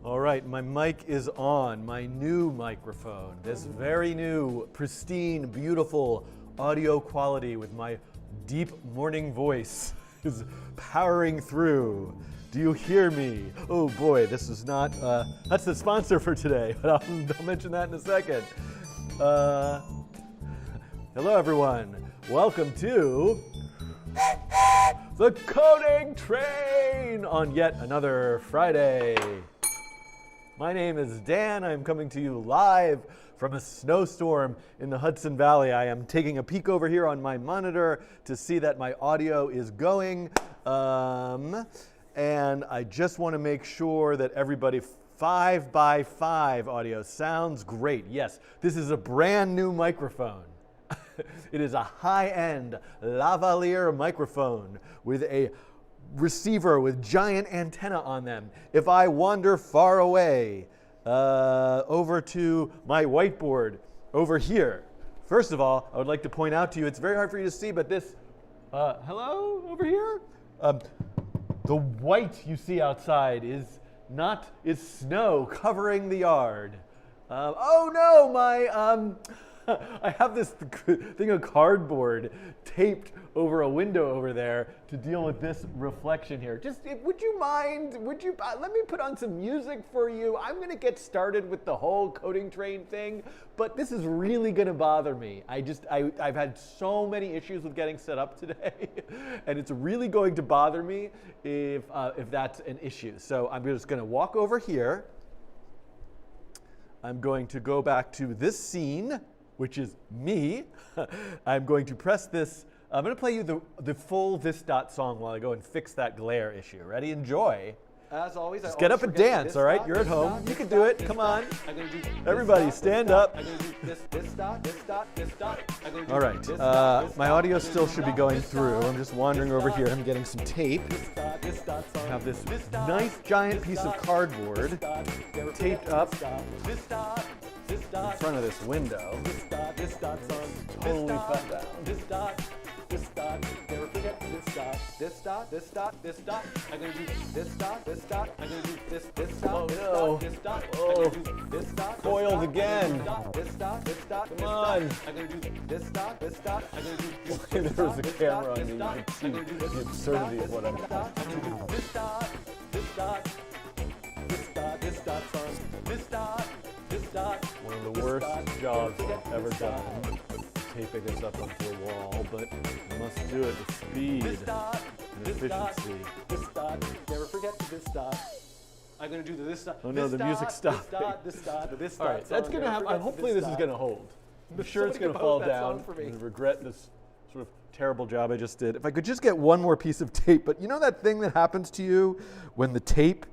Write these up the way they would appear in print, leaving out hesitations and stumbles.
All right, my mic is on, my new microphone. This very new, pristine, beautiful audio quality with my deep morning voice is powering through. Do you hear me? Oh boy, this is not, that's the sponsor for today, but I'll mention that in a second. Hello everyone, welcome to the Coding Train on yet another Friday. My name is Dan. I'm coming to you live from a snowstorm in the Hudson Valley. I am taking a peek over here on my monitor to see that my audio is going. And I just want to make sure that everybody 5x5 audio sounds great. Yes, this is a brand new microphone. It is a high-end lavalier microphone with a receiver with giant antenna on them. If I wander far away over to my whiteboard over here, first of all, I would like to point out to you, it's very hard for you to see, but this, hello over here? The white you see outside is snow covering the yard. Oh no, my, I have this thing of cardboard taped over a window over there to deal with this reflection here. Just, would you mind, let me put on some music for you. I'm going to get started with the whole coding train thing, but this is really going to bother me. I've had so many issues with getting set up today, and it's really going to bother me if that's an issue. So I'm just going to walk over here. I'm going to go back to this scene, which is me. I'm going to press this. I'm going to play you the full This Dot song while I go and fix that glare issue. Ready? Enjoy. As always, just get up and dance, all right? You're at home. You can do it. Come on. Everybody, stand up. All right. My audio still should be going through. I'm just wandering over here. I'm getting some tape. I have this nice giant piece of cardboard taped up in front of this window. Totally fell down. Never forget this dot. I'm gonna do this dot. I'm gonna do this dot. Oh no! This dot. Oh, this dot. foiled again. This dot. Come on! I'm gonna do this dot. I'm gonna do this. There was a camera on me. You can see the absurdity of what I'm doing. This dot. One of the worst jobs I've ever done, taping this up onto a wall, but I must do it with speed and efficiency. This dot. Never forget this dot. I'm gonna do this dot. Oh no, the music stopped. This dot. All right, that's gonna happen. Hopefully this is gonna hold. I'm sure it's gonna fall down. I'm gonna regret this sort of terrible job I just did. If I could just get one more piece of tape, but you know that thing that happens to you when the tape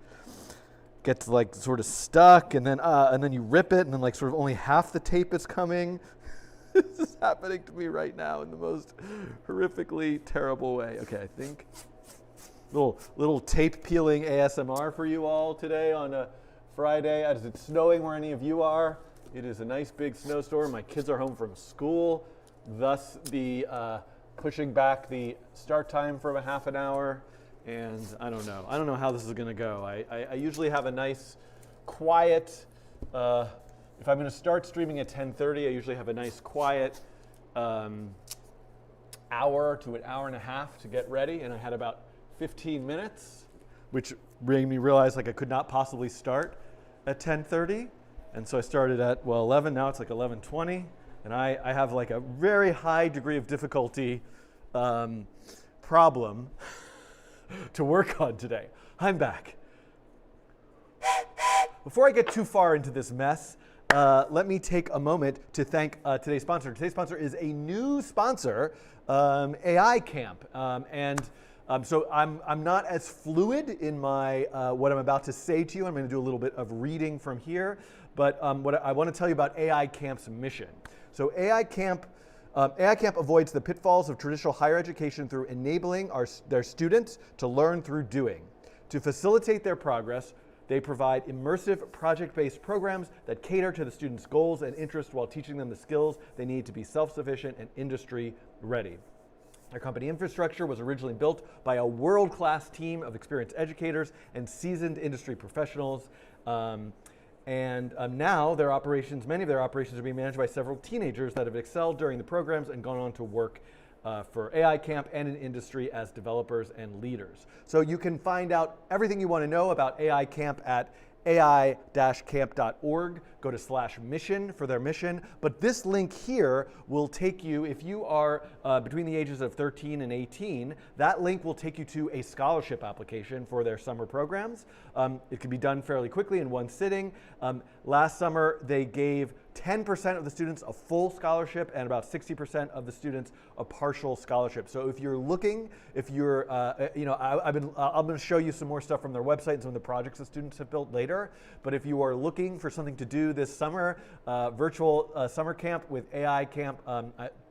gets like sort of stuck, and then you rip it, and then like sort of only half the tape is coming. This is happening to me right now in the most horrifically terrible way. Okay, I think little tape peeling ASMR for you all today on a Friday. As it's snowing where any of you are, it is a nice big snowstorm. My kids are home from school, thus the pushing back the start time for a half an hour. And I don't know how this is going to go. I usually have a nice, quiet, if I'm going to start streaming at 10:30, I usually have a nice, quiet hour to an hour and a half to get ready. And I had about 15 minutes, which made me realize like I could not possibly start at 10:30. And so I started at, 11. Now it's like 11:20. And I have like a very high degree of difficulty problem to work on today. I'm back. Before I get too far into this mess, let me take a moment to thank today's sponsor. Today's sponsor is a new sponsor, AI Camp. So I'm not as fluid in my what I'm about to say to you. I'm going to do a little bit of reading from here. But what I want to tell you about AI Camp's mission. So AI Camp avoids the pitfalls of traditional higher education through enabling their students to learn through doing. To facilitate their progress, they provide immersive project-based programs that cater to the students' goals and interests while teaching them the skills they need to be self-sufficient and industry ready. Our company infrastructure was originally built by a world-class team of experienced educators and seasoned industry professionals. Now their operations, many of their operations are being managed by several teenagers that have excelled during the programs and gone on to work for AI Camp and in industry as developers and leaders. So you can find out everything you want to know about AI Camp at ai-camp.org. Go to /mission for their mission. But this link here will take you, if you are between the ages of 13 and 18, that link will take you to a scholarship application for their summer programs. It can be done fairly quickly in one sitting. Last summer, they gave 10% of the students a full scholarship and about 60% of the students a partial scholarship. So if you're looking, if you're, I'm going to show you some more stuff from their website and some of the projects the students have built later. But if you are looking for something to do this summer, virtual summer camp with AI Camp,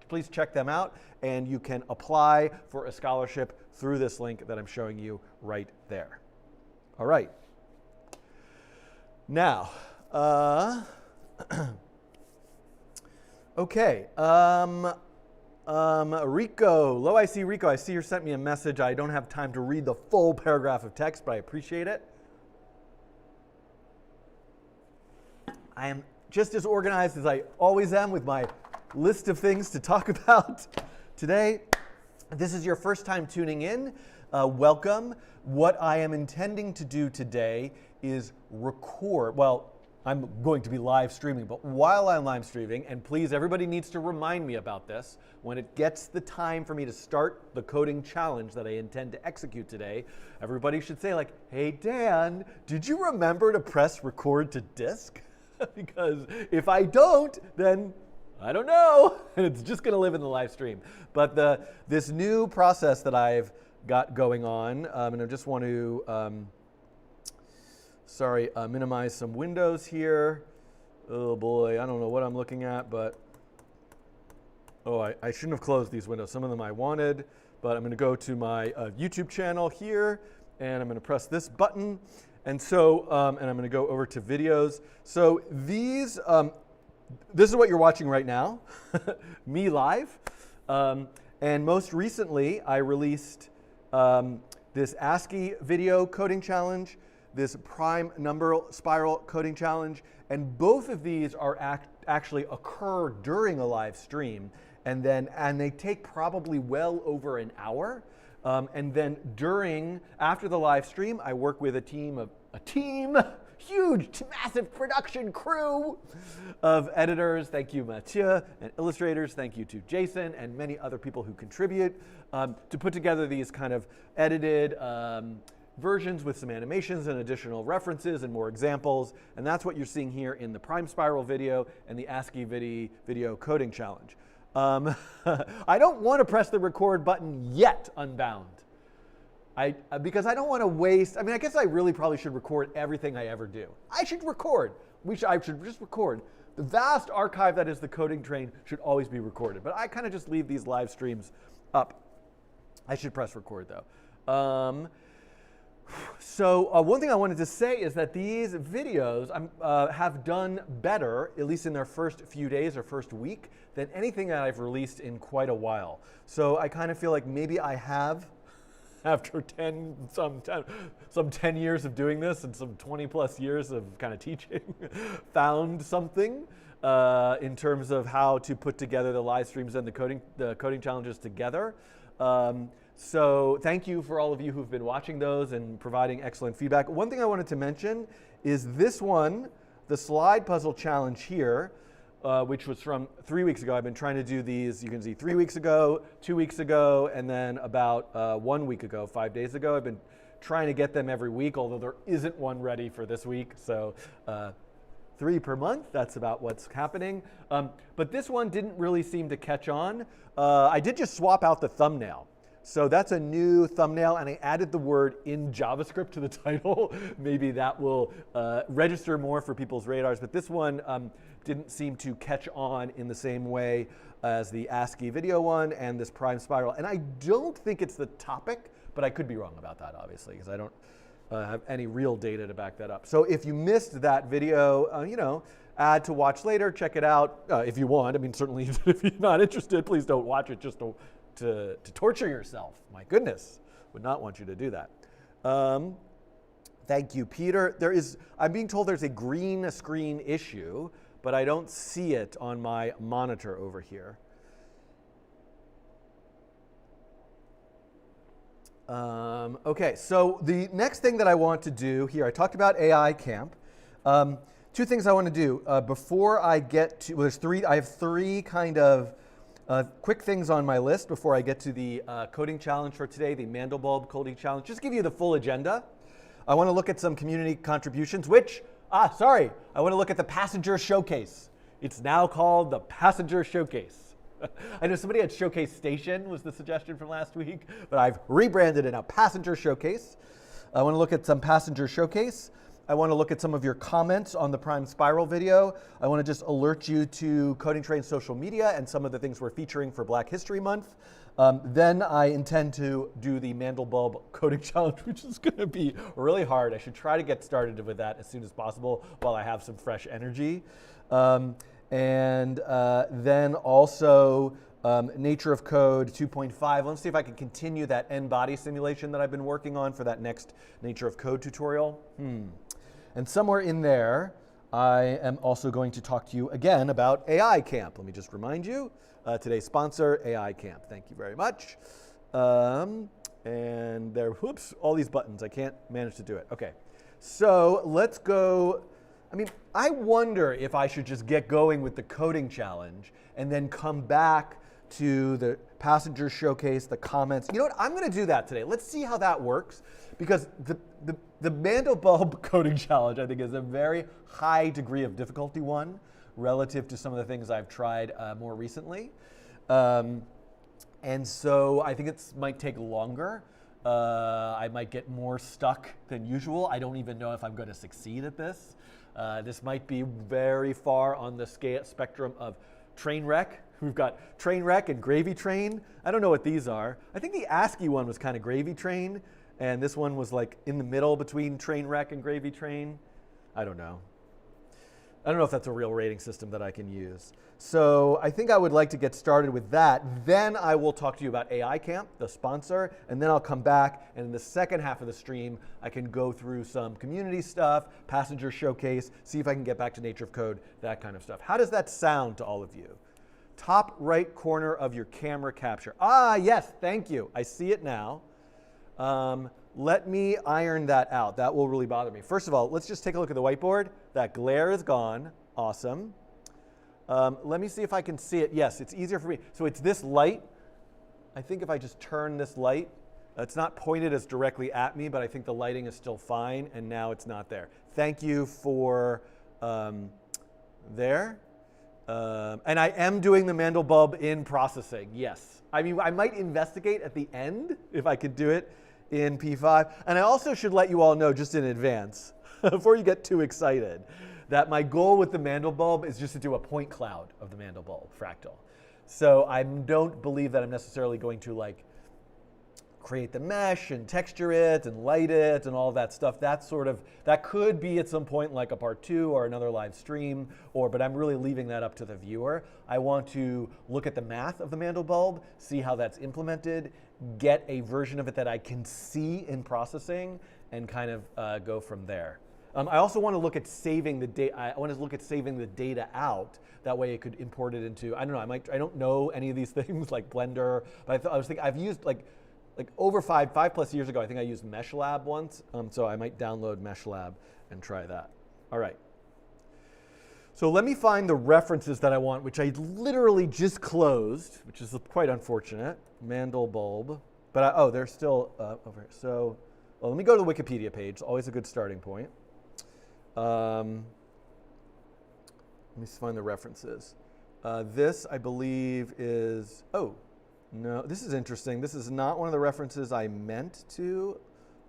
please check them out, and you can apply for a scholarship through this link that I'm showing you right there. All right. Now, okay, Rico, I see Rico. I see you sent me a message. I don't have time to read the full paragraph of text, but I appreciate it. I am just as organized as I always am with my list of things to talk about today. If this is your first time tuning in, welcome. What I am intending to do today is record, well, I'm going to be live streaming, but while I'm live streaming, and please, everybody needs to remind me about this, when it gets the time for me to start the coding challenge that I intend to execute today, everybody should say like, hey Dan, did you remember to press record to disk? Because if I don't, then I don't know, and it's just gonna live in the live stream. But this new process that I've got going on, and I just want to, minimize some windows here. Oh boy, I don't know what I'm looking at, but I shouldn't have closed these windows. Some of them I wanted, but I'm going to go to my YouTube channel here, and I'm going to press this button, and so and I'm going to go over to videos. So these, this is what you're watching right now, me live, and most recently I released this ASCII video coding challenge, this prime number spiral coding challenge, and both of these are actually occur during a live stream, and they take probably well over an hour. And then after the live stream, I work with a team, huge, massive production crew of editors. Thank you, Mathieu, and illustrators. Thank you to Jason and many other people who contribute to put together these kind of edited versions with some animations and additional references and more examples. And that's what you're seeing here in the prime spiral video and the ASCII video coding challenge. I don't want to press the record button yet, Unbound. Because I don't want to waste, I guess I really probably should record everything I ever do. I should record. I should just record. The vast archive that is the coding train should always be recorded. But I kind of just leave these live streams up. I should press record though. So one thing I wanted to say is that these videos have done better, at least in their first few days or first week, than anything that I've released in quite a while. So I kind of feel like maybe I have, after some 10 years of doing this and some 20 plus years of kind of teaching, found something in terms of how to put together the live streams and the coding challenges together. So thank you for all of you who've been watching those and providing excellent feedback. One thing I wanted to mention is this one, the slide puzzle challenge here, which was from 3 weeks ago. I've been trying to do these, you can see 3 weeks ago, 2 weeks ago, and then about 1 week ago, 5 days ago. I've been trying to get them every week, although there isn't one ready for this week. So 3 per month, that's about what's happening. But this one didn't really seem to catch on. I did just swap out the thumbnail. So that's a new thumbnail, and I added the word in JavaScript to the title. Maybe that will register more for people's radars. But this one didn't seem to catch on in the same way as the ASCII video one and this prime spiral. And I don't think it's the topic, but I could be wrong about that, obviously, because I don't have any real data to back that up. So if you missed that video, add to watch later, check it out if you want. Certainly if you're not interested, please don't watch it just to to torture yourself. My goodness, would not want you to do that. Thank you, Peter. I'm being told there's a green screen issue, but I don't see it on my monitor over here. Okay, so the next thing that I want to do here, I talked about AI Camp. Two things I want to do before I get to, well, I have three kind of quick things on my list before I get to the coding challenge for today, the Mandelbulb coding challenge. Just give you the full agenda. I want to look at some community contributions, I want to look at the Passenger Showcase. It's now called the Passenger Showcase. I know somebody had Showcase Station was the suggestion from last week, but I've rebranded it now Passenger Showcase. I want to look at some Passenger Showcase. I want to look at some of your comments on the Prime Spiral video. I want to just alert you to Coding Train social media and some of the things we're featuring for Black History Month. Then I intend to do the Mandelbulb coding challenge, which is going to be really hard. I should try to get started with that as soon as possible while I have some fresh energy. Then also Nature of Code 2.5. Let's see if I can continue that n-body simulation that I've been working on for that next Nature of Code tutorial. And somewhere in there, I am also going to talk to you again about AI Camp. Let me just remind you, today's sponsor, AI Camp. Thank you very much. And there, whoops, all these buttons. I can't manage to do it. Okay, so let's go. I wonder if I should just get going with the coding challenge and then come back to the Passenger Showcase, the comments. You know what? I'm going to do that today. Let's see how that works, because the Mandelbulb coding challenge, I think, is a very high degree of difficulty one relative to some of the things I've tried more recently. And so I think it might take longer. I might get more stuck than usual. I don't even know if I'm going to succeed at this. This might be very far on the spectrum of train wreck. We've got train wreck and gravy train. I don't know what these are. I think the ASCII one was kind of gravy train, and this one was like in the middle between train wreck and gravy train. I don't know. I don't know if that's a real rating system that I can use. So I think I would like to get started with that. Then I will talk to you about AI Camp, the sponsor, and then I'll come back, and in the second half of the stream, I can go through some community stuff, Passenger Showcase, see if I can get back to Nature of Code, that kind of stuff. How does that sound to all of you? Top right corner of your camera capture. Ah, yes, thank you. I see it now. Let me iron that out. That will really bother me. First of all, let's just take a look at the whiteboard. That glare is gone. Awesome. Let me see if I can see it. Yes, it's easier for me. So it's this light. I think if I just turn this light, it's not pointed as directly at me, but I think the lighting is still fine, and now it's not there. Thank you for there. And I am doing the Mandelbulb in processing, yes. I might investigate at the end if I could do it in P5. And I also should let you all know just in advance, before you get too excited, that my goal with the Mandelbulb is just to do a point cloud of the Mandelbulb fractal. So I don't believe that I'm necessarily going to create the mesh and texture it and light it and all that stuff. That could be at some point like a part 2 or another live stream, but I'm really leaving that up to the viewer. I want to look at the math of the Mandelbulb, see how that's implemented, get a version of it that I can see in processing, and kind of go from there. I also want to look at saving the data. I want to look at saving the data out. That way, it could import it into. I don't know. I don't know any of these things like Blender, but I was thinking I've used like over 5+ years ago. I think I used MeshLab once. So I might download MeshLab and try that. All right. So let me find the references that I want, which I literally just closed, which is quite unfortunate. Mandelbulb, but they're still over here. So let me go to the Wikipedia page. Always a good starting point. Let me find the references. This, I believe, is, no, this is interesting. This is not one of the references I meant to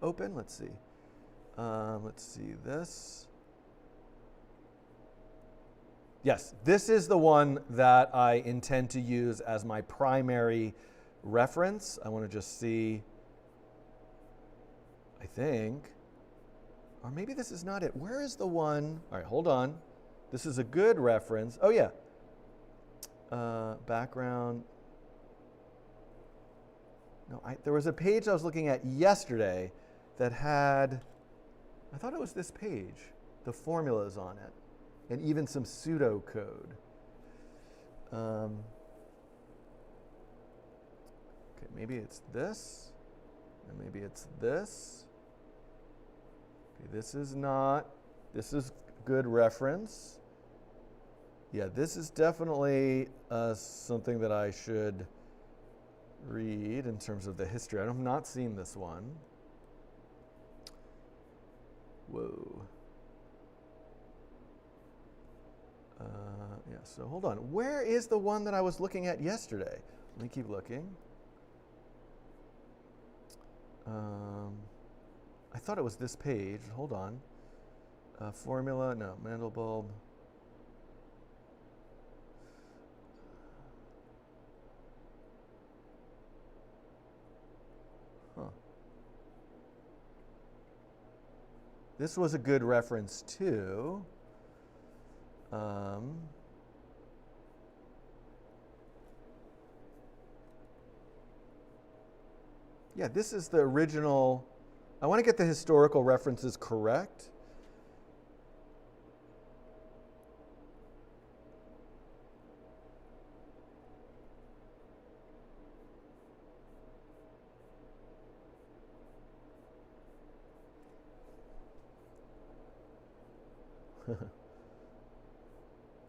open. Let's see. Let's see this. Yes, this is the one that I intend to use as my primary reference. I want to just see, I think. Or maybe this is not it. Where is the one? All right, hold on. This is a good reference. Oh, yeah. Background. No, there was a page I was looking at yesterday that had, I thought it was this page, the formulas on it, and even some pseudocode. Okay, maybe it's this, and maybe it's this. Okay, this is not, this is good reference. Yeah, this is definitely something that I should read in terms of the history. I have not seen this one. Whoa. Yeah, so hold on. Where is the one that I was looking at yesterday? Let me keep looking. I thought it was this page. Hold on. Formula, no, Mandelbulb. Huh. This was a good reference too. Yeah, this is the original. I want to get the historical references correct.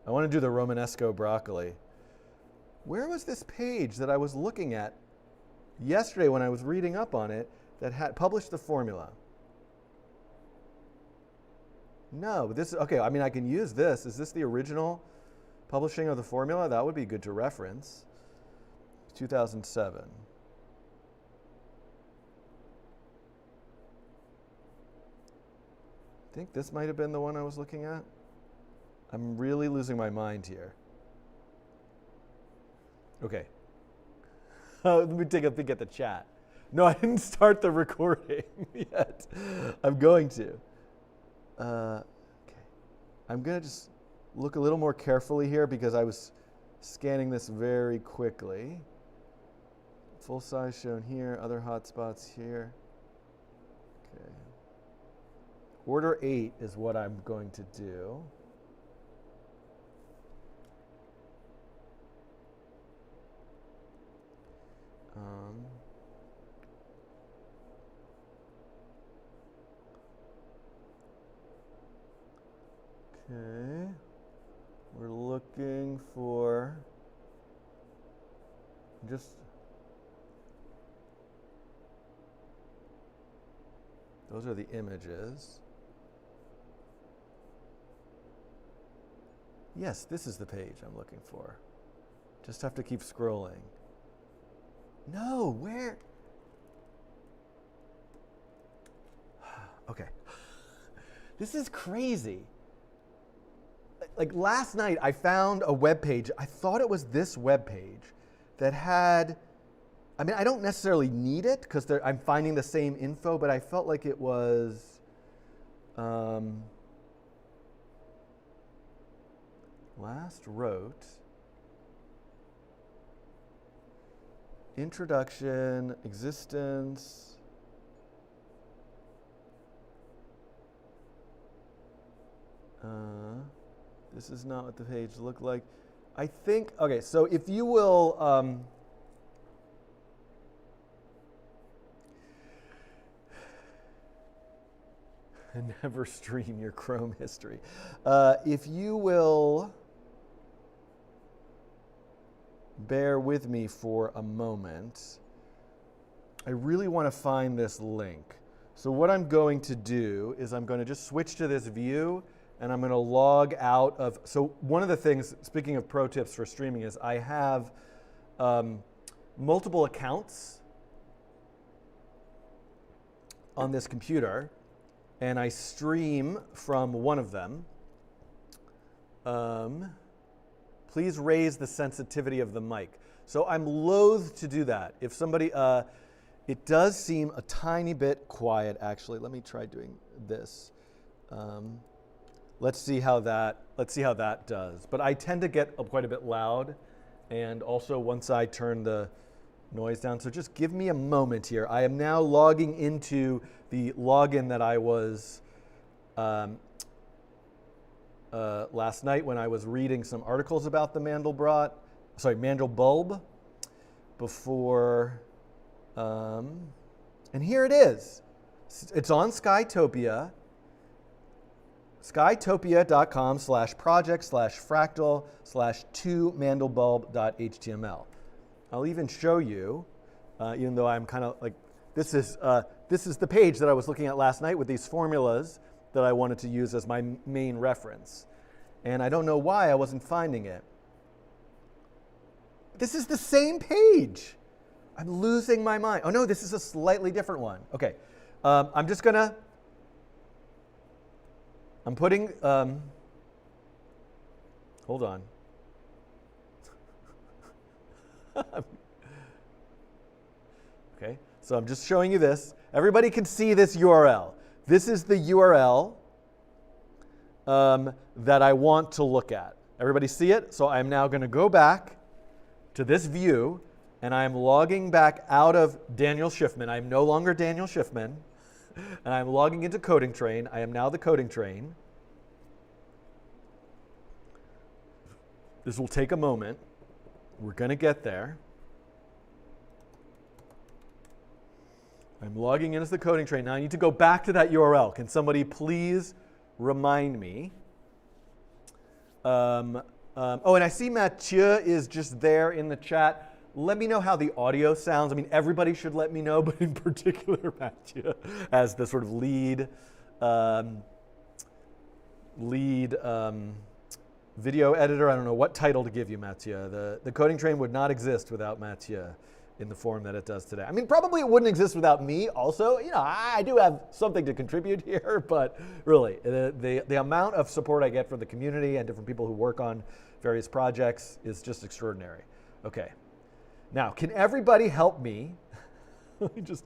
I want to do the Romanesco broccoli. Where was this page that I was looking at yesterday when I was reading up on it that had published the formula? No, this is, okay, I mean, I can use this. Is this the original publishing of the formula? That would be good to reference. 2007. I think this might have been the one I was looking at. I'm really losing my mind here. Okay. Let me take a peek at the chat. No, I didn't start the recording yet. I'm going to. Okay. I'm going to just look a little more carefully here because I was scanning this very quickly. Full size shown here, other hotspots here. Okay. Order 8 is what I'm going to do. Okay, we're looking for just those are the images. Yes, this is the page I'm looking for. Just have to keep scrolling. No, where? Okay. This is crazy. Like last night, I found a web page. I thought it was this web page that had, I mean, I don't necessarily need it because I'm finding the same info, but I felt like it was last wrote. Introduction, existence. This is not what the page looked like. I think, okay, so if you will, never stream your Chrome history. If you will bear with me for a moment, I really want to find this link. So what I'm going to do is I'm going to just switch to this view and I'm going to log out of, so one of the things, speaking of pro tips for streaming, is I have multiple accounts on this computer and I stream from one of them. Please raise the sensitivity of the mic. So I'm loath to do that. If somebody, it does seem a tiny bit quiet actually. Let me try doing this. Let's see how that does. But I tend to get quite a bit loud, and also once I turn the noise down. So just give me a moment here. I am now logging into the login that I was last night when I was reading some articles about the Mandelbulb before, and here it is. It's on Skytopia, skytopia.com/project/fractal/2mandelbulb.html. I'll even show you, even though I'm kind of like, this is the page that I was looking at last night with these formulas that I wanted to use as my main reference. And I don't know why I wasn't finding it. This is the same page. I'm losing my mind. Oh no, this is a slightly different one. Okay, I'm putting, hold on. Okay, so I'm just showing you this. Everybody can see this URL. This is the URL that I want to look at. Everybody see it? So I'm now going to go back to this view, and I'm logging back out of Daniel Schiffman. I'm no longer Daniel Schiffman, and I'm logging into Coding Train. I am now the Coding Train. This will take a moment. We're going to get there. I'm logging in as the Coding Train. Now I need to go back to that URL. Can somebody please remind me? Oh, and I see Mathieu is just there in the chat. Let me know how the audio sounds. I mean, everybody should let me know, but in particular Mathieu as the sort of lead video editor. I don't know what title to give you, Mathieu. The Coding Train would not exist without Mathieu in the form that it does today. I mean, probably it wouldn't exist without me also. You know, I do have something to contribute here, but really, the amount of support I get from the community and different people who work on various projects is just extraordinary. Okay. Now, can everybody help me? Let me just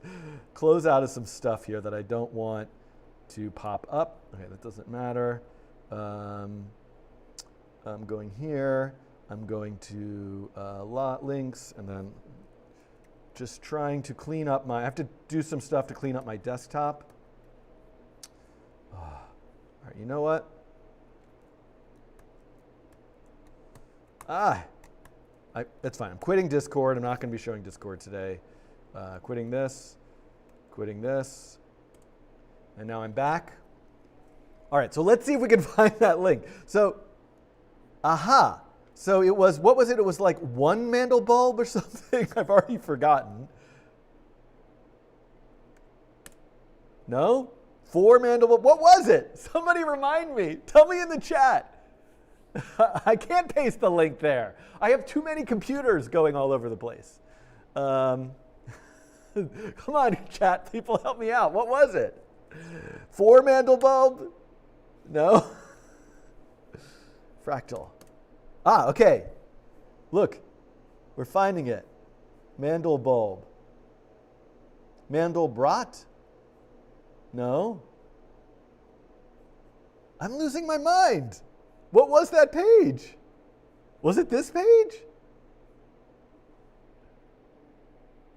close out of some stuff here that I don't want to pop up. Okay, that doesn't matter. I'm going here. I'm going to lot links, and then just trying to clean up I have to do some stuff to clean up my desktop. All right, you know what? That's fine. I'm quitting Discord. I'm not going to be showing Discord today. Quitting this, and now I'm back. All right, so let's see if we can find that link. So, aha. So it was, what was it? It was like one Mandelbulb or something? I've already forgotten. No? 4 Mandelbulb? What was it? Somebody remind me. Tell me in the chat. I can't paste the link there. I have too many computers going all over the place. Come on, chat. People help me out. What was it? 4 Mandelbulb? No? Fractal. Ah, okay. Look, we're finding it. Mandelbulb. Mandelbrot? No. I'm losing my mind. What was that page? Was it this page?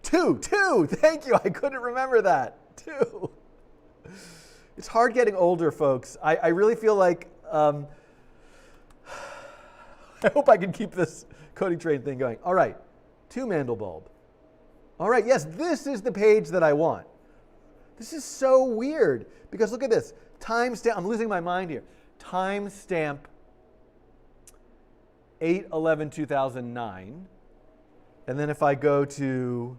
2. Thank you. I couldn't remember that. 2. It's hard getting older, folks. I really feel like I hope I can keep this Coding Train thing going. All right, 2 Mandelbulb. All right, yes, this is the page that I want. This is so weird because look at this. Timestamp, I'm losing my mind here. Timestamp 8/11/2009. And then if I go to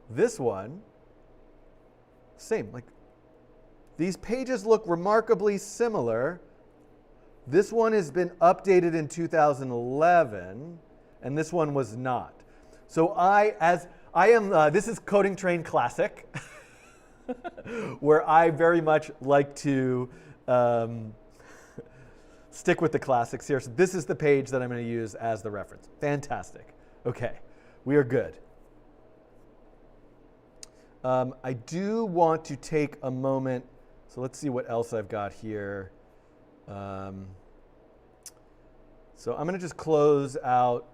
this one, same. Like these pages look remarkably similar. This one has been updated in 2011, and this one was not. So this is Coding Train Classic, where I very much like to stick with the classics here. So this is the page that I'm going to use as the reference. Fantastic. Okay, we are good. I do want to take a moment. So let's see what else I've got here. So I'm going to just close out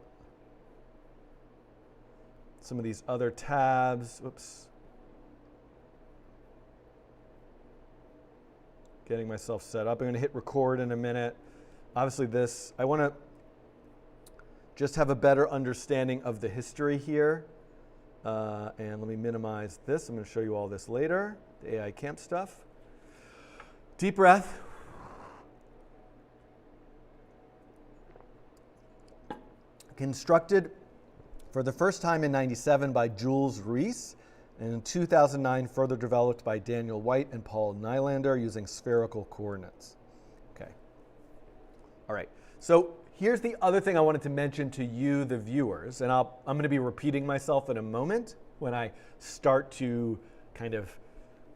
some of these other tabs. Oops. Getting myself set up. I'm going to hit record in a minute. Obviously this, I want to just have a better understanding of the history here. And let me minimize this. I'm going to show you all this later, the AI camp stuff. Deep breath. Constructed for the first time in '97 by Jules Rees, and in 2009 further developed by Daniel White and Paul Nylander using spherical coordinates. Okay. All right. So here's the other thing I wanted to mention to you, the viewers, and I'm going to be repeating myself in a moment when I start to kind of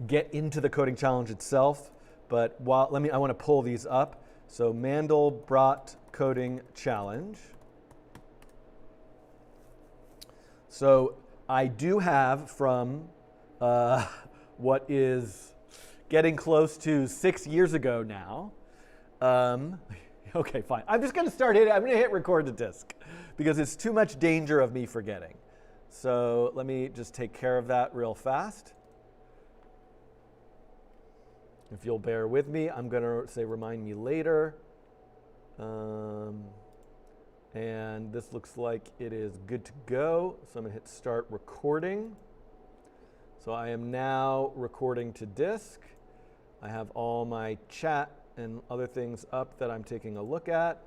get into the coding challenge itself. But I want to pull these up. So Mandelbrot coding challenge. So I do have from what is getting close to 6 years ago now. Okay, fine. I'm just going to start hitting. I'm going to hit record the disk because it's too much danger of me forgetting. So let me just take care of that real fast. If you'll bear with me, I'm going to say remind me later. And this looks like it is good to go. So I'm going to hit start recording. So I am now recording to disk. I have all my chat and other things up that I'm taking a look at.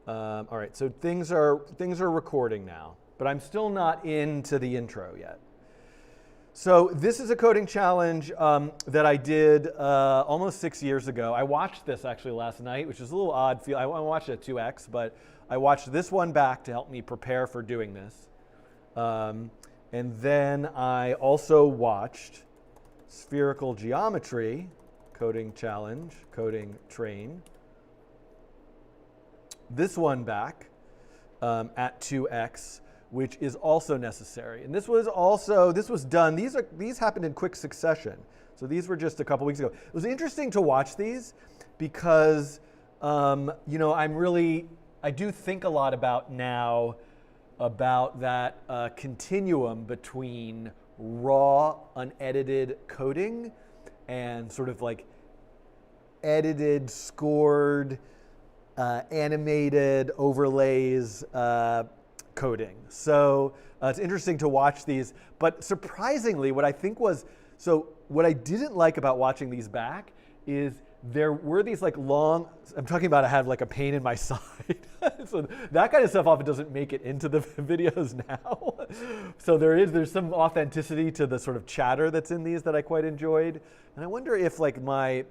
All right, so things are recording now, but I'm still not into the intro yet. So this is a coding challenge that I did almost 6 years ago. I watched this actually last night, which is a little odd. I watched it at 2x, but I watched this one back to help me prepare for doing this. And then I also watched Spherical Geometry coding challenge, coding train. This one back at 2x, which is also necessary. And this was done, these happened in quick succession. So these were just a couple weeks ago. It was interesting to watch these because, I do think a lot about now about that continuum between raw, unedited coding and sort of like edited, scored, animated overlays coding. So it's interesting to watch these. But surprisingly, what I didn't like about watching these back is there were these like long, I'm talking about I had like a pain in my side. So that kind of stuff often doesn't make it into the videos now. So there's some authenticity to the sort of chatter that's in these that I quite enjoyed. And I wonder if there's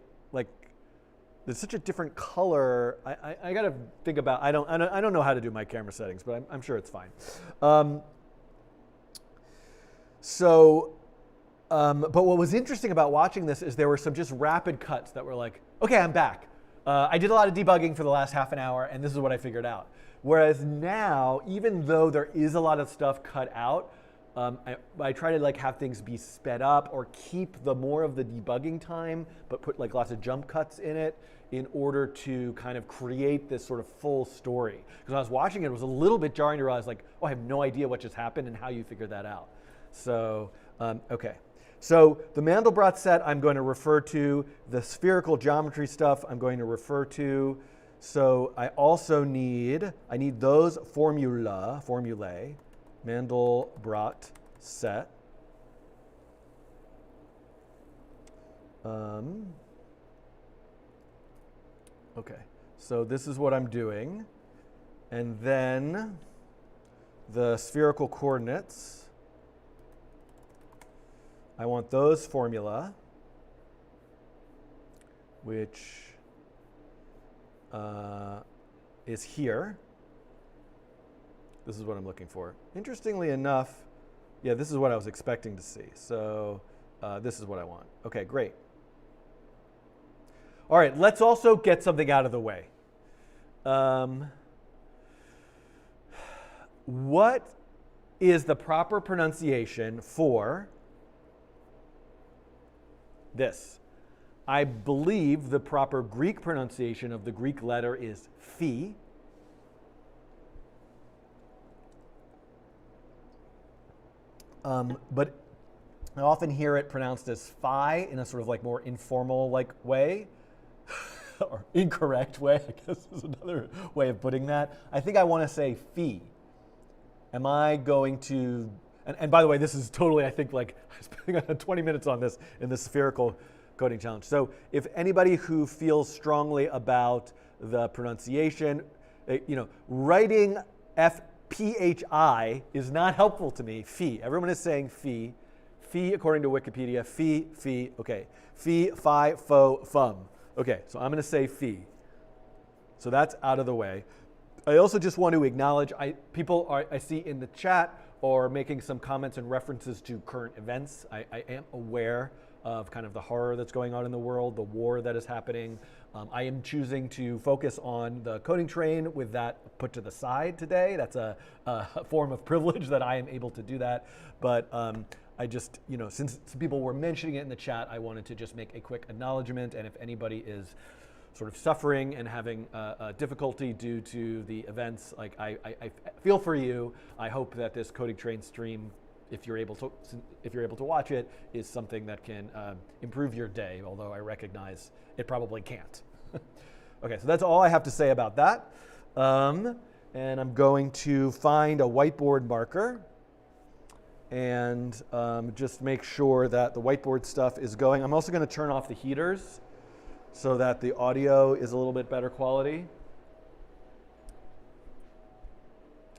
such a different color. I got to think about, I don't know how to do my camera settings, but I'm sure it's fine. But what was interesting about watching this is there were some just rapid cuts that were like, okay, I'm back. I did a lot of debugging for the last half an hour, and this is what I figured out. Whereas now, even though there is a lot of stuff cut out, I try to have things be sped up or keep more of the debugging time, but put lots of jump cuts in it in order to kind of create this sort of full story. Because when I was watching it was a little bit jarring to realize oh, I have no idea what just happened and how you figured that out. So, okay. So the Mandelbrot set I'm going to refer to, the spherical geometry stuff I'm going to refer to. So I also need those formulae, Mandelbrot set. Okay, so this is what I'm doing. And then the spherical coordinates. I want those formula, which is here. This is what I'm looking for. Interestingly enough, yeah, this is what I was expecting to see. So this is what I want. Okay, great. All right, let's also get something out of the way. What is the proper pronunciation for this? I believe the proper Greek pronunciation of the Greek letter is phi. But I often hear it pronounced as phi in a sort of like more informal like way, or incorrect way, I guess is another way of putting that. I think I want to say phi. Am I going to, and by the way, this is totally, I think, like, I spent 20 minutes on this in the Spherical Coding Challenge. So if anybody who feels strongly about the pronunciation, writing F-P-H-I is not helpful to me, phi. Everyone is saying phi. Phi, according to Wikipedia, phi, okay. Phi, phi, fo, fum. Okay, so I'm going to say phi. So that's out of the way. I also just want to acknowledge, people I see in the chat are making some comments and references to current events. I am aware of kind of the horror that's going on in the world, the war that is happening. I am choosing to focus on the coding train with that put to the side today. That's a form of privilege that I am able to do that. But I just, since people were mentioning it in the chat, I wanted to just make a quick acknowledgement. And if anybody is sort of suffering and having difficulty due to the events, like I feel for you. I hope that this coding train stream, if you're able to watch it, is something that can improve your day. Although I recognize it probably can't. Okay, so that's all I have to say about that. And I'm going to find a whiteboard marker and just make sure that the whiteboard stuff is going. I'm also going to turn off the heaters so that the audio is a little bit better quality.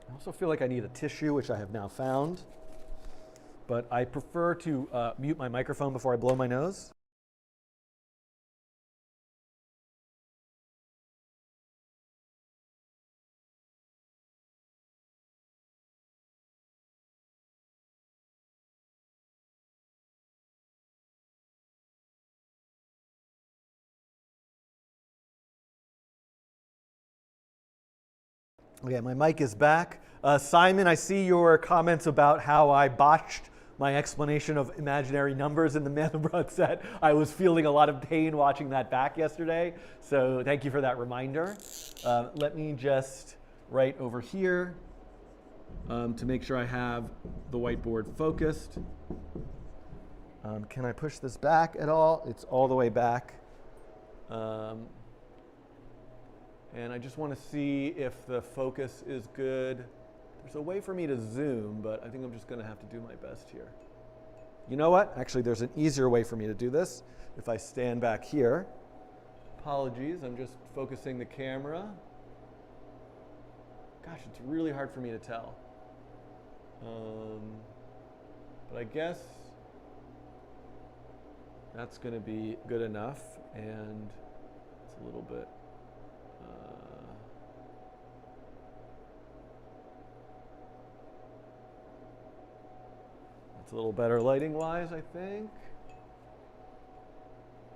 I also feel like I need a tissue, which I have now found. But I prefer to mute my microphone before I blow my nose. Okay, my mic is back. Simon, I see your comments about how I botched my explanation of imaginary numbers in the Mandelbrot set. I was feeling a lot of pain watching that back yesterday, so thank you for that reminder. Let me just write over here to make sure I have the whiteboard focused. Can I push this back at all? It's all the way back. And I just want to see if the focus is good. There's a way for me to zoom, but I think I'm just going to have to do my best here. You know what? Actually, there's an easier way for me to do this. If I stand back here. Apologies, I'm just focusing the camera. Gosh, it's really hard for me to tell. But I guess that's going to be good enough, and it's a little bit. It's a little better lighting-wise, I think.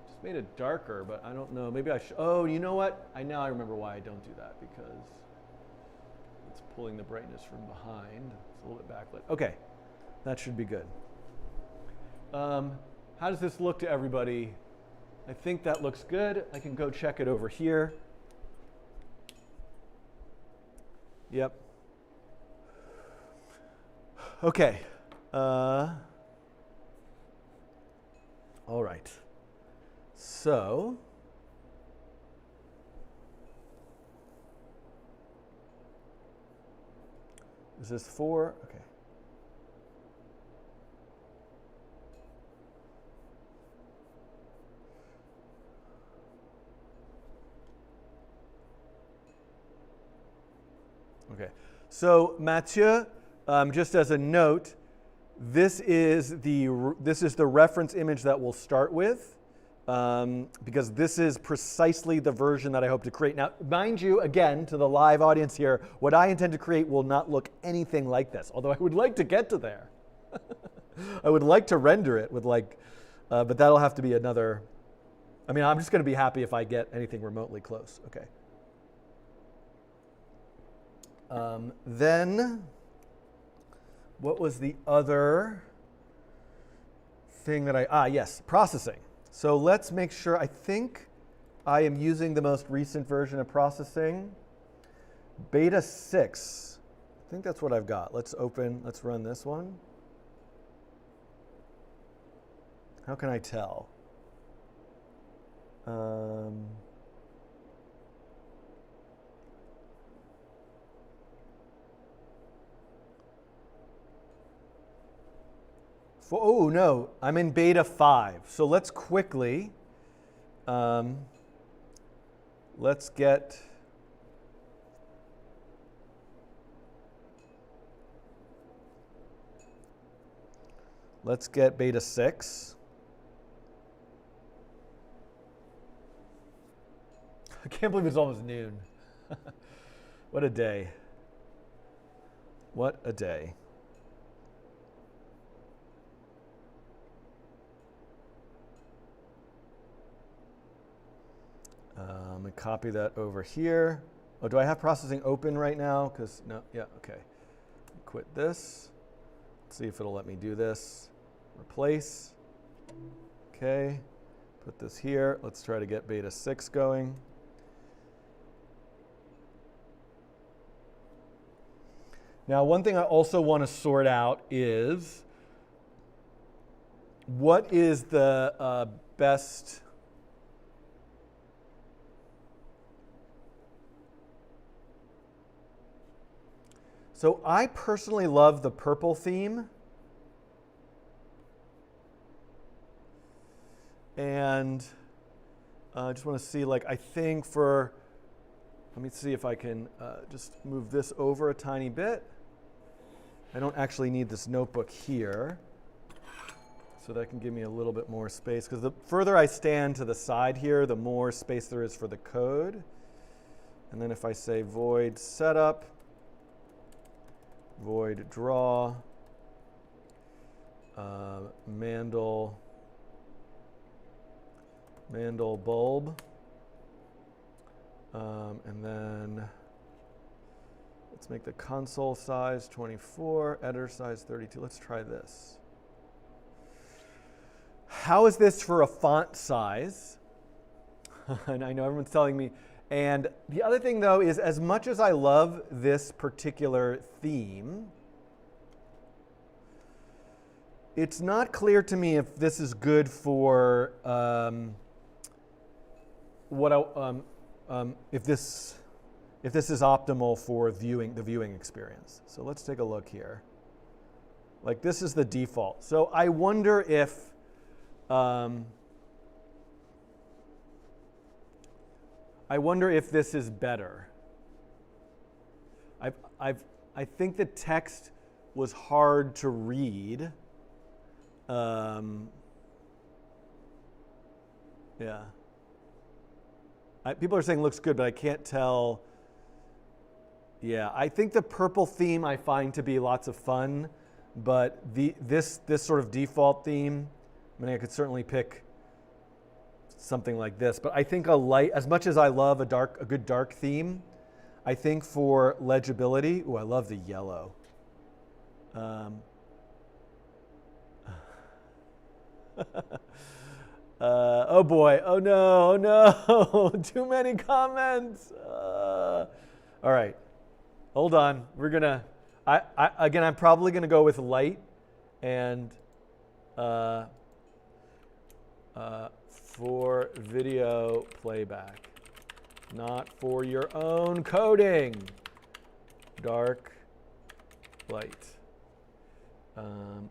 Just made it darker, but I don't know. Maybe I should. Oh, you know what? Now I remember why I don't do that, because it's pulling the brightness from behind. It's a little bit backlit. Okay, that should be good. How does this look to everybody? I think that looks good. I can go check it over here. Yep. Okay. All right. So is this 4? Okay. Okay. So Mathieu, just as a note, this is the reference image that we'll start with, because this is precisely the version that I hope to create. Now, mind you, again, to the live audience here, what I intend to create will not look anything like this, although I would like to get to there. I would like to render it with but that'll have to be another. I mean, I'm just going to be happy if I get anything remotely close. Okay. Then, what was the other thing that yes, processing. So let's make sure, I think I am using the most recent version of processing, beta 6. I think that's what I've got. Let's run this one. How can I tell? Oh, no, I'm in beta 5. So let's quickly, let's get beta 6. I can't believe it's almost noon. What a day. What a day. I'm going to copy that over here. Oh, do I have processing open right now? Because, no, yeah, okay. Quit this. Let's see if it'll let me do this. Replace. Okay. Put this here. Let's try to get beta 6 going. Now, one thing I also want to sort out is what is the best... So I personally love the purple theme. And I just want to see, like, I think for, let me see if I can just move this over a tiny bit. I don't actually need this notebook here. So that can give me a little bit more space. Because the further I stand to the side here, the more space there is for the code. And then if I say void setup, void draw, Mandelbulb, and then let's make the console size 24, editor size 32. Let's try this. How is this for a font size? And I know everyone's telling me. And the other thing, though, is as much as I love this particular theme, it's not clear to me if this is good for if this is optimal for the viewing experience. So let's take a look here. Like, this is the default. So I wonder if this is better. I think the text was hard to read. Yeah. People are saying looks good, but I can't tell. Yeah, I think the purple theme I find to be lots of fun, but this sort of default theme, I mean, I could certainly pick something like this, but I think a light, as much as I love a good dark theme, I think for legibility, I love the yellow. Oh boy, oh no, too many comments. All right, hold on. We're gonna, again, I'm probably gonna go with light and for video playback, not for your own coding. Dark, light.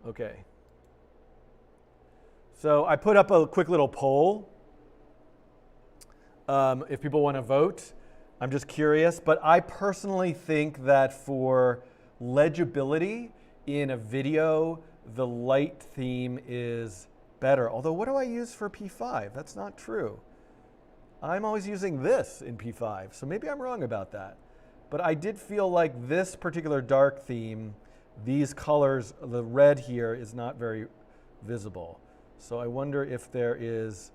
Okay. So I put up a quick little poll if people want to vote. I'm just curious, but I personally think that for legibility in a video, the light theme is better. Although, what do I use for P5? That's not true. I'm always using this in P5, so maybe I'm wrong about that. But I did feel like this particular dark theme, these colors, the red here is not very visible. So I wonder if there is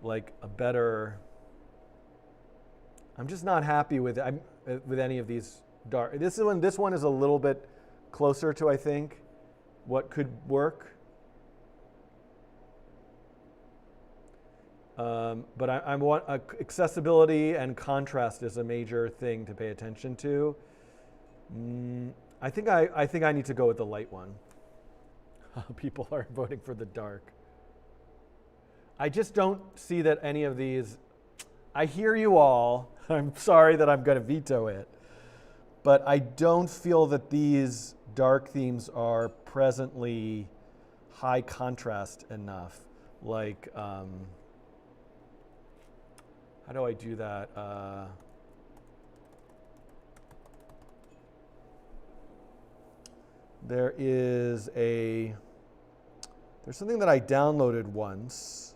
like a better, I'm just not happy with any of these dark. This one is a little bit closer to, I think, what could work. But I want accessibility and contrast is a major thing to pay attention to. I think I need to go with the light one. People are voting for the dark. I just don't see that any of these, I hear you all. I'm sorry that I'm going to veto it. But I don't feel that these dark themes are presently high contrast enough. Like, how do I do that? There's something that I downloaded once.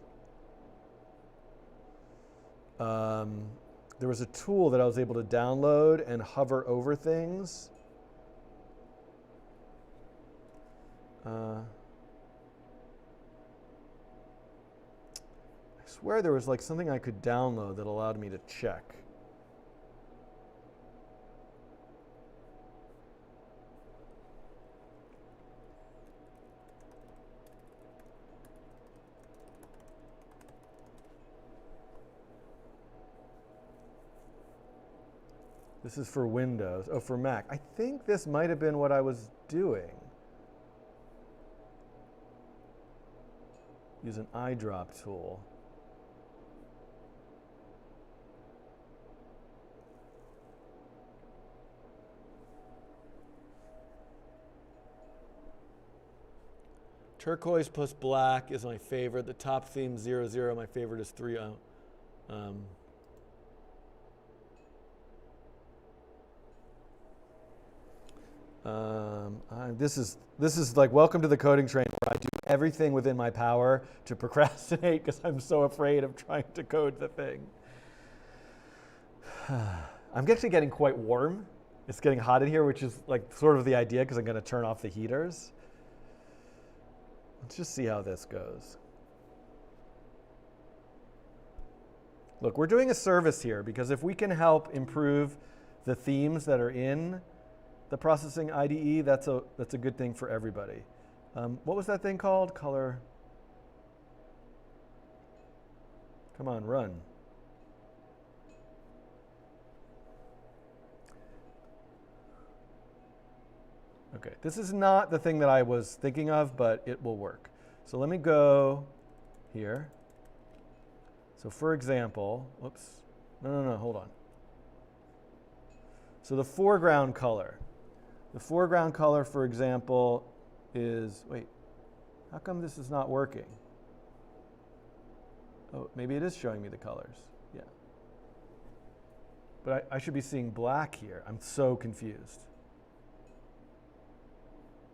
There was a tool that I was able to download and hover over things. I swear there was like something I could download that allowed me to check. This is for Windows. Oh, for Mac. I think this might have been what I was doing. Use an eyedrop tool. Turquoise plus black is my favorite. The top theme 0, 0. My favorite is 3. This is like welcome to the coding train where I do everything within my power to procrastinate because I'm so afraid of trying to code the thing. I'm actually getting quite warm. It's getting hot in here, which is like sort of the idea because I'm going to turn off the heaters. Let's just see how this goes. Look, we're doing a service here because if we can help improve the themes that are in the processing IDE, that's a good thing for everybody. What was that thing called? Color. Come on, run. Okay, this is not the thing that I was thinking of, but it will work. So let me go here. So for example, whoops, no, hold on. So the foreground color. The foreground color, for example, is, wait, how come this is not working? Oh, maybe it is showing me the colors. Yeah. But I should be seeing black here. I'm so confused.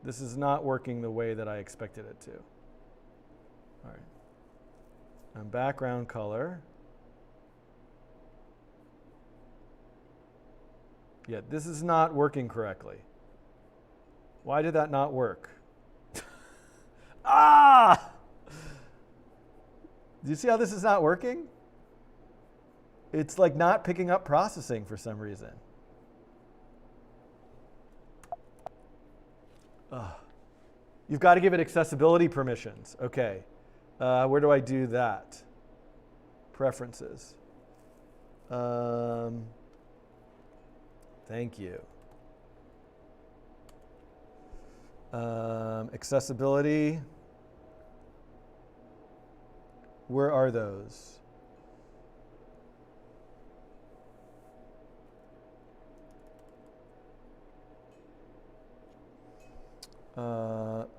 This is not working the way that I expected it to. All right. Background color. Yeah, this is not working correctly. Why did that not work? Ah! Do you see how this is not working? It's like not picking up processing for some reason. You've got to give it accessibility permissions. Okay. Where do I do that? Preferences. Thank you. Accessibility. Where are those?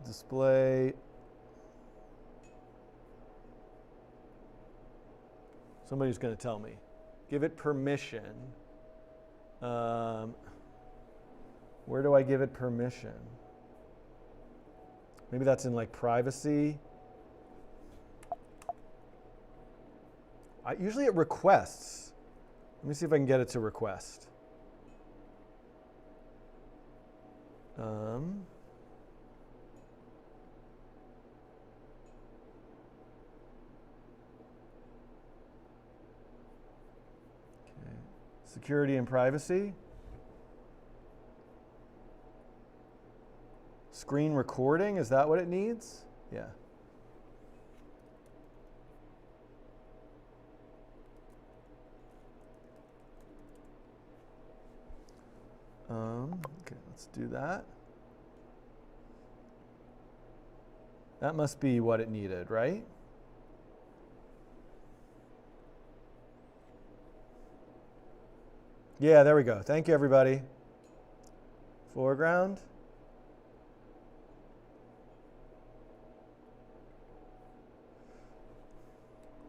Display. Somebody's going to tell me. Give it permission. Where do I give it permission? Maybe that's in like privacy. Usually it requests. Let me see if I can get it to request. Security and privacy. Screen recording, is that what it needs? Yeah. Okay, let's do that. That must be what it needed, right? Yeah, there we go. Thank you, everybody. Foreground.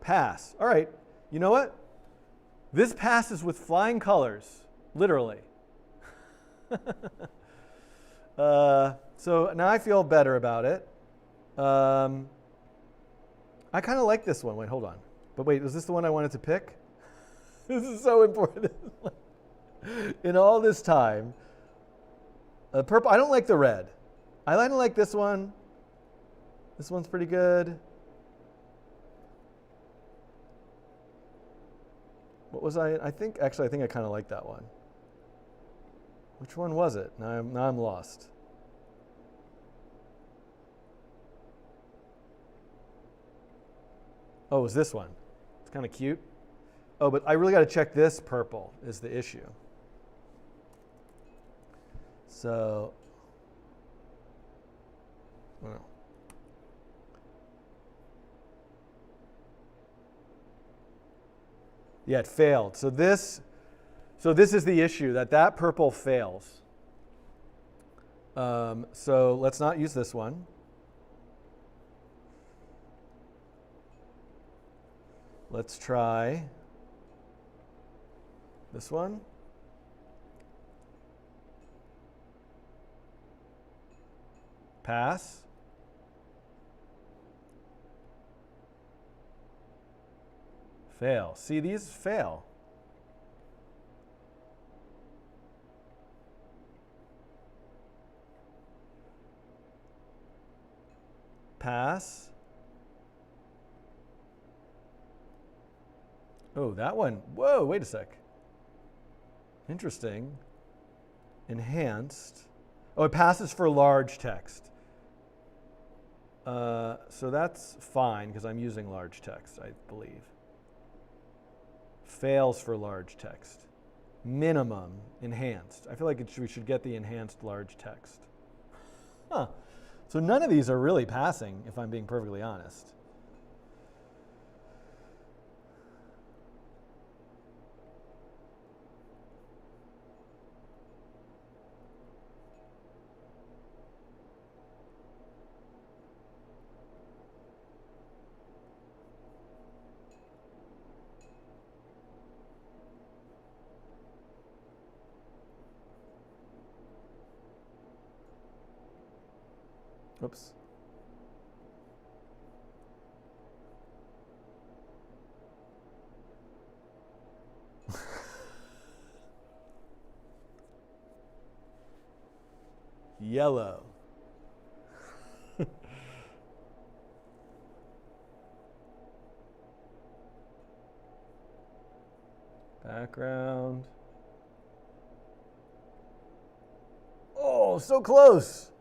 Pass. All right. You know what? This passes with flying colors, literally. So now I feel better about it. I kind of like this one. Wait, hold on. But wait, was this the one I wanted to pick? This is so important. In all this time, purple, I don't like the red. I kind of like this one. This one's pretty good. What was I think I kind of like that one. Which one was it? Now I'm lost. Oh, it was this one. It's kind of cute. Oh, but I really got to check this purple is the issue. So, well. Yeah, it failed. So this is the issue, that purple fails. So let's not use this one. Let's try this one. Pass. Fail. See, these fail. Pass. Oh, that one. Whoa, wait a sec. Interesting. Enhanced. Oh, it passes for large text. So that's fine because I'm using large text, I believe. Fails for large text. Minimum, enhanced. I feel like we should get the enhanced large text. Huh. So none of these are really passing, if I'm being perfectly honest. Oops. Yellow. Background. Oh, so close.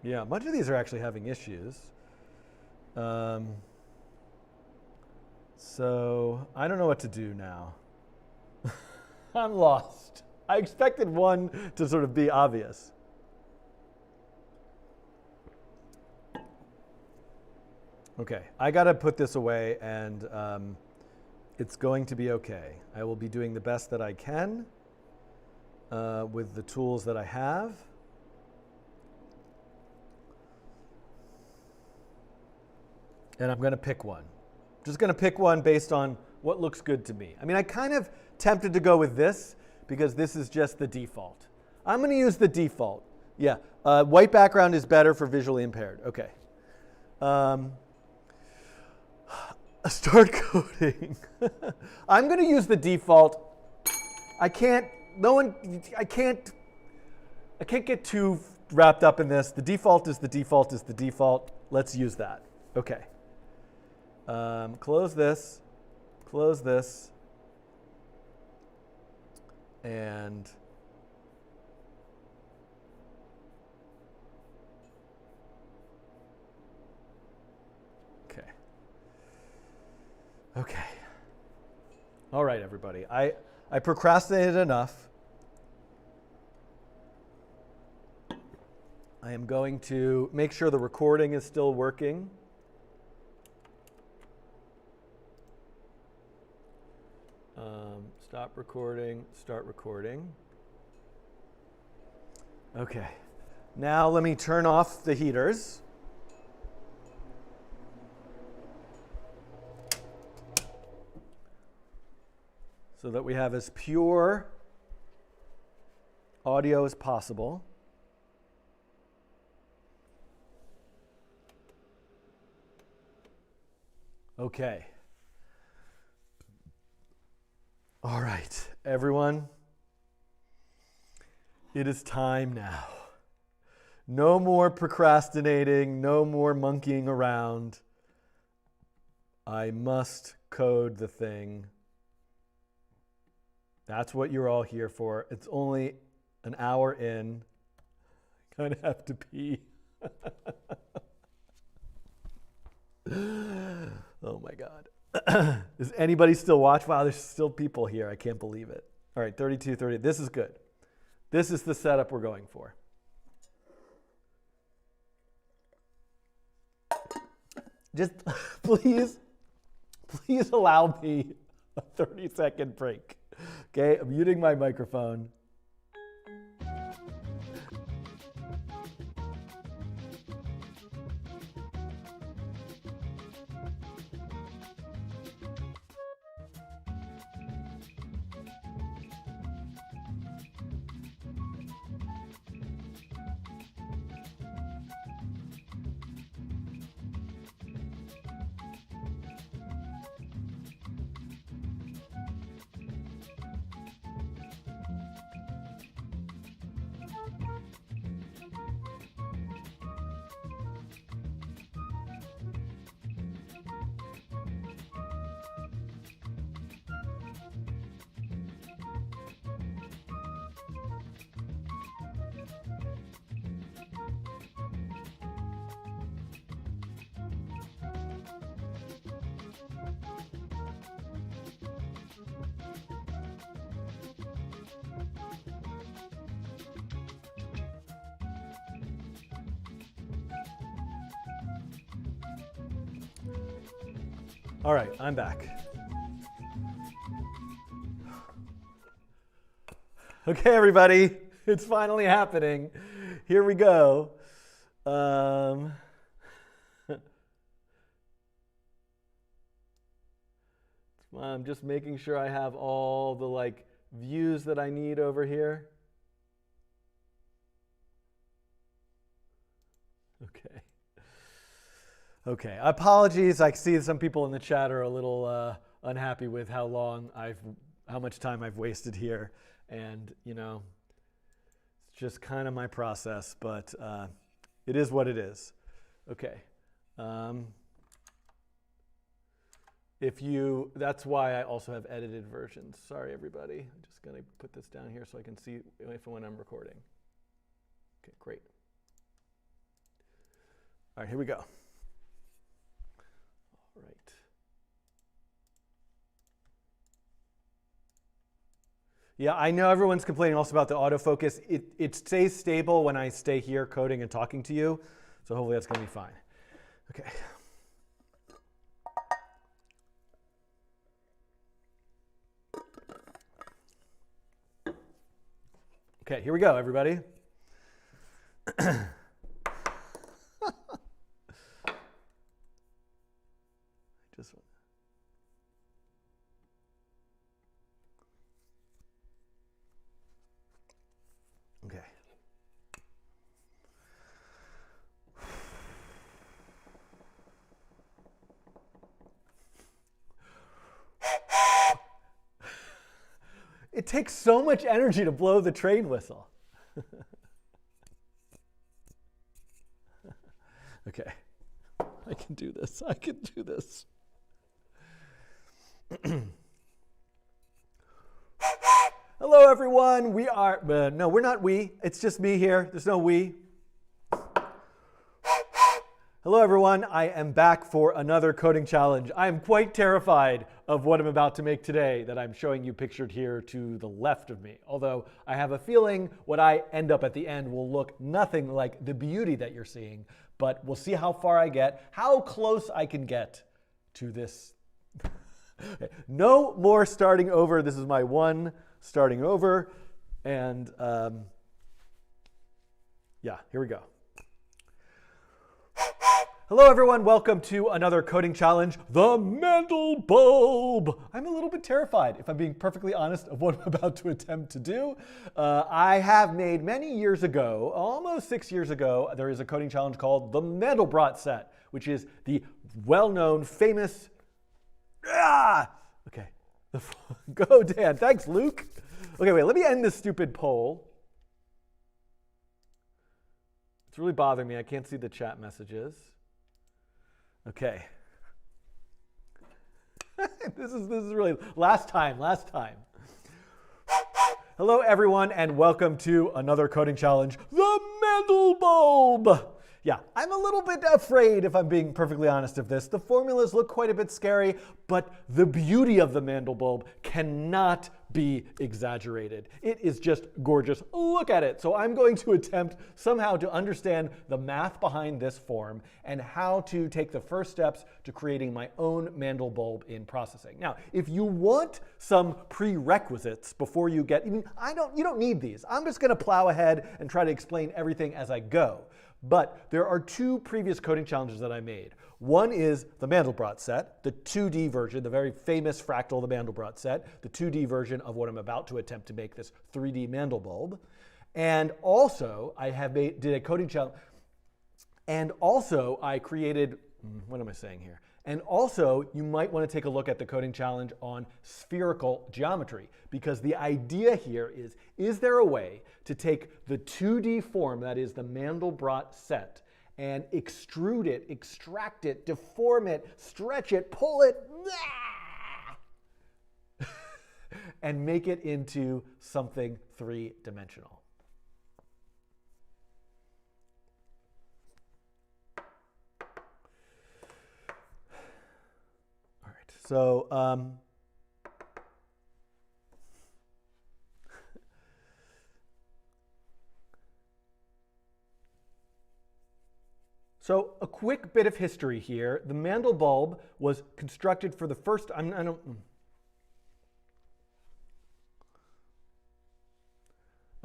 Yeah, a bunch of these are actually having issues. So I don't know what to do now. I'm lost. I expected one to sort of be obvious. Okay, I got to put this away, and it's going to be okay. I will be doing the best that I can with the tools that I have. And I'm going to pick one. Just going to pick one based on what looks good to me. I mean, I kind of tempted to go with this because this is just the default. I'm going to use the default. Yeah, white background is better for visually impaired. Okay. Start coding. I'm going to use the default. I can't get too wrapped up in this. The default is the default is the default. Let's use that. Okay. Close this, and okay. All right, everybody. I procrastinated enough. I am going to make sure the recording is still working. Stop recording, start recording. Okay, now let me turn off the heaters. So that we have as pure audio as possible. Okay. All right, everyone. It is time now. No more procrastinating, no more monkeying around. I must code the thing. That's what you're all here for. It's only an hour in. I kind of have to pee. Oh my God. Does anybody still watch? Wow, there's still people here. I can't believe it. All right, 32, 30. This is good. This is the setup we're going for. Just please allow me a 30-second break. Okay, I'm muting my microphone. All right, I'm back. Okay, everybody, it's finally happening. Here we go. I'm just making sure I have all the views that I need over here. Okay. Okay, apologies. I see some people in the chat are a little unhappy with how much time I've wasted here, and it's just kind of my process, but it is what it is. Okay. That's why I also have edited versions. Sorry, everybody. I'm just going to put this down here so I can see if and when I'm recording. Okay, great. All right, here we go. All right. Yeah, I know everyone's complaining also about the autofocus. It stays stable when I stay here coding and talking to you, so hopefully that's going to be fine. Okay. Okay, here we go, everybody. Okay. It takes so much energy to blow the train whistle. Okay. I can do this. I can do this. Hello, everyone. We are, no, we're not we. It's just me here. There's no we. Hello everyone, I am back for another coding challenge. I am quite terrified of what I'm about to make today that I'm showing you pictured here to the left of me. Although I have a feeling what I end up at the end will look nothing like the beauty that you're seeing, but we'll see how far I get, how close I can get to this. No more starting over. This is my one starting over. And yeah, here we go. Hello everyone, welcome to another coding challenge, the Mandelbulb. I'm a little bit terrified, if I'm being perfectly honest, of what I'm about to attempt to do. I have made many years ago, almost 6 years ago, there is a coding challenge called the Mandelbrot Set, which is the well-known, famous, okay, go Dan, thanks Luke. Okay, wait, let me end this stupid poll. It's really bothering me, I can't see the chat messages. Okay. This is really last time. Hello everyone and welcome to another coding challenge, the Mandelbulb. Yeah, I'm a little bit afraid, if I'm being perfectly honest, of this. The formulas look quite a bit scary, but the beauty of the Mandelbulb cannot be exaggerated. It is just gorgeous. Look at it. So I'm going to attempt somehow to understand the math behind this form and how to take the first steps to creating my own Mandelbulb in processing. Now, if you want some prerequisites before you get, you don't need these. I'm just going to plow ahead and try to explain everything as I go. But there are two previous coding challenges that I made. One is the Mandelbrot Set, the 2D version, the very famous Fractal, the Mandelbrot Set, the 2D version of what I'm about to attempt to make this 3D Mandelbulb. And also, did a coding challenge, and also I created, what am I saying here? And also, you might want to take a look at the coding challenge on spherical geometry, because the idea here is there a way to take the 2D form, that is the Mandelbrot set, and extrude it, extract it, deform it, stretch it, pull it, and make it into something three-dimensional? So, a quick bit of history here. The Mandelbulb was constructed for the first, A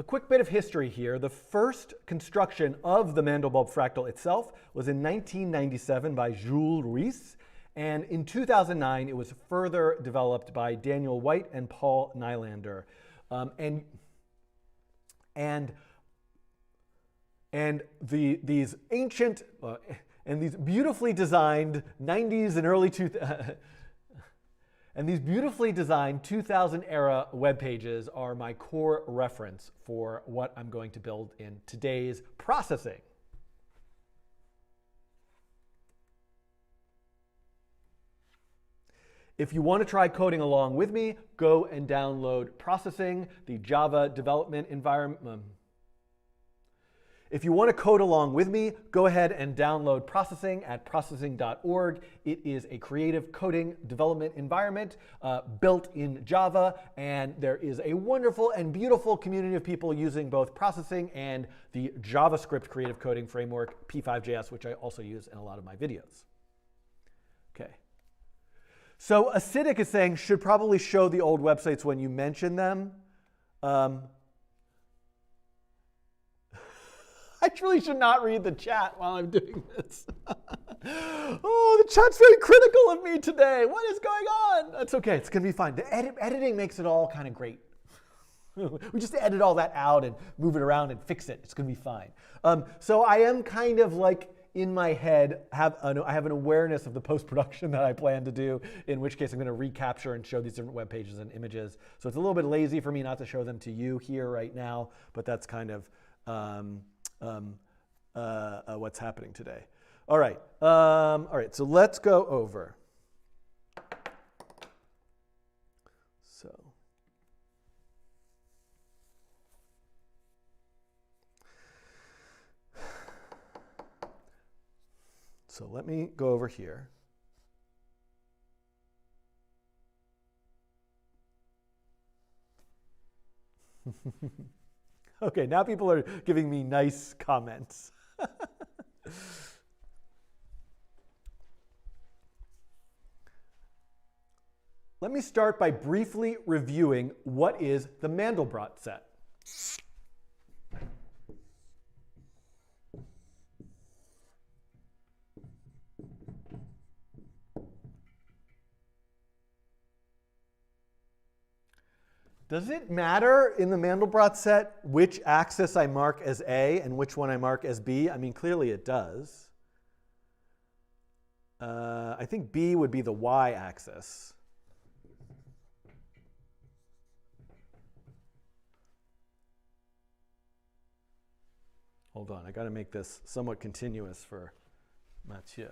quick bit of history here. The first construction of the Mandelbulb fractal itself was in 1997 by Jules Ruiz. And in 2009, it was further developed by Daniel White and Paul Nylander. These ancient and these beautifully designed 90s and early 2000s and these beautifully designed 2000 era web pages are my core reference for what I'm going to build in today's processing. If you want to try coding along with me, go and download Processing, the Java development environment. If you want to code along with me, go ahead and download Processing at processing.org. It is a creative coding development environment built in Java, and there is a wonderful and beautiful community of people using both Processing and the JavaScript creative coding framework, P5.js, which I also use in a lot of my videos. Okay. So Acidic is saying, should probably show the old websites when you mention them. I really should not read the chat while I'm doing this. Oh, the chat's very critical of me today. What is going on? That's okay. It's going to be fine. The editing makes it all kind of great. We just edit all that out and move it around and fix it. It's going to be fine. So I am kind of like, in my head, I have an awareness of the post-production that I plan to do, in which case I'm going to recapture and show these different web pages and images. So it's a little bit lazy for me not to show them to you here right now, but that's kind of what's happening today. All right, so let's go over. So let me go over here. Okay, now people are giving me nice comments. Let me start by briefly reviewing what is the Mandelbrot set. Does it matter in the Mandelbrot set which axis I mark as A and which one I mark as B? I mean, clearly it does. I think B would be the y-axis. Hold on, I got to make this somewhat continuous for Mathieu.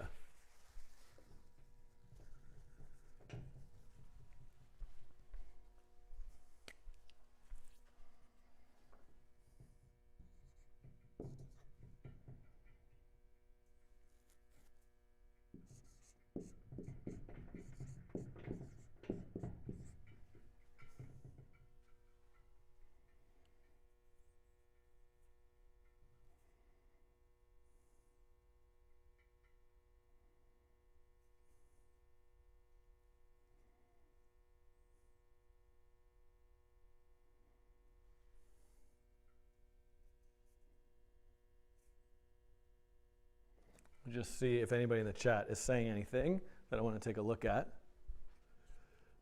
Just see if anybody in the chat is saying anything that I want to take a look at.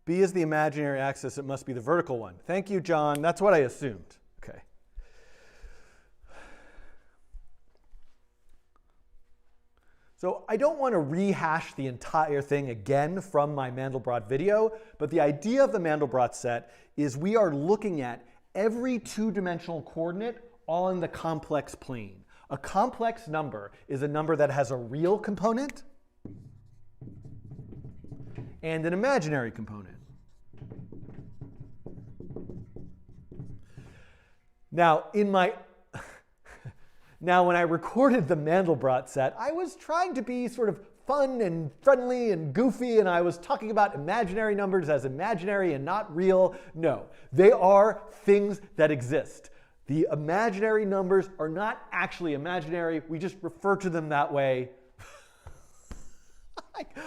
B is the imaginary axis. It must be the vertical one. Thank you, John. That's what I assumed. Okay. So I don't want to rehash the entire thing again from my Mandelbrot video, but the idea of the Mandelbrot set is we are looking at every two-dimensional coordinate on the complex plane. A complex number is a number that has a real component and an imaginary component. Now, when I recorded the Mandelbrot set, I was trying to be sort of fun and friendly and goofy, and I was talking about imaginary numbers as imaginary and not real. No, they are things that exist. The imaginary numbers are not actually imaginary. We just refer to them that way.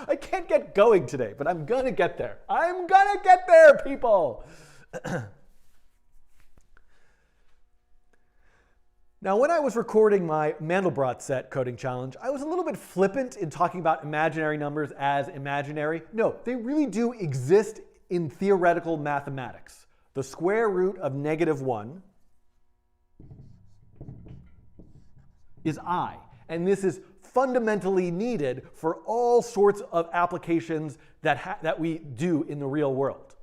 I can't get going today, but I'm going to get there. I'm going to get there, people. Now, when I was recording my Mandelbrot set coding challenge, I was a little bit flippant in talking about imaginary numbers as imaginary. No, they really do exist in theoretical mathematics. The square root of -1 is I. And this is fundamentally needed for all sorts of applications that we do in the real world.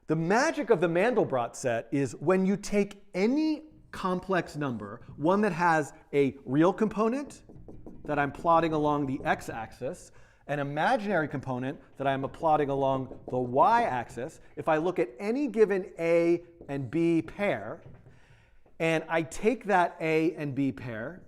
The magic of the Mandelbrot set is when you take any complex number, one that has a real component that I'm plotting along the x-axis, an imaginary component that I'm plotting along the y-axis. If I look at any given A and B pair, and I take that A and B pair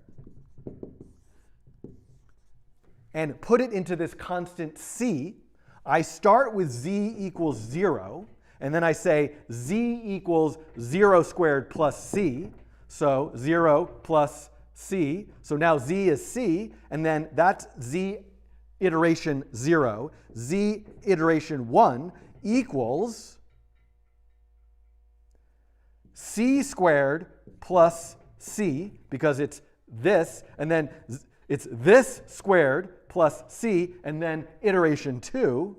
and put it into this constant C, I start with z equals 0, and then I say z equals 0 squared plus c, so 0 plus c. So now z is c, and then that's z iteration 0. Z iteration 1 equals c squared plus c, because it's this, and then it's this squared plus c, and then iteration 2,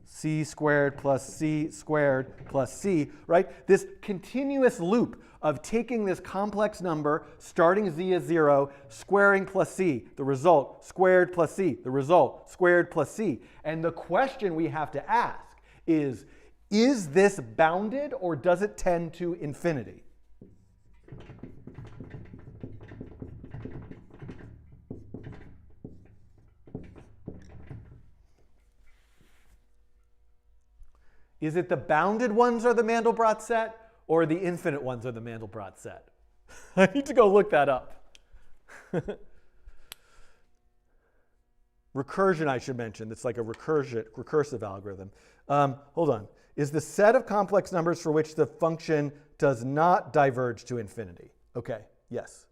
c squared plus c squared plus c, right? This continuous loop of taking this complex number, starting z as 0, squaring plus c, the result, squared plus c, the result, squared plus c. And the question we have to ask is this bounded or does it tend to infinity? Is it the bounded ones are the Mandelbrot set, or the infinite ones are the Mandelbrot set? I need to go look that up. Recursion, I should mention. It's like a recursive algorithm. Hold on. Is the set of complex numbers for which the function does not diverge to infinity? Okay, yes.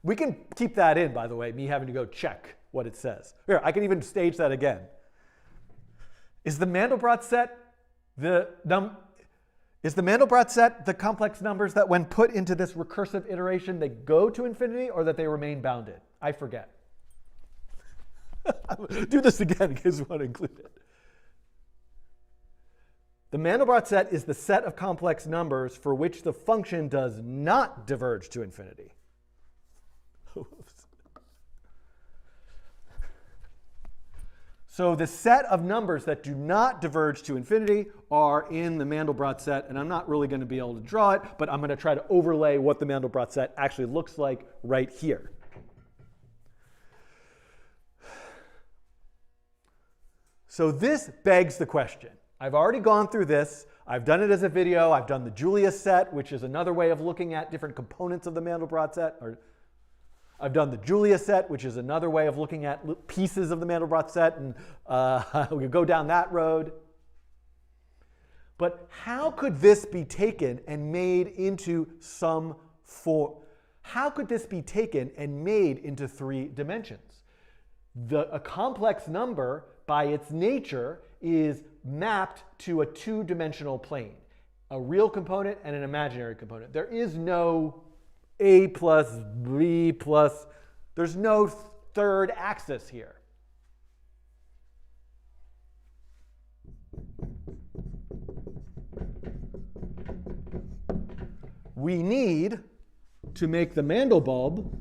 We can keep that in, by the way, me having to go check what it says. Here, I can even stage that again. Is the Mandelbrot set the complex numbers that when put into this recursive iteration, they go to infinity or that they remain bounded? I forget. Do this again in case you want to include it. The Mandelbrot set is the set of complex numbers for which the function does not diverge to infinity. So the set of numbers that do not diverge to infinity are in the Mandelbrot set, and I'm not really going to be able to draw it, but I'm going to try to overlay what the Mandelbrot set actually looks like right here. So this begs the question. I've already gone through this. I've done it as a video. I've done the Julius set, which is another way of looking at different components of the Mandelbrot set. I've done the Julius set, which is another way of looking at pieces of the Mandelbrot set, and we could go down that road. But how could this be taken and made into some form? How could this be taken and made into 3 dimensions? A complex number, by its nature, is mapped to a 2-dimensional plane, a real component and an imaginary component. There is no A plus B plus, there's no third axis here. We need to make the Mandelbulb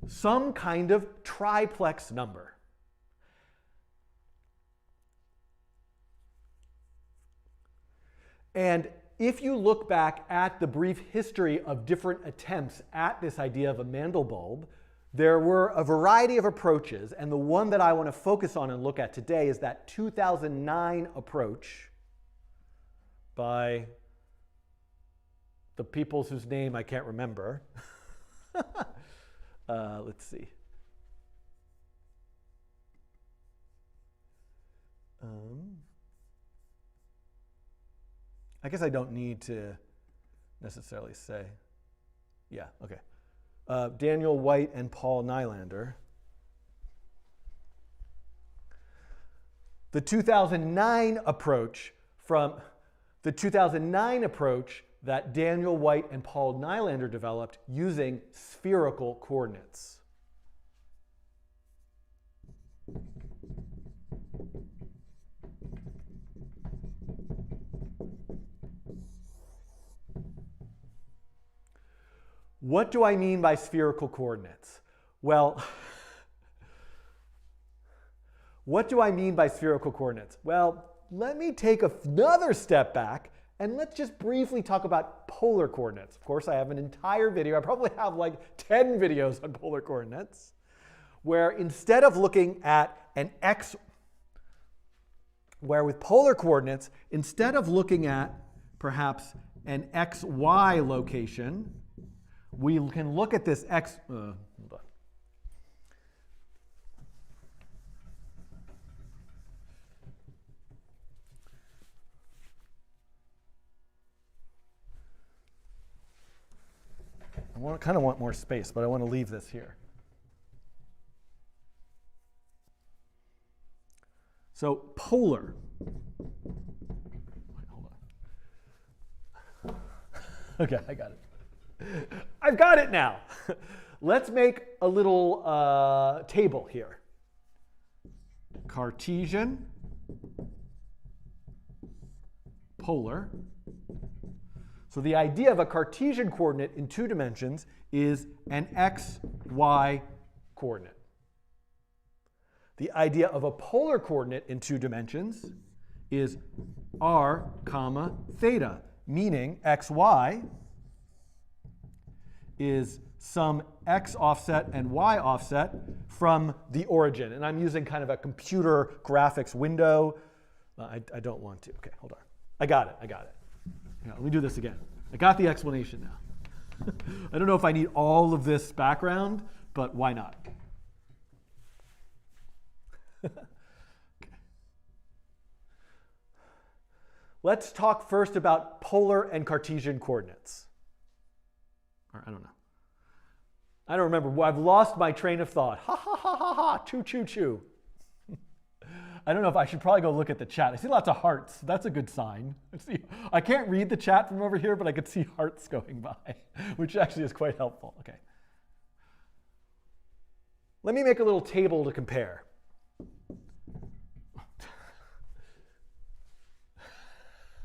some kind of triplex number. And if you look back at the brief history of different attempts at this idea of a Mandelbulb, there were a variety of approaches, and the one that I want to focus on and look at today is that 2009 approach by the people whose name I can't remember. Let's see. I guess I don't need to necessarily say. Yeah, okay. Daniel White and Paul Nylander. The 2009 approach that Daniel White and Paul Nylander developed using spherical coordinates. What do I mean by spherical coordinates? Well, what do I mean by spherical coordinates? Well, let me take another step back and let's just briefly talk about polar coordinates. Of course, I have an entire video. I probably have like 10 videos on polar coordinates, where instead of looking at an x, where with polar coordinates, instead of looking at perhaps an xy location, we can look at this hold on. I kind of want more space, but I want to leave this here. So polar. Wait, hold on. Okay, I got it. I've got it now. Let's make a little table here. Cartesian, polar. So the idea of a Cartesian coordinate in 2 dimensions is an x, y coordinate. The idea of a polar coordinate in 2 dimensions is r, comma, theta, meaning xy is some x offset and y offset from the origin. And I'm using kind of a computer graphics window. I don't want to. Okay, hold on. I got it. Yeah, let me do this again. I got the explanation now. I don't know if I need all of this background, but why not? Okay. Let's talk first about polar and Cartesian coordinates. Or I don't know. I don't remember. I've lost my train of thought. Ha ha ha ha ha. Choo choo choo. I don't know if I should probably go look at the chat. I see lots of hearts. That's a good sign. I can't read the chat from over here, but I could see hearts going by, which actually is quite helpful. Okay. Let me make a little table to compare.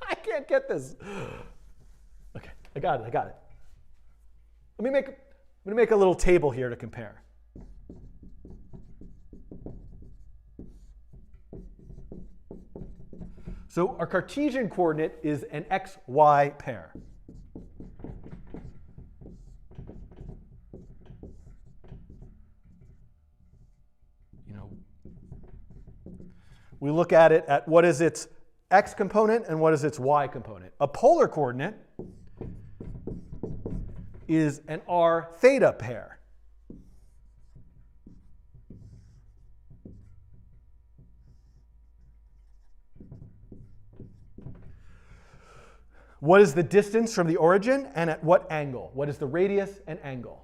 I can't get this. Okay, I got it. Let me make a little table here to compare. So our Cartesian coordinate is an xy pair. We look at it at what is its x component and what is its y component. A polar coordinate is an r theta pair. What is the distance from the origin and at what angle? What is the radius and angle?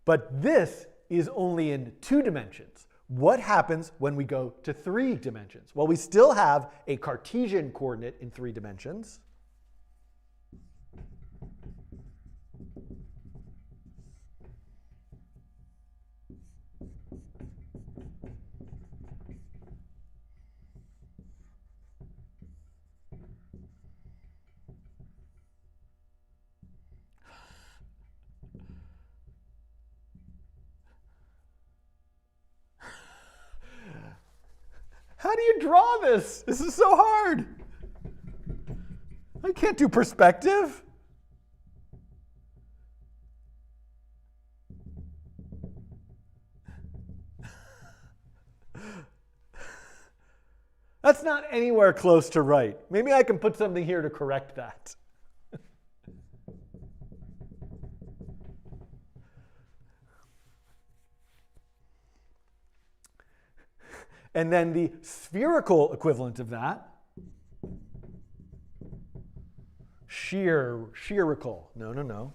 But this is only in 2 dimensions. What happens when we go to 3 dimensions? Well, we still have a Cartesian coordinate in 3 dimensions. How do you draw this? This is so hard. I can't do perspective. That's not anywhere close to right. Maybe I can put something here to correct that. And then the spherical equivalent of that, spherical. No.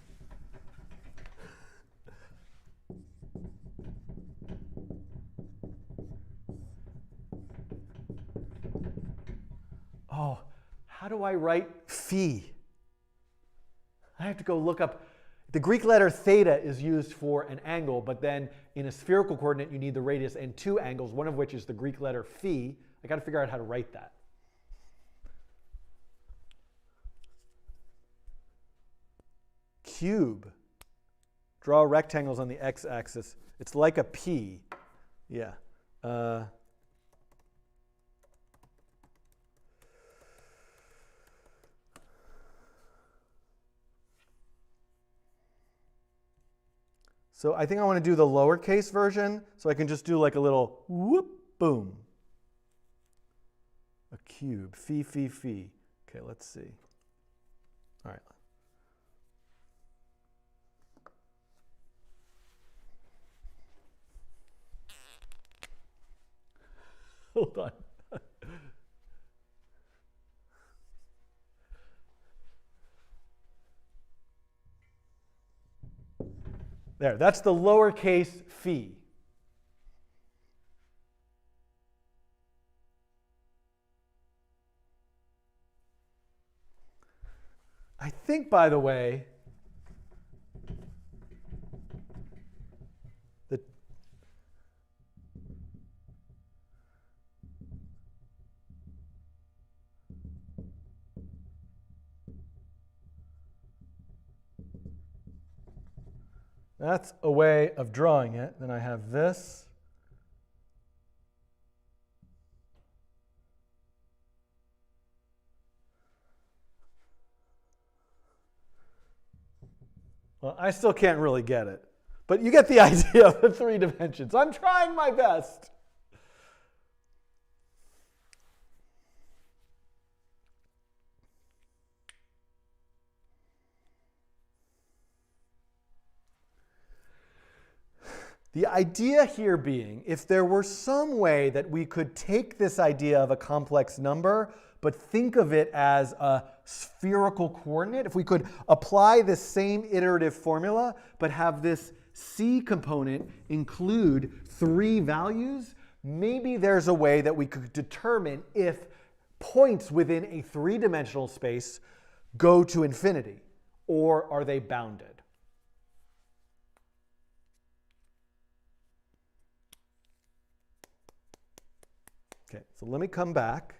Oh, how do I write phi? I have to go look up. The Greek letter theta is used for an angle, but then in a spherical coordinate, you need the radius and 2 angles, one of which is the Greek letter phi. I got to figure out how to write that. Cube. Draw rectangles on the x-axis. It's like a P. Yeah. So I think I want to do the lowercase version, so I can just do like a little whoop, boom. A cube, phi. Okay, let's see. All right. Hold on. There, that's the lowercase phi. I think, by the way, that that's a way of drawing it. Then I have this. Well, I still can't really get it. But you get the idea of the 3 dimensions. I'm trying my best. The idea here being, if there were some way that we could take this idea of a complex number, but think of it as a spherical coordinate, if we could apply this same iterative formula, but have this C component include 3 values, maybe there's a way that we could determine if points within a 3-dimensional space go to infinity, or are they bounded? Okay, so let me come back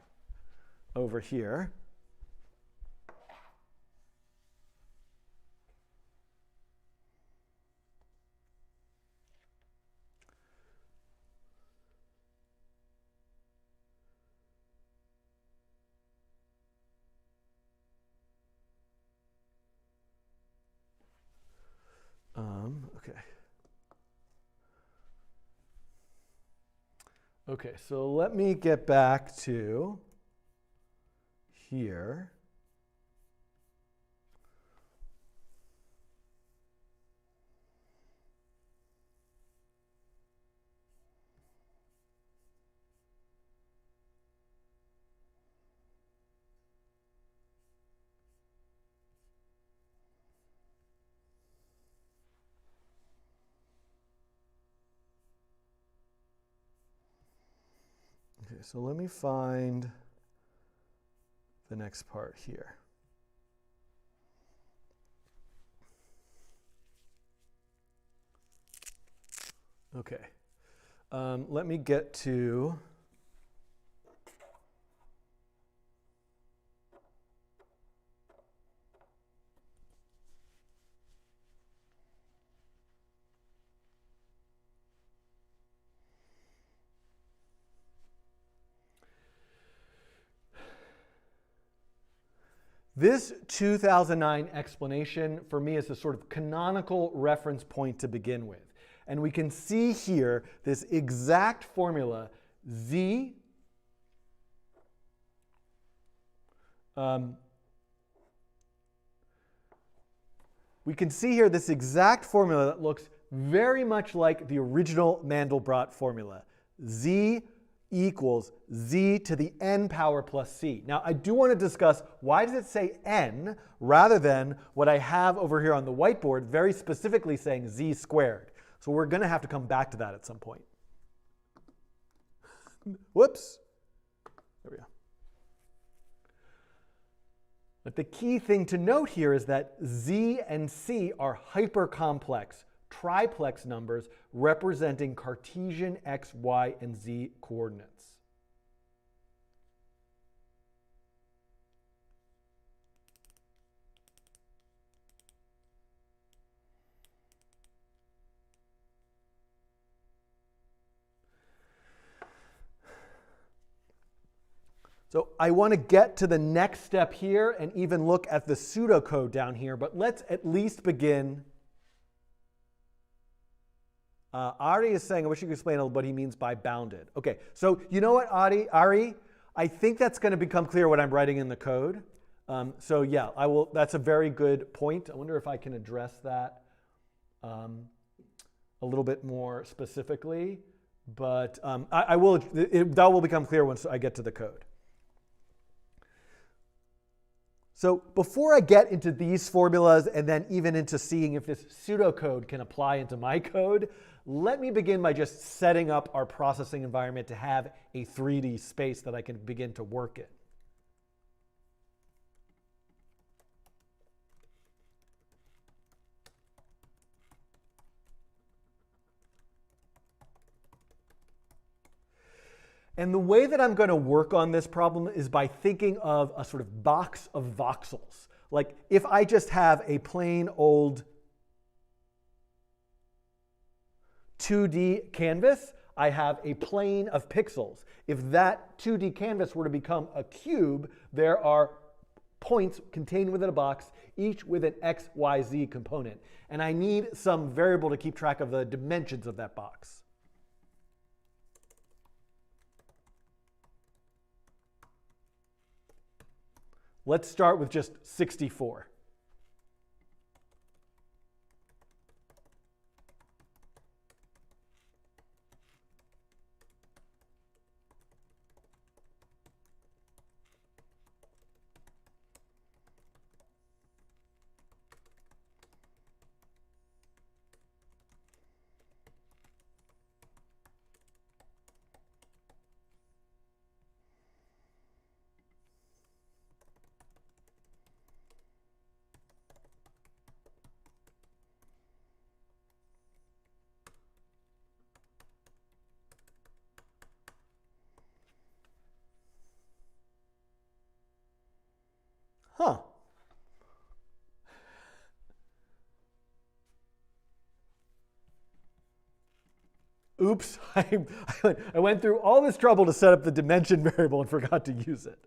over here. Okay. Okay, so let me get back to here. Okay, so let me find the next part here. Okay, let me get to this 2009 explanation for me is a sort of canonical reference point to begin with. And we can see here this exact formula, Z we can see here this exact formula that looks very much like the original Mandelbrot formula. Z equals Z to the n power plus C. Now, I do want to discuss why does it say n rather than what I have over here on the whiteboard very specifically saying Z squared. So we're going to have to come back to that at some point. Whoops. There we go. But the key thing to note here is that Z and C are hypercomplex, triplex numbers representing Cartesian x, y, and z coordinates. So I want to get to the next step here and even look at the pseudocode down here, but let's at least begin. Ari is saying, I wish you could explain what he means by bounded. Okay, so you know what, Ari? I think that's going to become clear what I'm writing in the code. So yeah, I will. That's a very good point. I wonder if I can address that a little bit more specifically, but I will. That will become clear once I get to the code. So before I get into these formulas and then even into seeing if this pseudocode can apply into my code, let me begin by just setting up our processing environment to have a 3D space that I can begin to work in. And the way that I'm going to work on this problem is by thinking of a sort of box of voxels. Like if I just have a plain old 2D canvas, I have a plane of pixels. If that 2D canvas were to become a cube, there are points contained within a box, each with an x, y, z component. And I need some variable to keep track of the dimensions of that box. Let's start with just 64. Huh. Oops, I went through all this trouble to set up the dimension variable and forgot to use it.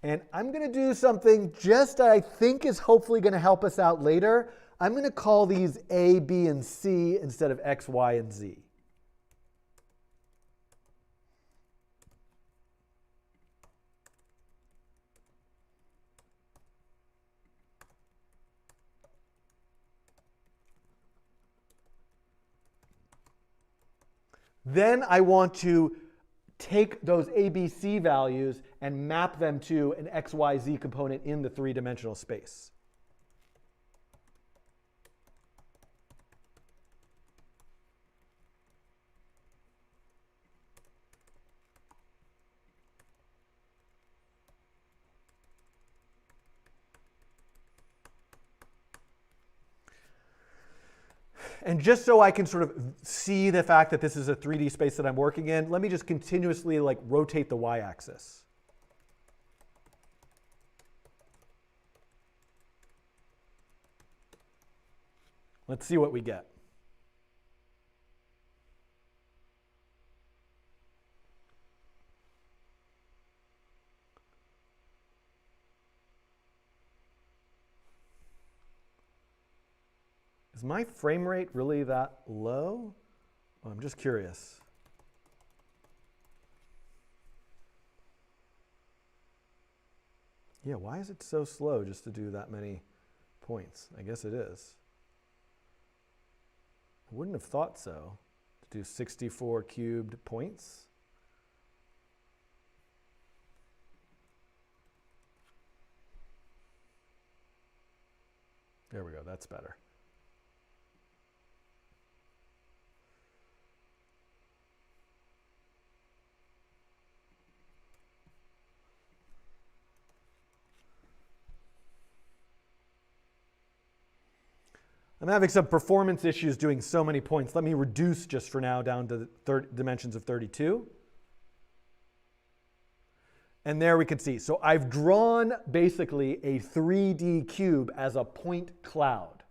And I'm going to do something just I think is hopefully going to help us out later. I'm going to call these A, B, and C instead of X, Y, and Z. Then I want to take those A, B, C values and map them to an X, Y, Z component in the three-dimensional space. And just so I can sort of see the fact that this is a 3D space that I'm working in, let me just continuously rotate the y-axis. Let's see what we get. Is my frame rate really that low? Well, I'm just curious. Yeah, why is it so slow just to do that many points? I guess it is. I wouldn't have thought so, to do 64 cubed points. There we go, that's better. I'm having some performance issues doing so many points. Let me reduce just for now down to the dimensions of 32. And there we can see. So I've drawn basically a 3D cube as a point cloud.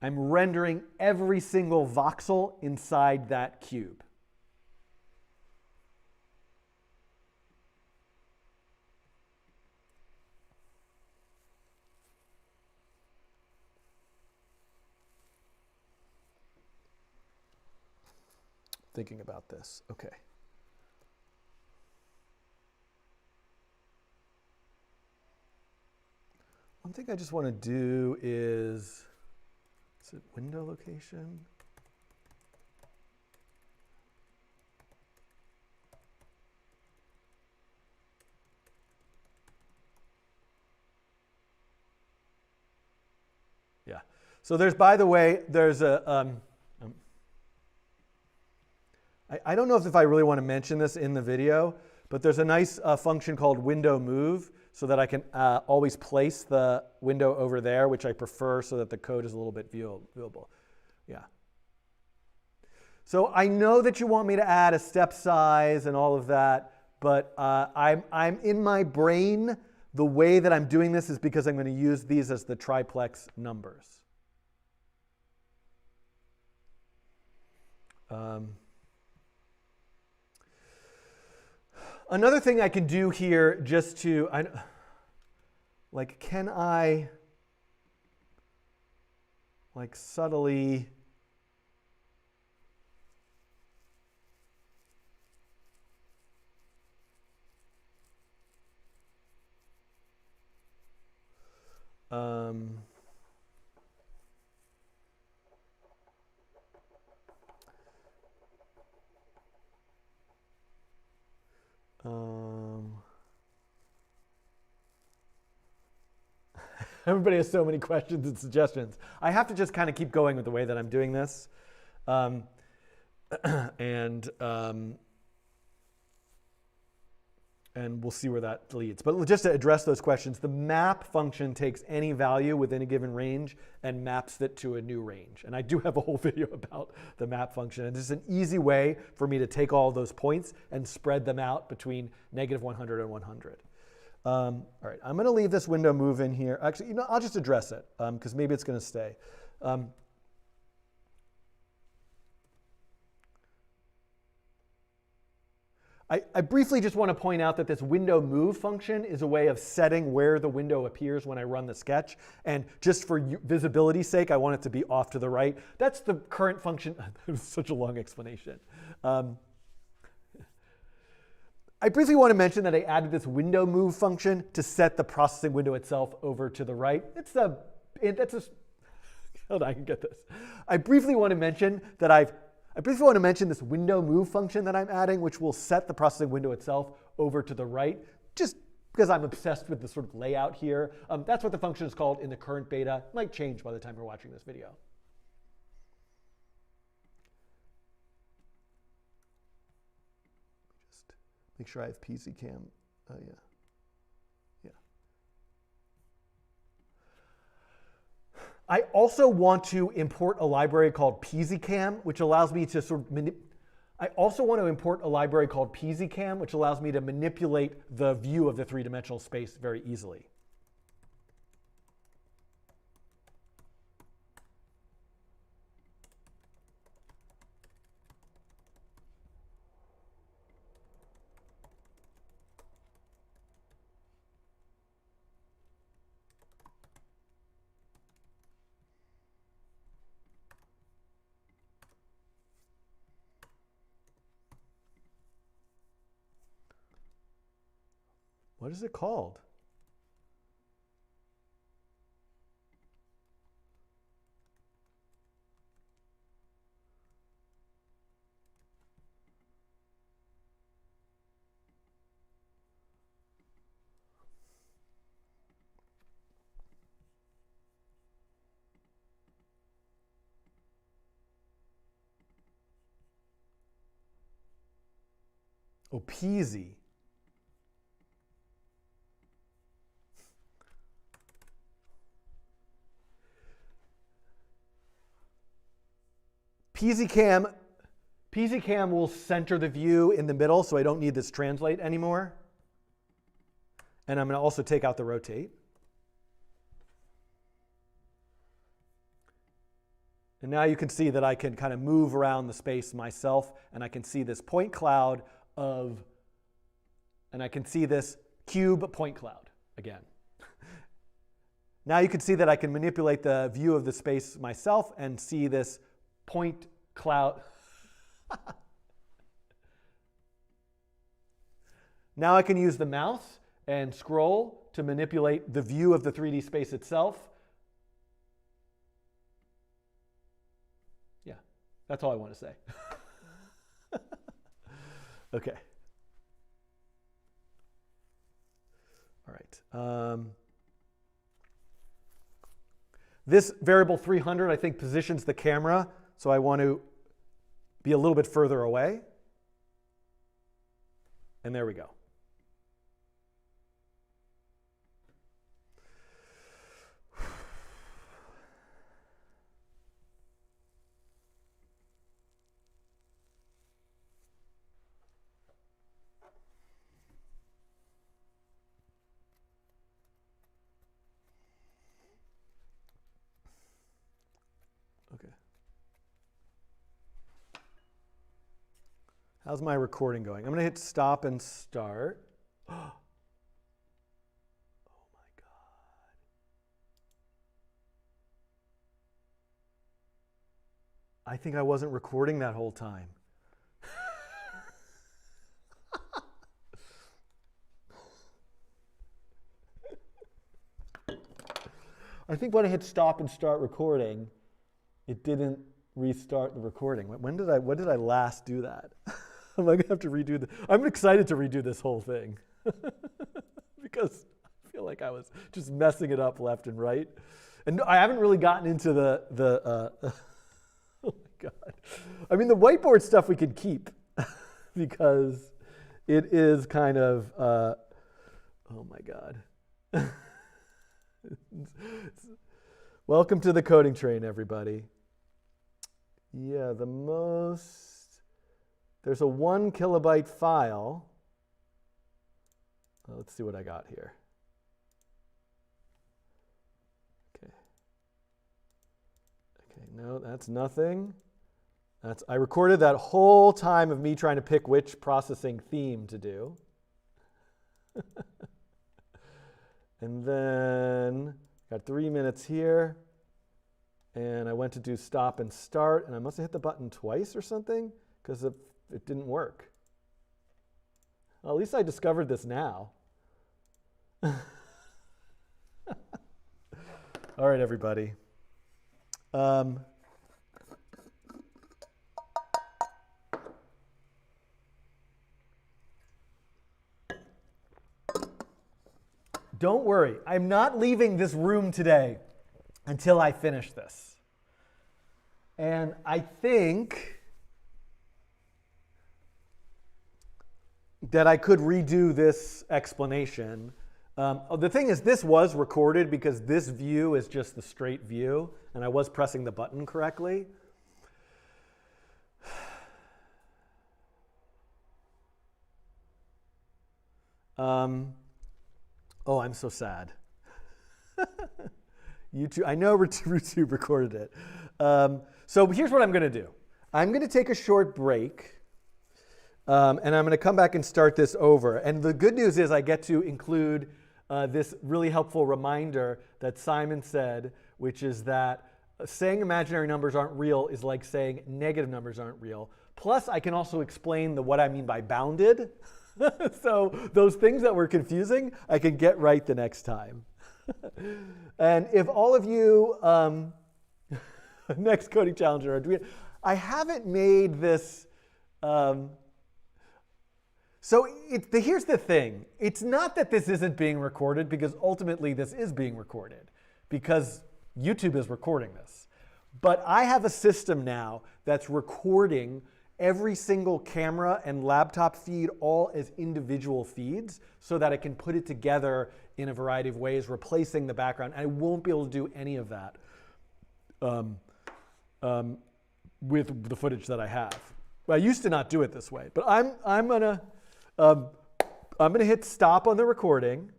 I'm rendering every single voxel inside that cube. Thinking about this. Okay. One thing I just want to do is it window location? Yeah. So there's, by the way, there's a I don't know if I really want to mention this in the video, but there's a nice function called window move so that I can always place the window over there, which I prefer so that the code is a little bit viewable. Yeah. So I know that you want me to add a step size and all of that, but I'm in my brain, the way that I'm doing this is because I'm going to use these as the triplex numbers. Another thing I can do here just to, like, can I, like, subtly, everybody has so many questions and suggestions. I have to just kind of keep going with the way that I'm doing this. And we'll see where that leads. But just to address those questions, the map function takes any value within a given range and maps it to a new range. And I do have a whole video about the map function. And this is an easy way for me to take all those points and spread them out between -100 and 100. All right, I'm going to leave this window move in here. Actually, I'll just address it because maybe it's going to stay. I briefly just want to point out that this window move function is a way of setting where the window appears when I run the sketch. And just for visibility's sake, I want it to be off to the right. That's the current function. It was such a long explanation. I briefly want to mention that I added this window move function to set the processing window itself over to the right. Hold on, I can get this. I briefly want to mention this window move function that I'm adding, which will set the processing window itself over to the right, just because I'm obsessed with the sort of layout here. That's what the function is called in the current beta. It might change by the time you're watching this video. Just make sure I have PZCam. Yeah. I also want to import a library called PZCam, which allows me to manipulate the view of the three-dimensional space very easily. What is it called? Oh, PZ. PZCam will center the view in the middle, so I don't need this translate anymore. And I'm going to also take out the rotate. And now you can see that I can kind of move around the space myself, and I can see this point cloud and I can see this cube point cloud again. Now you can see that I can manipulate the view of the space myself and see this point cloud. Now I can use the mouse and scroll to manipulate the view of the 3D space itself. Yeah, that's all I want to say. Okay. All right. This variable 300, I think, positions the camera, so I want to be a little bit further away. And there we go. How's my recording going? I'm going to hit stop and start. Oh my God. I think I wasn't recording that whole time. I think when I hit stop and start recording, it didn't restart the recording. When did I last do that? Am I going to have to redo the? I'm excited to redo this whole thing because I feel like I was just messing it up left and right. And I haven't really gotten into the oh my God. I mean, the whiteboard stuff we can keep because it is kind of, oh my God. Welcome to the coding train, everybody. Yeah, there's a 1 kilobyte file. Let's see what I got here. Okay, no, that's nothing. I recorded that whole time of me trying to pick which processing theme to do. And then got 3 minutes here. And I went to do stop and start, and I must have hit the button twice or something because it didn't work. Well, at least I discovered this now. All right, everybody. Don't worry, I'm not leaving this room today until I finish this. And I think that I could redo this explanation. The thing is, this was recorded because this view is just the straight view, and I was pressing the button correctly. Oh, I'm so sad. YouTube, I know YouTube recorded it. So here's what I'm going to do. I'm going to take a short break, and I'm going to come back and start this over. And the good news is I get to include this really helpful reminder that Simon said, which is that saying imaginary numbers aren't real is like saying negative numbers aren't real. Plus, I can also explain what I mean by bounded. So those things that were confusing, I can get right the next time. And if all of you, next coding challenge are doing, I haven't made this. Here's the thing. It's not that this isn't being recorded, because ultimately this is being recorded, because YouTube is recording this. But I have a system now that's recording every single camera and laptop feed all as individual feeds so that I can put it together in a variety of ways, replacing the background. I won't be able to do any of that with the footage that I have. Well, I used to not do it this way, but I'm gonna hit stop on the recording.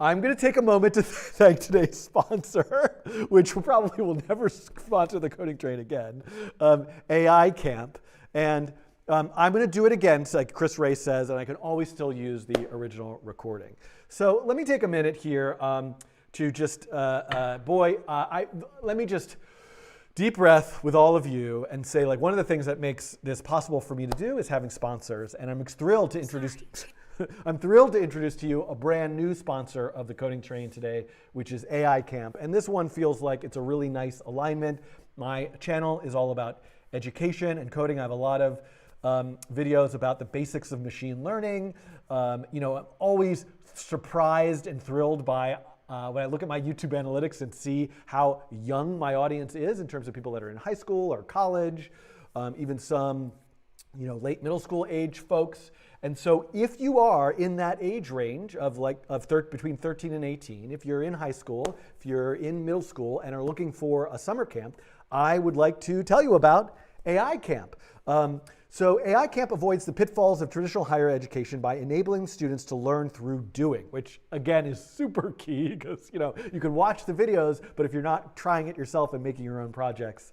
I'm going to take a moment to thank today's sponsor, which probably will never sponsor the coding train again, AI Camp. And I'm going to do it again, like Chris Ray says, and I can always still use the original recording. So let me take a minute here to just, let me just deep breath with all of you and say, like, one of the things that makes this possible for me to do is having sponsors. And I'm thrilled to introduce... I'm thrilled to introduce to you a brand new sponsor of the coding train today, which is AI Camp. And this one feels like it's a really nice alignment. My channel is all about education and coding. I have a lot of videos about the basics of machine learning. I'm always surprised and thrilled by when I look at my YouTube analytics and see how young my audience is in terms of people that are in high school or college, even some late middle school age folks. And so if you are in that age range of between 13 and 18, if you're in high school, if you're in middle school and are looking for a summer camp, I would like to tell you about AI Camp. So AI Camp avoids the pitfalls of traditional higher education by enabling students to learn through doing, which again is super key because you can watch the videos, but if you're not trying it yourself and making your own projects,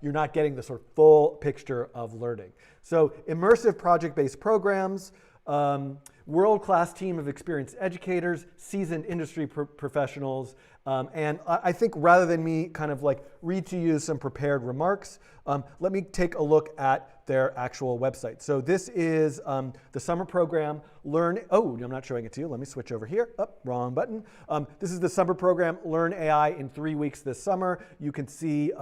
you're not getting the sort of full picture of learning. So immersive project-based programs, world-class team of experienced educators, seasoned industry professionals, and I think rather than me kind of like read to you some prepared remarks, let me take a look at their actual website. So this is the summer program, oh, I'm not showing it to you. Let me switch over here. Oh, wrong button. This is the summer program, Learn AI in 3 weeks this summer. You can see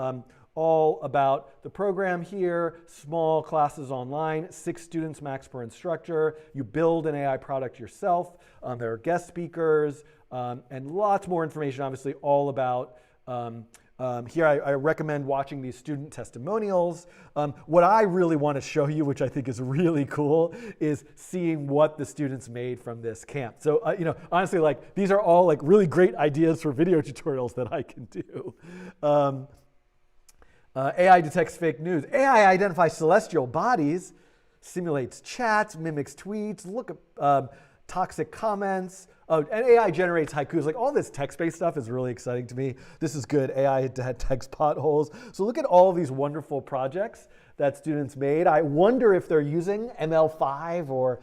all about the program here, small classes online, 6 students max per instructor. You build an AI product yourself. There are guest speakers and lots more information, obviously, all about here I recommend watching these student testimonials. What I really want to show you, which I think is really cool, is seeing what the students made from this camp. So, honestly, like these are all like really great ideas for video tutorials that I can do. AI detects fake news. AI identifies celestial bodies, simulates chats, mimics tweets, look at toxic comments. Oh, and AI generates haikus. Like all this text-based stuff is really exciting to me. This is good. AI detects potholes. So look at all of these wonderful projects that students made. I wonder if they're using ML5 or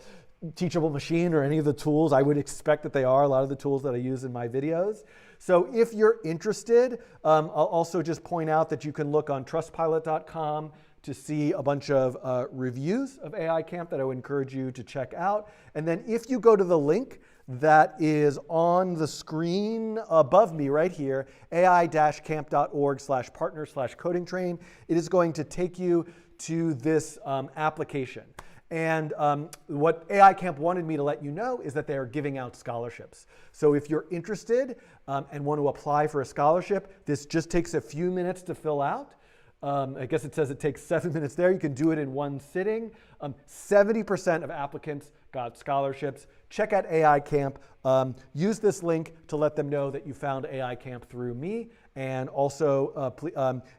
Teachable Machine or any of the tools. I would expect that they are, a lot of the tools that I use in my videos. So if you're interested, I'll also just point out that you can look on trustpilot.com to see a bunch of reviews of AI Camp that I would encourage you to check out. And then if you go to the link that is on the screen above me right here, ai-camp.org/partner/codingtrain, it is going to take you to this application. And what AI Camp wanted me to let you know is that they are giving out scholarships. So if you're interested and want to apply for a scholarship, this just takes a few minutes to fill out. I guess it says it takes 7 minutes there. You can do it in one sitting. 70% of applicants got scholarships. Check out AI Camp. Use this link to let them know that you found AI Camp through me. And also,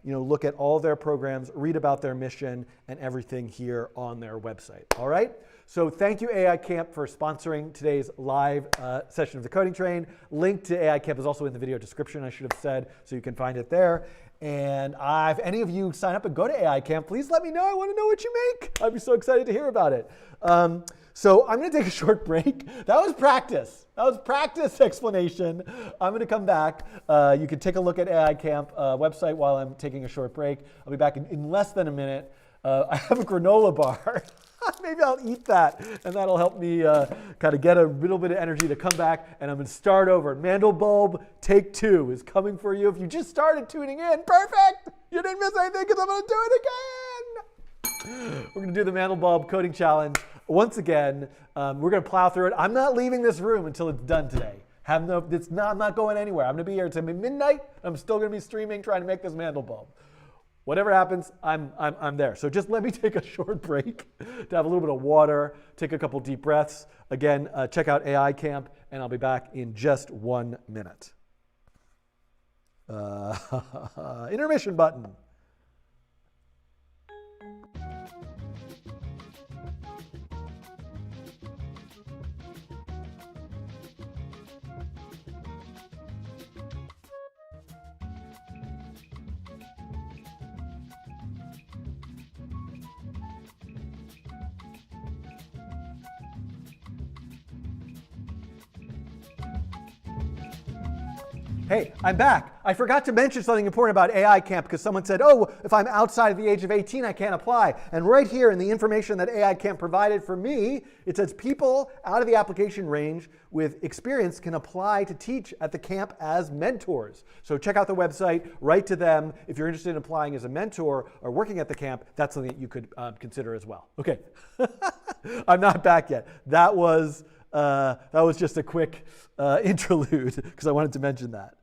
look at all their programs, read about their mission, and everything here on their website. All right? So thank you, AI Camp, for sponsoring today's live session of the Coding Train. Link to AI Camp is also in the video description, I should have said, so you can find it there. And if any of you sign up and go to AI Camp, please let me know. I want to know what you make. I'd be so excited to hear about it. So I'm going to take a short break. That was practice. That was practice explanation. I'm going to come back. You can take a look at AI Camp website while I'm taking a short break. I'll be back in less than a minute. I have a granola bar. Maybe I'll eat that, and that'll help me kind of get a little bit of energy to come back, and I'm going to start over. Mandelbulb Take 2 is coming for you. If you just started tuning in, perfect! You didn't miss anything because I'm going to do it again! We're going to do the Mandelbulb Coding Challenge. Once again, we're going to plow through it. I'm not leaving this room until it's done today. I'm not going anywhere. I'm going to be here until midnight. I'm still going to be streaming, trying to make this Mandelbulb. Whatever happens, I'm there. So just let me take a short break to have a little bit of water, take a couple deep breaths. Again, check out AI Camp, and I'll be back in just 1 minute. Intermission button. Hey, I'm back. I forgot to mention something important about AI Camp because someone said, oh, if I'm outside of the age of 18, I can't apply. And right here in the information that AI Camp provided for me, it says people out of the application range with experience can apply to teach at the camp as mentors. So check out the website, write to them. If you're interested in applying as a mentor or working at the camp, that's something that you could consider as well. Okay, I'm not back yet. That was just a quick interlude because I wanted to mention that.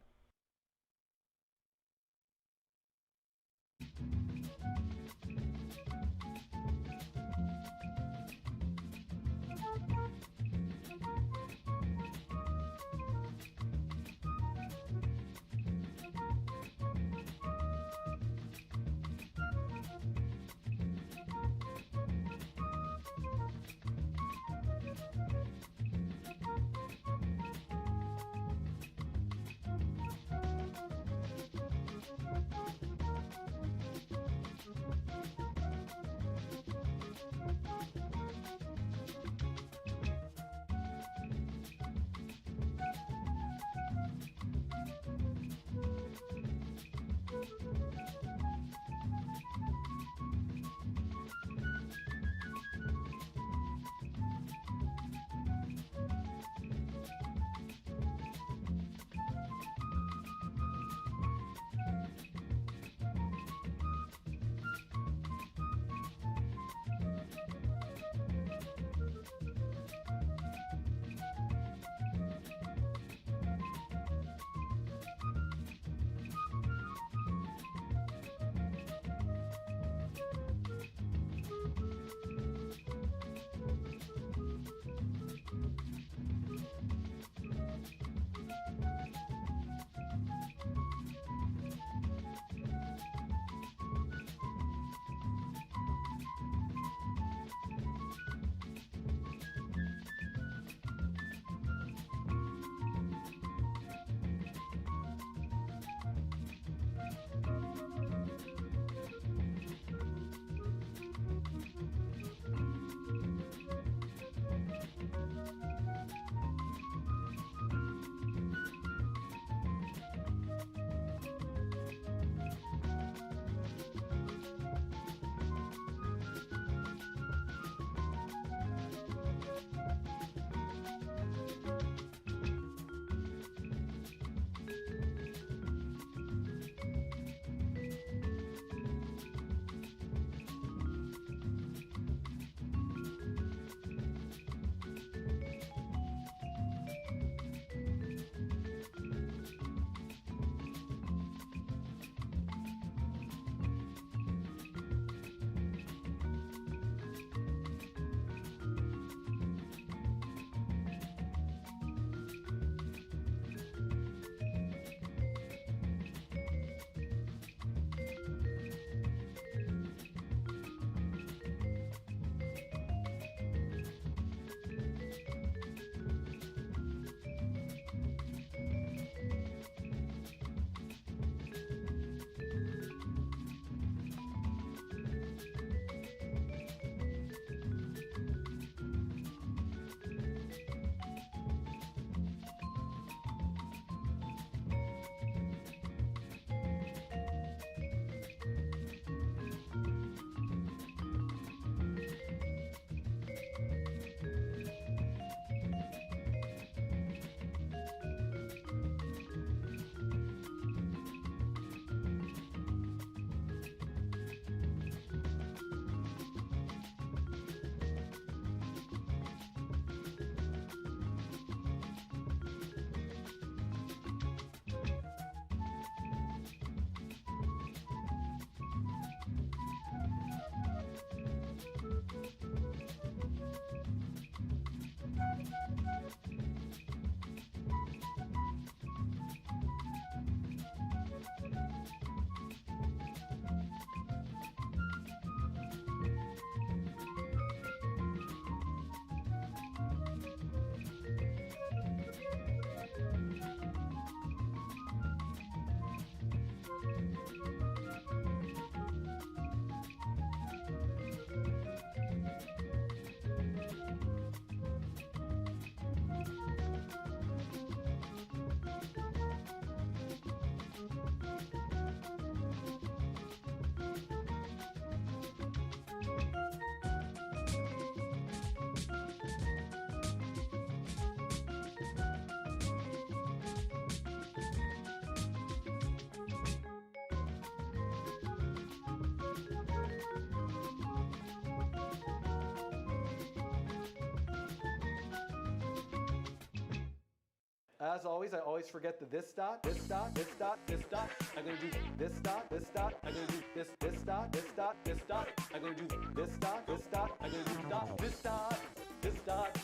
As always, I always forget the this dot, this dot, this dot, this dot. I'm gonna do this dot, this dot. I'm gonna do this dot, this dot, this dot. I'm gonna do this dot, this dot. I'm gonna do dot, this dot, this dot,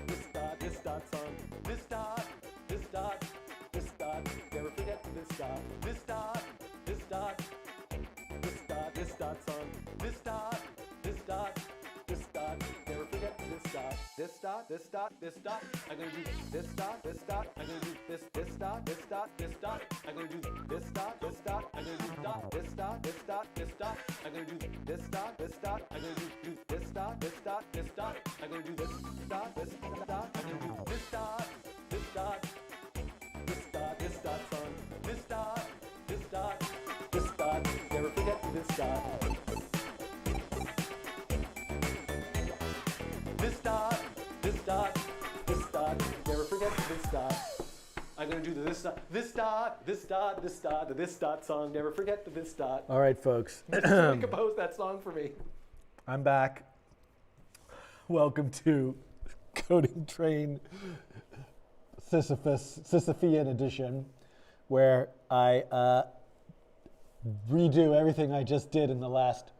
this dot, this dot song. This dot, this dot, this dot. Never forget the this dot, this dot, this dot, this dot, this dot song. This dot, this dot. This dot, never forget this dot. This dot, this dot, this dot. I'm gonna do this dot, this dot. I'm gonna do this dot, this dot, this dot. I'm gonna do this dot, this dot. I'm gonna do dot, this dot, this dot, this dot. I'm gonna do this dot, this dot. I'm gonna do this dot, this dot, this dot. I'm gonna do this dot, this dot. I'm gonna do this dot, this dot, this dot, this dot song. This dot, this dot, this dot. Never forget this dot. This dot, this dot, this dot. Never forget this dot. I'm gonna do the this dot, this dot, this dot, this dot, the this dot song. Never forget the this dot. All right, folks. Somebody compose that song for me. I'm back. Welcome to Coding Train Sisyphean edition, where I redo everything I just did in the last,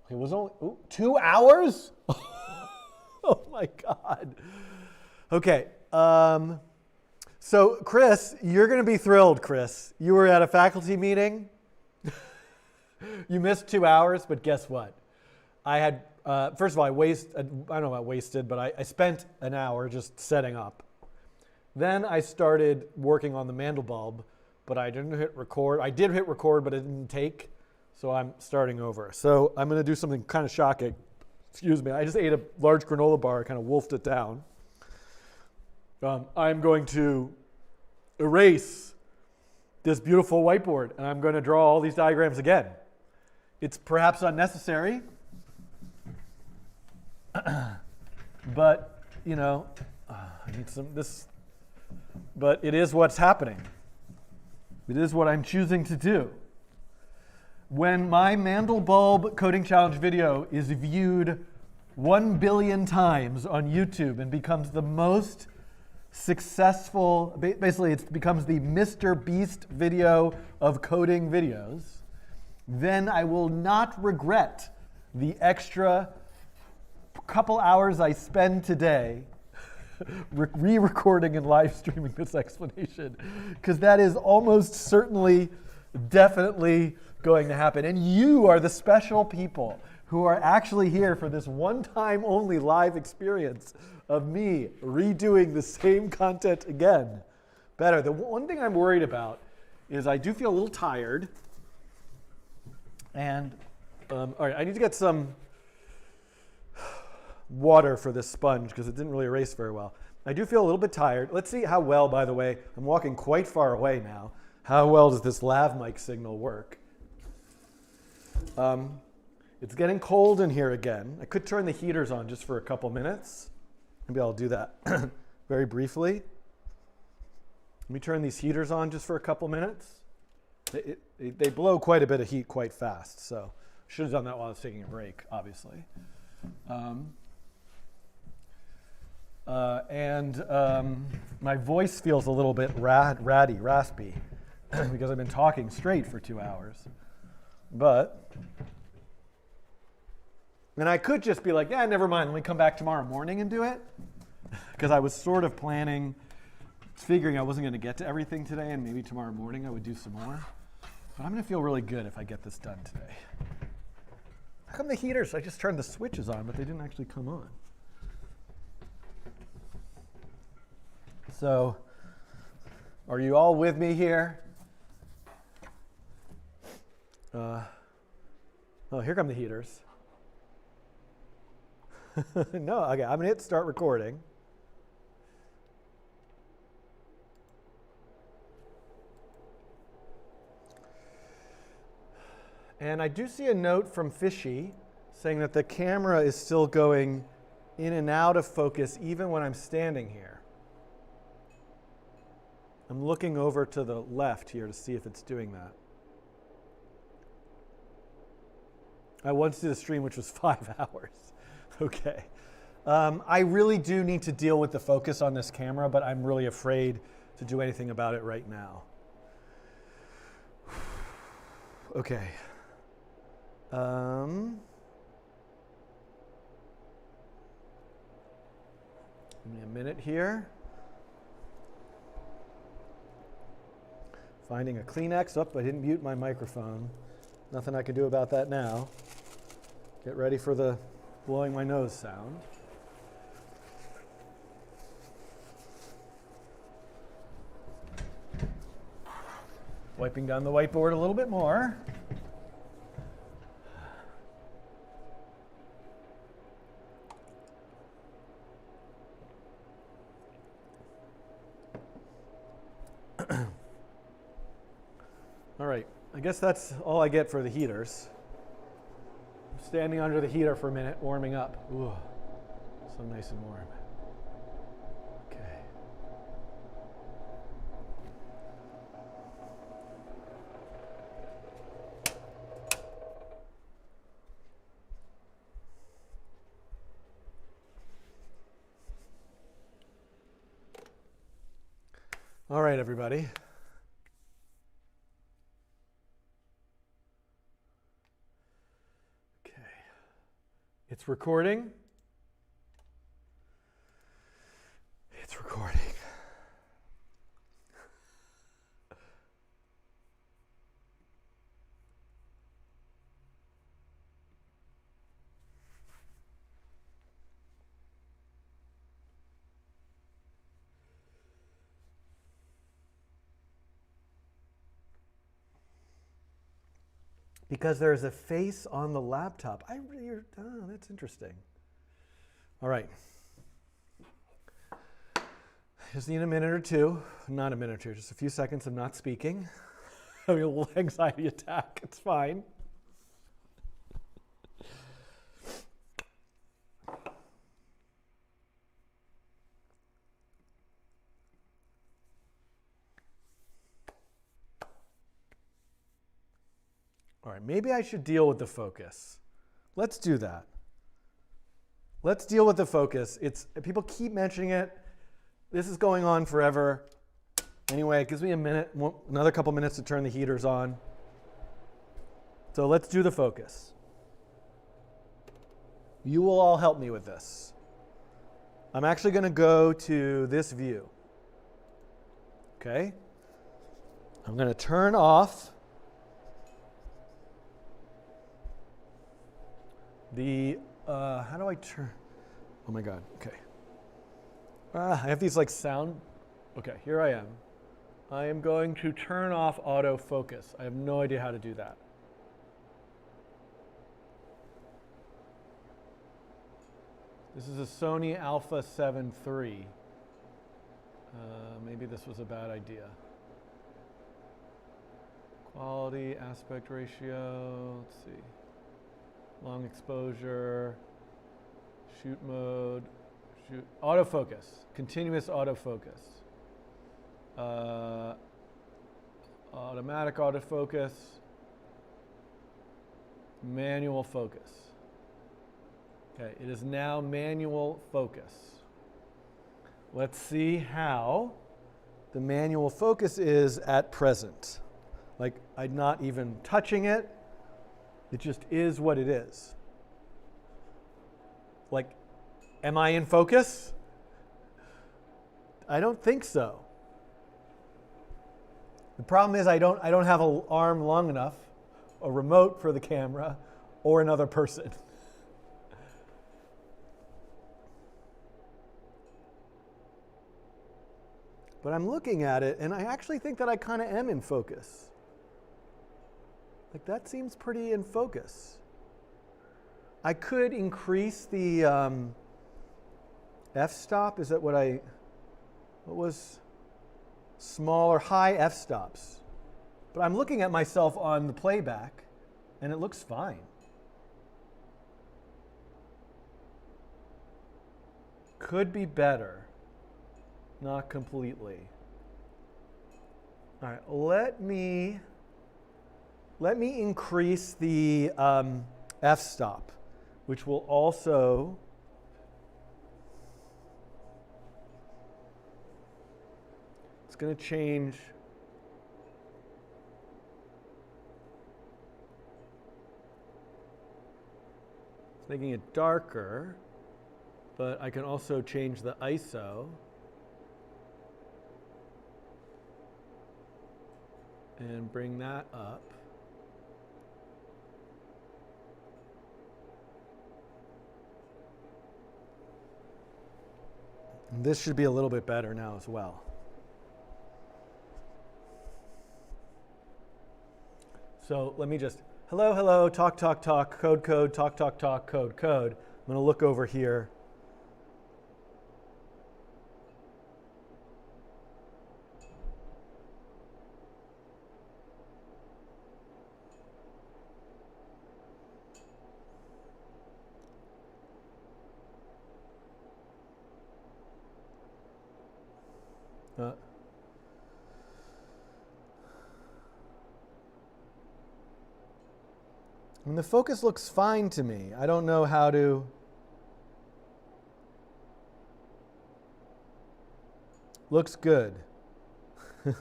it was only 2 hours? Oh my God. Okay. So Chris, you're going to be thrilled, Chris. You were at a faculty meeting. You missed 2 hours, but guess what? I had, first of all, I don't know about wasted, but I spent an hour just setting up. Then I started working on the Mandelbulb, but I didn't hit record. I did hit record, but it didn't take. So I'm starting over. So I'm going to do something kind of shocking. Excuse me, I just ate a large granola bar, kind of wolfed it down. I'm going to erase this beautiful whiteboard, and I'm going to draw all these diagrams again. It's perhaps unnecessary, but, you know, I need this, but it is what's happening. It is what I'm choosing to do. When my Mandelbulb coding challenge video is viewed 1 billion times on YouTube and becomes the most successful, basically it becomes the Mr. Beast video of coding videos, then I will not regret the extra couple hours I spend today re-recording and live streaming this explanation, because that is almost certainly, definitely going to happen. And you are the special people who are actually here for this one-time only live experience of me redoing the same content again. Better. The one thing I'm worried about is I do feel a little tired. And, all right, I need to get some water for this sponge because it didn't really erase very well. I do feel a little bit tired. Let's see how well, by the way, I'm walking quite far away now. How well does this lav mic signal work? It's getting cold in here again. I could turn the heaters on just for a couple minutes. Maybe I'll do that very briefly. Let me turn these heaters on just for a couple minutes. They blow quite a bit of heat quite fast, so I should have done that while I was taking a break, obviously. My voice feels a little bit raspy, because I've been talking straight for 2 hours. And I could just be like, yeah, never mind, let me come back tomorrow morning and do it. Because I was sort of figuring I wasn't going to get to everything today, and maybe tomorrow morning I would do some more. But I'm going to feel really good if I get this done today. How come the heaters, I just turned the switches on, but they didn't actually come on? So, are you all with me here? Oh, here come the heaters. No, okay, I'm going to hit start recording. And I do see a note from Fishy saying that the camera is still going in and out of focus even when I'm standing here. I'm looking over to the left here to see if it's doing that. I once did a stream which was 5 hours. Okay. I really do need to deal with the focus on this camera, but I'm really afraid to do anything about it right now. Okay. Give me a minute here. Finding a Kleenex. Oh, I didn't mute my microphone. Nothing I can do about that now. Get ready for the blowing my nose sound. Wiping down the whiteboard a little bit more. All right, I guess that's all I get for the heaters. I'm standing under the heater for a minute, warming up. Ooh, so nice and warm. Okay. All right, everybody. It's recording. It's recording. Because there's a face on the laptop. Oh, that's interesting. All right. Just need a minute or two. Not a minute or two, just a few seconds of not speaking. Having a little anxiety attack. It's fine. All right, maybe I should deal with the focus. Let's do that. Let's deal with the focus. People keep mentioning it. This is going on forever. Anyway, it gives me a minute, another couple minutes to turn the heaters on. So let's do the focus. You will all help me with this. I'm actually going to go to this view. Okay? I'm going to turn off the, how do I turn? Oh my God, okay. I have these like sound, okay, here I am. I am going to turn off autofocus. I have no idea how to do that. This is a Sony Alpha 7 III. Maybe this was a bad idea. Quality, aspect ratio, let's see. Long exposure, shoot mode, shoot, autofocus, continuous autofocus. Automatic autofocus, manual focus. Okay, it is now manual focus. Let's see how the manual focus is at present. Like, I'm not even touching it. It just is what it is. Like, am I in focus? I don't think so. The problem is I don't have an arm long enough, a remote for the camera, or another person. But I'm looking at it, and I actually think that I kind of am in focus. Like, that seems pretty in focus. I could increase the f-stop. Is that what was small or high f-stops? But I'm looking at myself on the playback, and it looks fine. Could be better. Not completely. All right, let me increase the f-stop, which will also going to change. It's making it darker, but I can also change the ISO. And bring that up. And this should be a little bit better now as well. So let me just, hello, hello, talk, talk, talk, code, code, talk, talk, talk, code, code. I'm going to look over here. I mean, the focus looks fine to me. I don't know how to. Looks good. I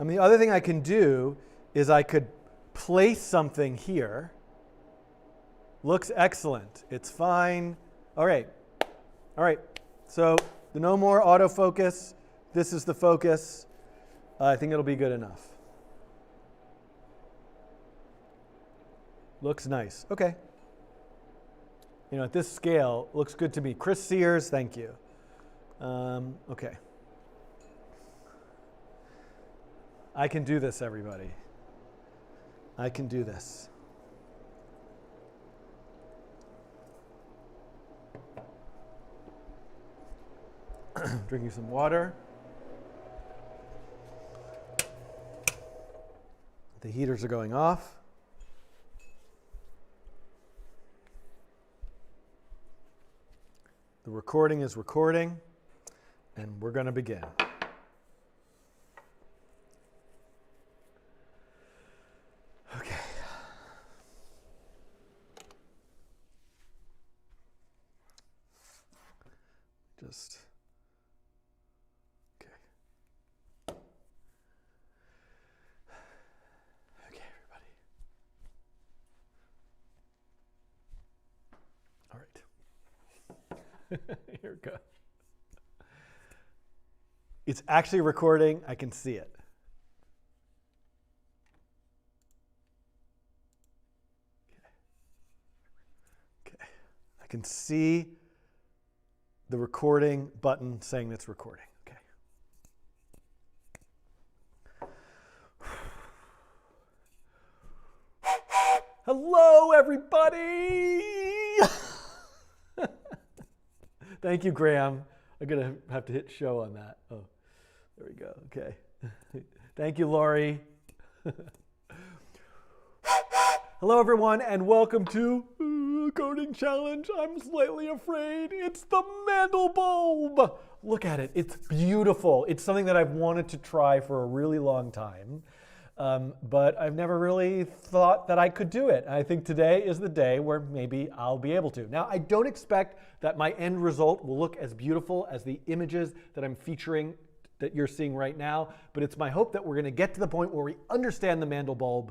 mean, the other thing I can do is I could place something here. Looks excellent. It's fine. All right. All right. So no more autofocus. This is the focus. I think it'll be good enough. Looks nice. Okay. You know, at this scale, looks good to me. Chris Sears, thank you. Okay. I can do this, everybody. I can do this. Drinking some water. The heaters are going off. The recording is recording, and we're going to begin. Okay. Just, okay. Okay, everybody. All right. Here we go. It's actually recording. I can see it. Okay. Okay. I can see the recording button saying it's recording. Okay. Hello, everybody. Thank you, Graham. I'm going to have to hit show on that. Oh, there we go. Okay. Thank you, Laurie. Hello, everyone, and welcome to Coding Challenge. I'm slightly afraid. It's the Mandelbulb. Look at it. It's beautiful. It's something that I've wanted to try for a really long time, but I've never really thought that I could do it. I think today is the day where maybe I'll be able to. Now, I don't expect that my end result will look as beautiful as the images that I'm featuring that you're seeing right now, but it's my hope that we're going to get to the point where we understand the Mandelbulb,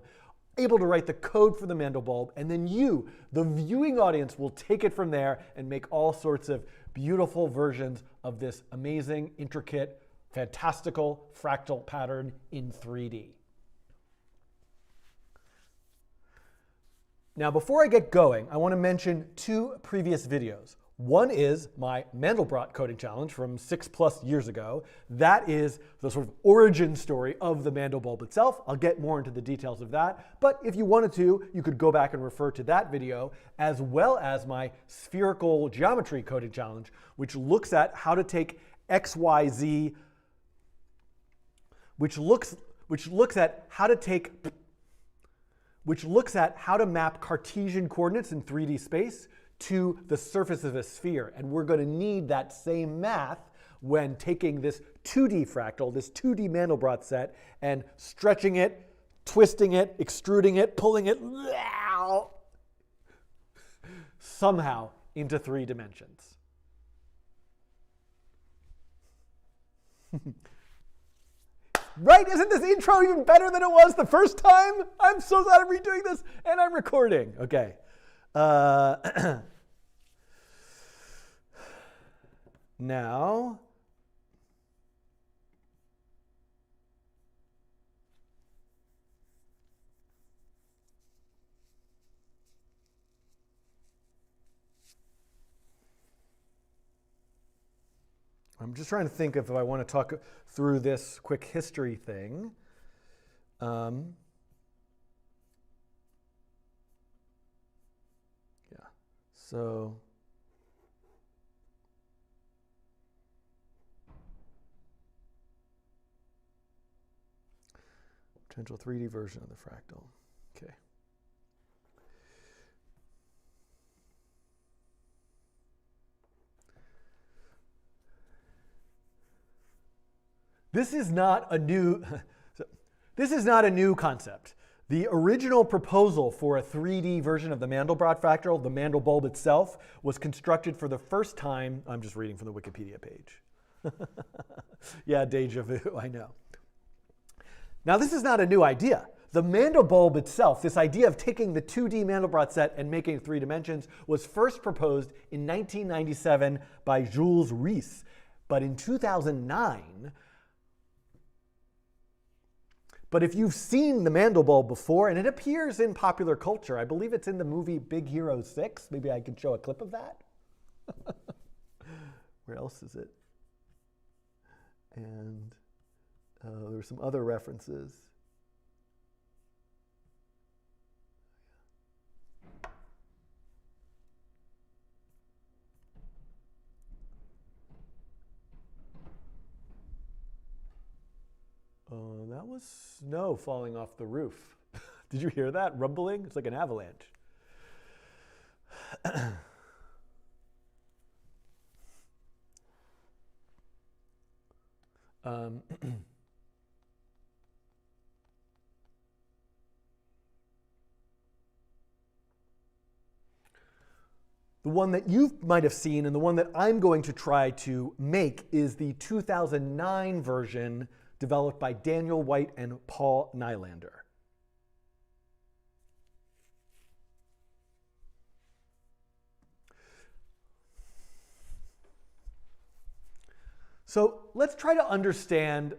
able to write the code for the Mandelbulb, and then you, the viewing audience, will take it from there and make all sorts of beautiful versions of this amazing, intricate, fantastical fractal pattern in 3D. Now, before I get going, I want to mention two previous videos. One is my Mandelbrot coding challenge from 6+ years ago. That is the sort of origin story of the Mandelbulb itself. I'll get more into the details of that. But if you wanted to, you could go back and refer to that video, as well as my spherical geometry coding challenge, which looks at how to take XYZ, which looks at how to map Cartesian coordinates in 3D space to the surface of a sphere. And we're going to need that same math when taking this 2D fractal, this 2D Mandelbrot set, and stretching it, twisting it, extruding it, pulling it somehow into 3 dimensions. Right? Isn't this intro even better than it was the first time? I'm so glad I'm redoing this, and I'm recording. Okay. Now, I'm just trying to think if I want to talk through this quick history thing. Yeah. So potential 3D version of the fractal. Okay. This is not a new concept. The original proposal for a 3D version of the Mandelbrot fractal, the Mandelbulb itself, was constructed for the first time. I'm just reading from the Wikipedia page. Yeah, deja vu, I know. Now, this is not a new idea. The Mandelbulb itself, this idea of taking the 2D Mandelbrot set and making it 3 dimensions, was first proposed in 1997 by Jules Riesz. But in 2009, but if you've seen the Mandelbulb before, and it appears in popular culture, I believe it's in the movie Big Hero 6. Maybe I could show a clip of that. Where else is it? And there were some other references. That was snow falling off the roof. Did you hear that rumbling? It's like an avalanche. The one that you might have seen and the one that I'm going to try to make is the 2009 version developed by Daniel White and Paul Nylander. So let's try to understand,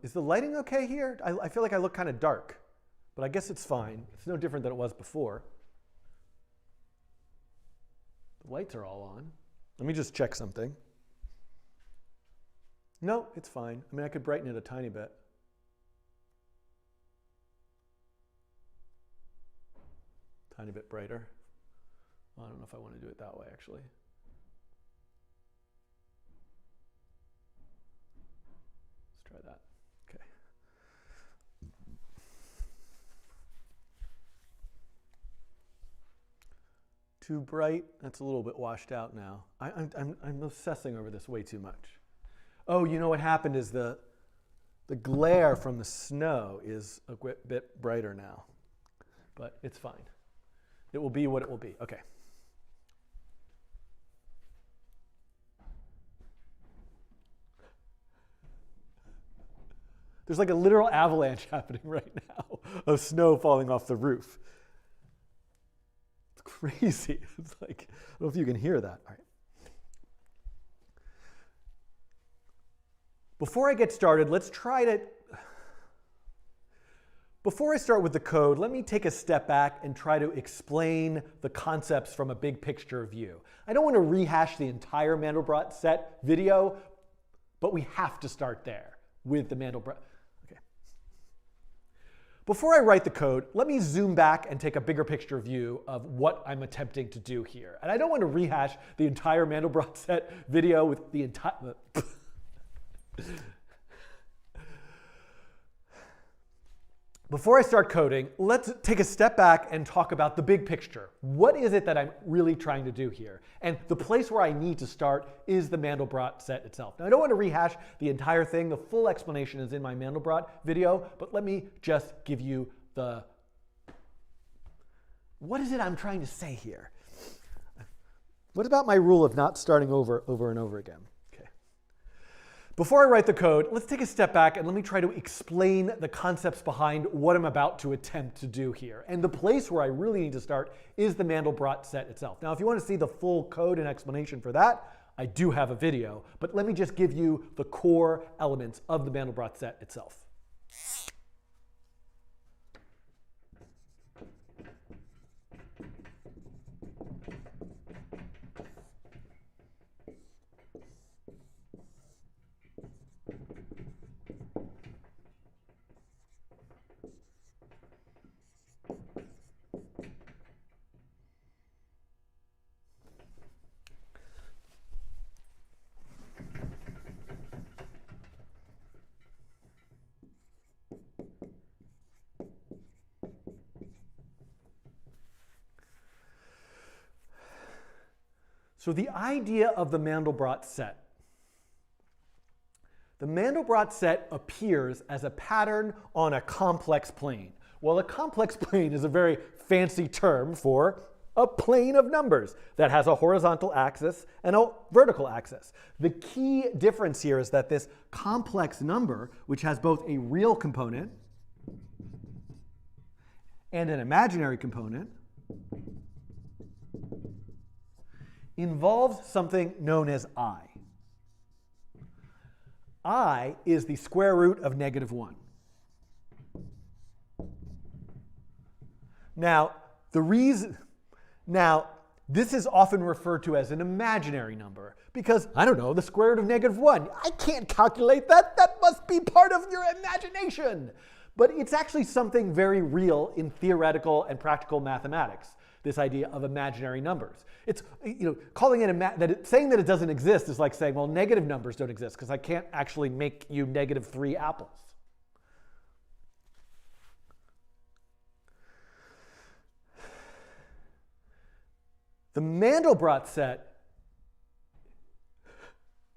is the lighting okay here? I feel like I look kind of dark, but I guess it's fine. It's no different than it was before. The lights are all on. Let me just check something. No, it's fine. I mean, I could brighten it a tiny bit. Tiny bit brighter. Well, I don't know if I want to do it that way, actually. Let's try that. Okay. Too bright? That's a little bit washed out now. I'm obsessing over this way too much. Oh, you know what happened is the glare from the snow is a bit brighter now, but it's fine. It will be what it will be. Okay. There's like a literal avalanche happening right now of snow falling off the roof. It's crazy. It's like, I don't know if you can hear that. All right. Before I get started, before I start with the code, let me take a step back and try to explain the concepts from a big picture view. I don't want to rehash the entire Mandelbrot Set video, but we have to start there with the Mandelbrot. Okay. Before I write the code, let me zoom back and take a bigger picture view of what I'm attempting to do here. And I don't want to rehash the entire Mandelbrot Set video with the entire... Before I start coding, let's take a step back and talk about the big picture. What is it that I'm really trying to do here? And the place where I need to start is the Mandelbrot set itself. Now, I don't want to rehash the entire thing. The full explanation is in my Mandelbrot video, but let me just give you the... What is it I'm trying to say here? What about my rule of not starting over and over again? Before I write the code, let's take a step back and let me try to explain the concepts behind what I'm about to attempt to do here. And the place where I really need to start is the Mandelbrot set itself. Now, if you want to see the full code and explanation for that, I do have a video, but let me just give you the core elements of the Mandelbrot set itself. So the idea of the Mandelbrot set. The Mandelbrot set appears as a pattern on a complex plane. Well, a complex plane is a very fancy term for a plane of numbers that has a horizontal axis and a vertical axis. The key difference here is that this complex number, which has both a real component and an imaginary component, involves something known as I. I is the square root of -1. Now, this is often referred to as an imaginary number because, I don't know, the square root of -1. I can't calculate that. That must be part of your imagination. But it's actually something very real in theoretical and practical mathematics, this idea of imaginary numbers. It's, calling it saying that it doesn't exist is like saying, well, negative numbers don't exist because I can't actually make you -3 apples. The Mandelbrot set,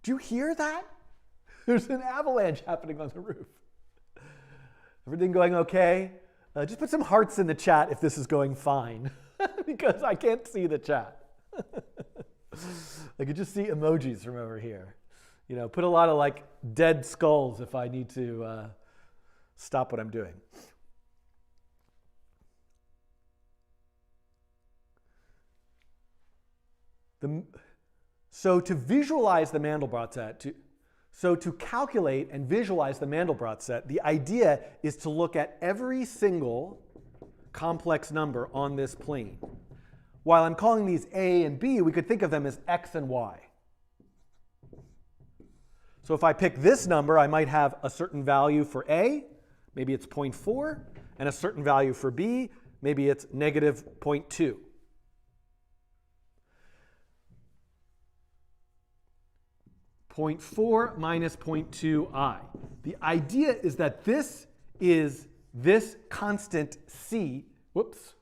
do you hear that? There's an avalanche happening on the roof. Everything going okay? Just put some hearts in the chat if this is going fine, because I can't see the chat. I could just see emojis from over here. Put a lot of like dead skulls if I need to stop what I'm doing. So to visualize the Mandelbrot set, to calculate and visualize the Mandelbrot set, the idea is to look at every single complex number on this plane. While I'm calling these A and B, we could think of them as X and Y. So if I pick this number, I might have a certain value for A, maybe it's 0.4, and a certain value for B, maybe it's -0.2. .4 minus 0.2i. The idea is that this is this constant c. Whoops.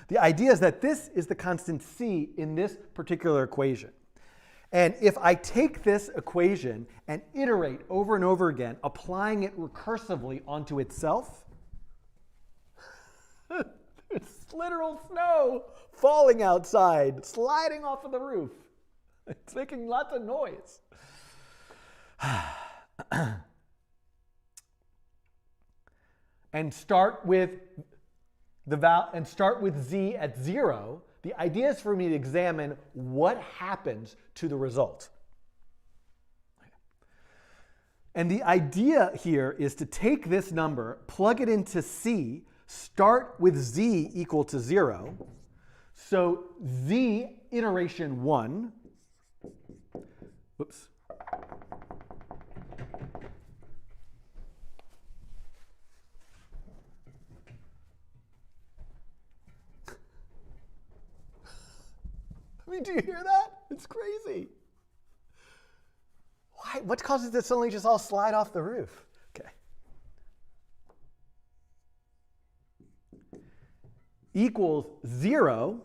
The idea is that this is the constant c in this particular equation. And if I take this equation and iterate over and over again, applying it recursively onto itself, there's literal snow falling outside, sliding off of the roof. It's making lots of noise. And start with z at 0. The idea is for me to examine what happens to the result. And the idea here is to take this number, plug it into C, start with z equal to 0. So z iteration 1, whoops. I mean, do you hear that? It's crazy. Why? What causes this suddenly just all slide off the roof? Okay. Equals 0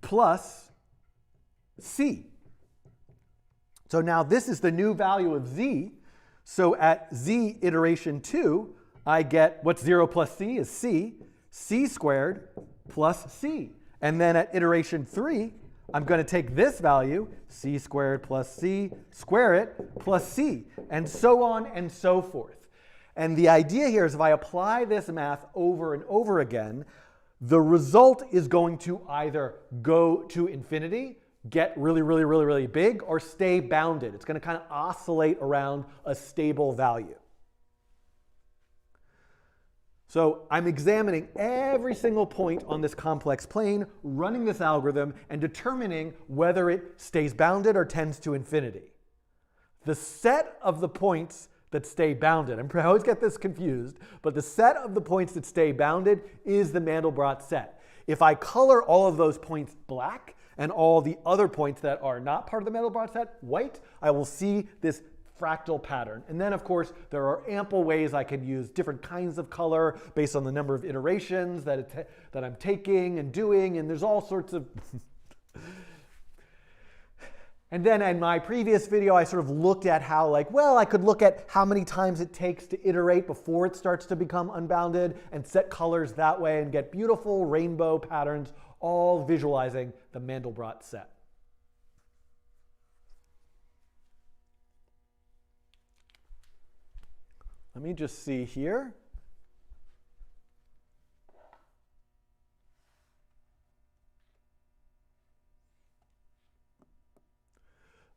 plus c. So now this is the new value of z. So at z iteration 2, I get what's 0 plus c is c squared plus c. And then at iteration 3, I'm going to take this value, c squared plus c, square it, plus c, and so on and so forth. And the idea here is if I apply this math over and over again, the result is going to either go to infinity, get really, really, really, really big, or stay bounded. It's going to kind of oscillate around a stable value. So I'm examining every single point on this complex plane, running this algorithm, and determining whether it stays bounded or tends to infinity. The set of the points that stay bounded, I always get this confused, but the set of the points that stay bounded is the Mandelbrot set. If I color all of those points black and all the other points that are not part of the Mandelbrot set white, I will see this fractal pattern. And then, of course, there are ample ways I can use different kinds of color based on the number of iterations that I'm taking and doing, and there's all sorts of... And then in my previous video, I sort of looked at how, like, well, I could look at how many times it takes to iterate before it starts to become unbounded and set colors that way and get beautiful rainbow patterns, all visualizing the Mandelbrot set. Let me just see here.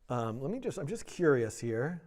I'm just curious here.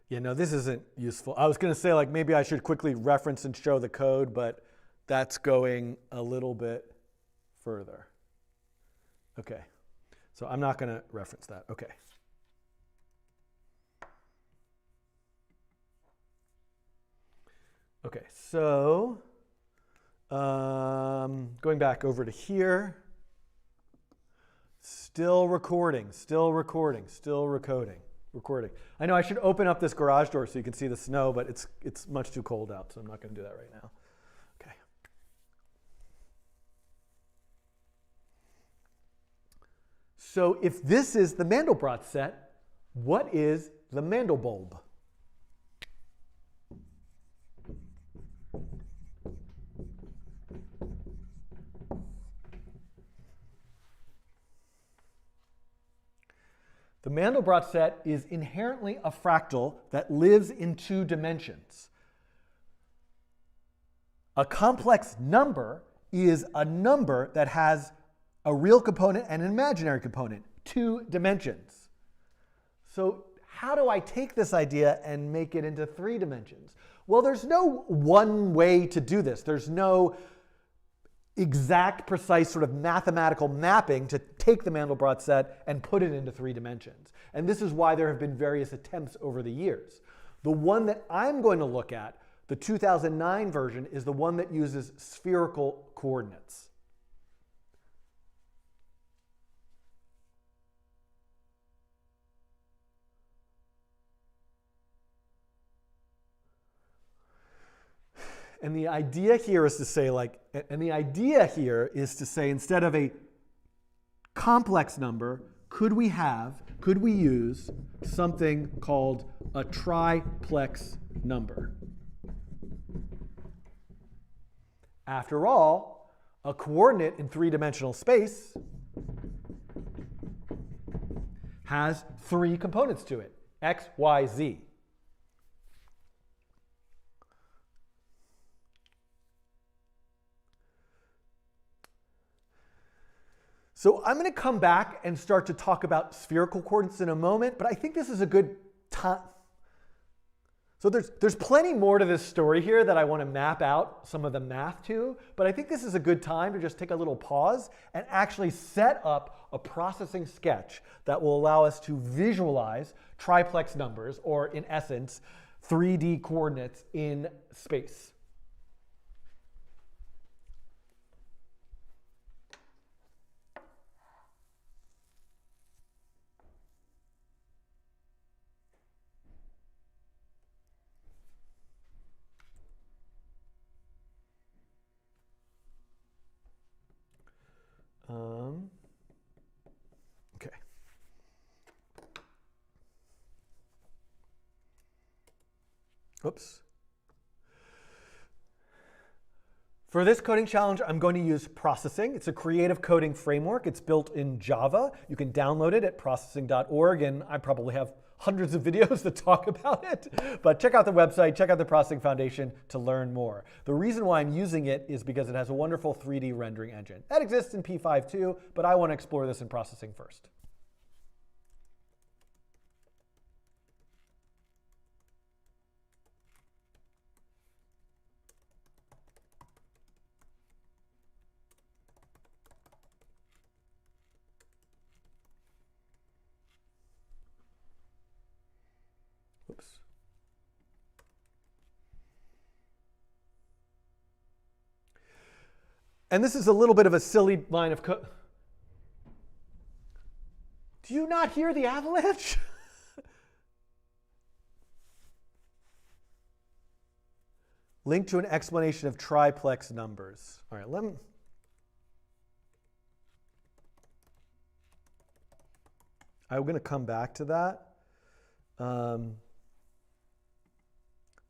Yeah, no, this isn't useful. I was going to say, like, maybe I should quickly reference and show the code, but that's going a little bit further. Okay, so I'm not going to reference that. Okay. Okay, so going back over to here. Still recording, still recording, still recording. I know I should open up this garage door so you can see the snow, but it's much too cold out, so I'm not going to do that right now. Okay. So if this is the Mandelbrot set, what is the Mandelbulb? The Mandelbrot set is inherently a fractal that lives in 2 dimensions. A complex number is a number that has a real component and an imaginary component, 2 dimensions. So how do I take this idea and make it into 3 dimensions? Well, there's no one way to do this. There's no exact, precise sort of mathematical mapping to take the Mandelbrot set and put it into 3 dimensions. And this is why there have been various attempts over the years. The one that I'm going to look at, the 2009 version, is the one that uses spherical coordinates. And the idea here is to say, instead of a complex number, could we use something called a triplex number? After all, a coordinate in 3-dimensional space has 3 components to it, x, y, z. So I'm going to come back and start to talk about spherical coordinates in a moment, but I think this is a good time. So there's plenty more to this story here that I want to map out some of the math to, but I think this is a good time to just take a little pause and actually set up a processing sketch that will allow us to visualize triplex numbers, or in essence, 3D coordinates in space. Oops. For this coding challenge, I'm going to use processing. It's a creative coding framework. It's built in Java. You can download it at processing.org, and I probably have hundreds of videos that talk about it. But check out the website, check out the Processing Foundation to learn more. The reason why I'm using it is because it has a wonderful 3D rendering engine. That exists in P5 too, but I want to explore this in processing first. Oops. And this is a little bit of a silly line of code. Do you not hear the avalanche? Link to an explanation of triplex numbers. All right, let me. I'm going to come back to that.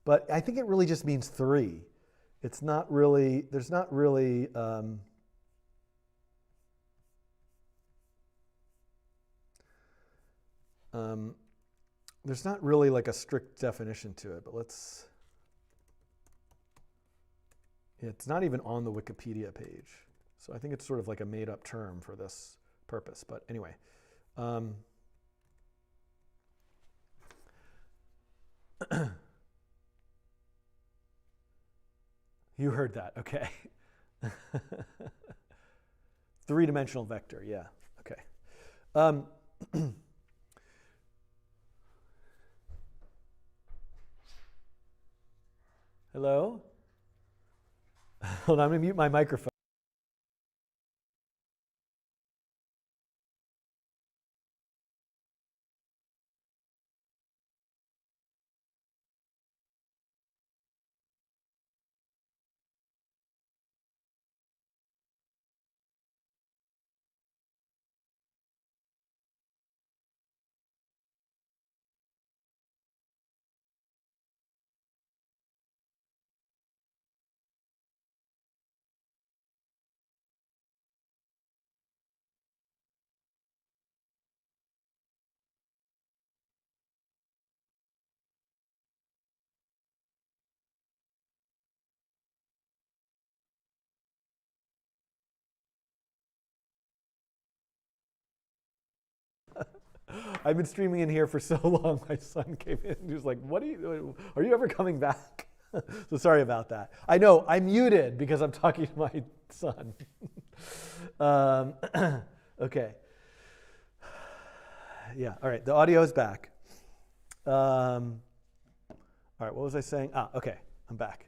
But I think it really just means 3. It's not really, there's not really, there's not really like a strict definition to it, but let's, yeah, it's not even on the Wikipedia page. So I think it's sort of like a made up term for this purpose, but anyway. You heard that, okay. 3-dimensional vector, yeah, okay. Hello? Hold on, I'm gonna mute my microphone. I've been streaming in here for so long. My son came in and he was like, "What are you ever coming back?" So sorry about that. I know I'm muted because I'm talking to my son. Okay. Yeah. All right. The audio is back. All right. What was I saying? Okay. I'm back.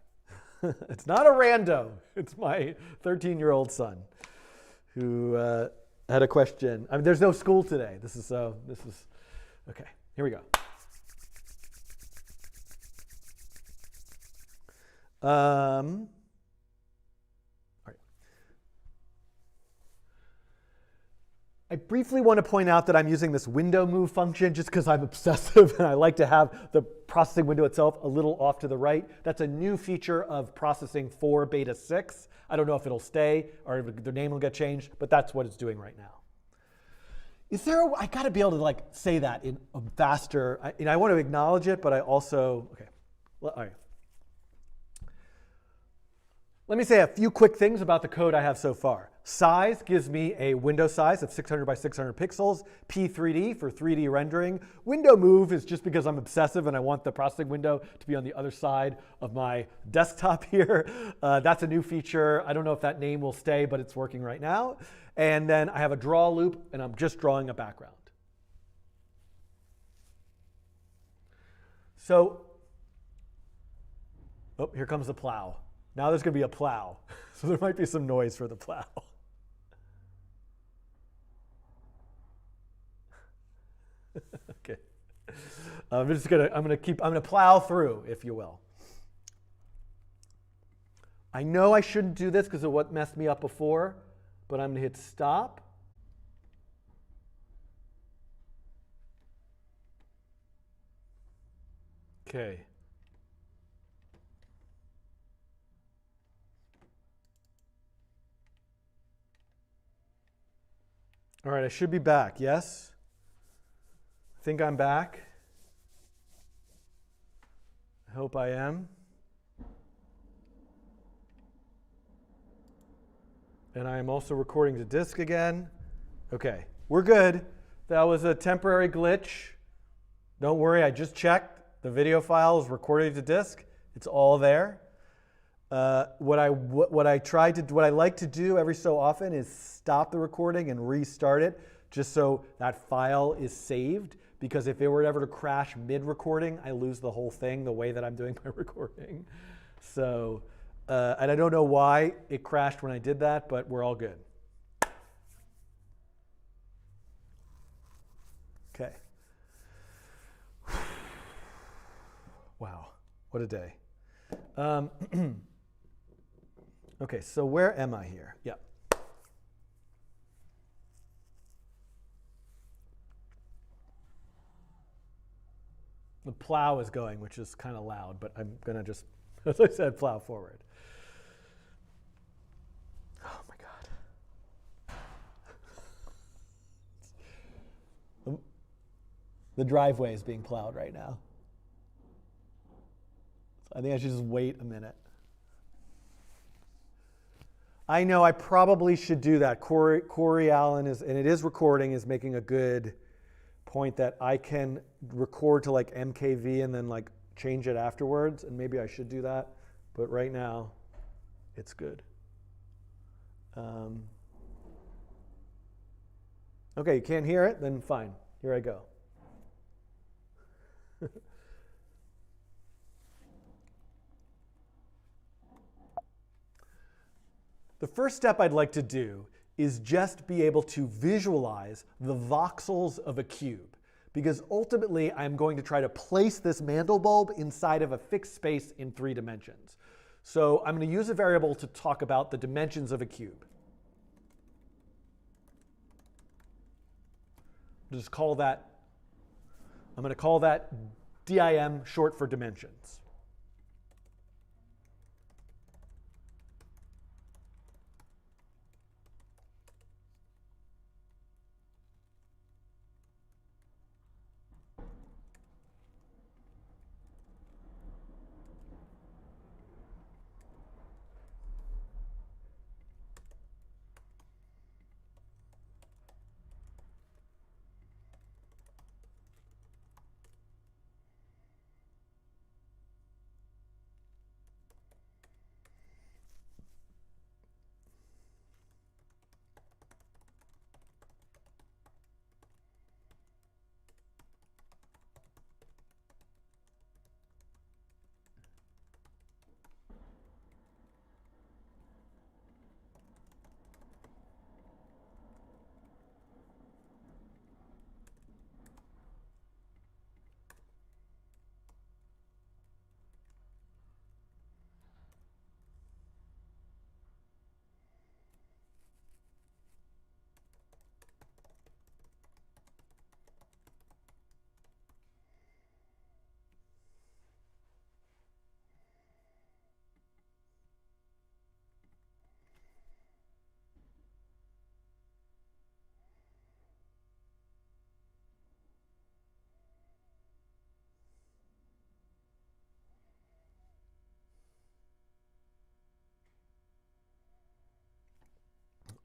It's not a rando. It's my 13-year-old son who had a question. I mean, there's no school today. This is okay. Here we go. All right. I briefly want to point out that I'm using this window move function just because I'm obsessive and I like to have the processing window itself a little off to the right. That's a new feature of processing 4 beta 6. I don't know if it'll stay or if the name will get changed, but that's what it's doing right now. I got to be able to like say that in a faster, I want to acknowledge it, but I also, okay, well, all right. Let me say a few quick things about the code I have so far. Size gives me a window size of 600 by 600 pixels. P3D for 3D rendering. Window move is just because I'm obsessive and I want the processing window to be on the other side of my desktop here. That's a new feature. I don't know if that name will stay, but it's working right now. And then I have a draw loop, and I'm just drawing a background. So, oh, here comes the plow. Now there's going to be a plow. So there might be some noise for the plow. Okay. I'm going to plow through, if you will. I know I shouldn't do this because of what messed me up before, but I'm going to hit stop. Okay. All right, I should be back, yes? I think I'm back. I hope I am. And I am also recording to disk again. Okay, we're good. That was a temporary glitch. Don't worry, I just checked. The video file is recorded to disk. It's all there. What I like to do every so often is stop the recording and restart it, just so that file is saved. Because if it were ever to crash mid-recording, I lose the whole thing the way that I'm doing my recording. So, and I don't know why it crashed when I did that, but we're all good. Okay. Wow, what a day. Okay, so where am I here? Yeah. The plow is going, which is kind of loud, but I'm going to just, as I said, plow forward. Oh my God. The driveway is being plowed right now. I think I should just wait a minute. I know I probably should do that. Corey Allen is, and it is recording, is making a good point that I can record to like MKV and then like change it afterwards, and maybe I should do that. But right now, it's good. Okay, you can't hear it? Then fine. Here I go. The first step I'd like to do is just be able to visualize the voxels of a cube, because ultimately I'm going to try to place this Mandelbulb inside of a fixed space in 3 dimensions. So I'm going to use a variable to talk about the dimensions of a cube. Just call that, I'm going to call that DIM, short for dimensions.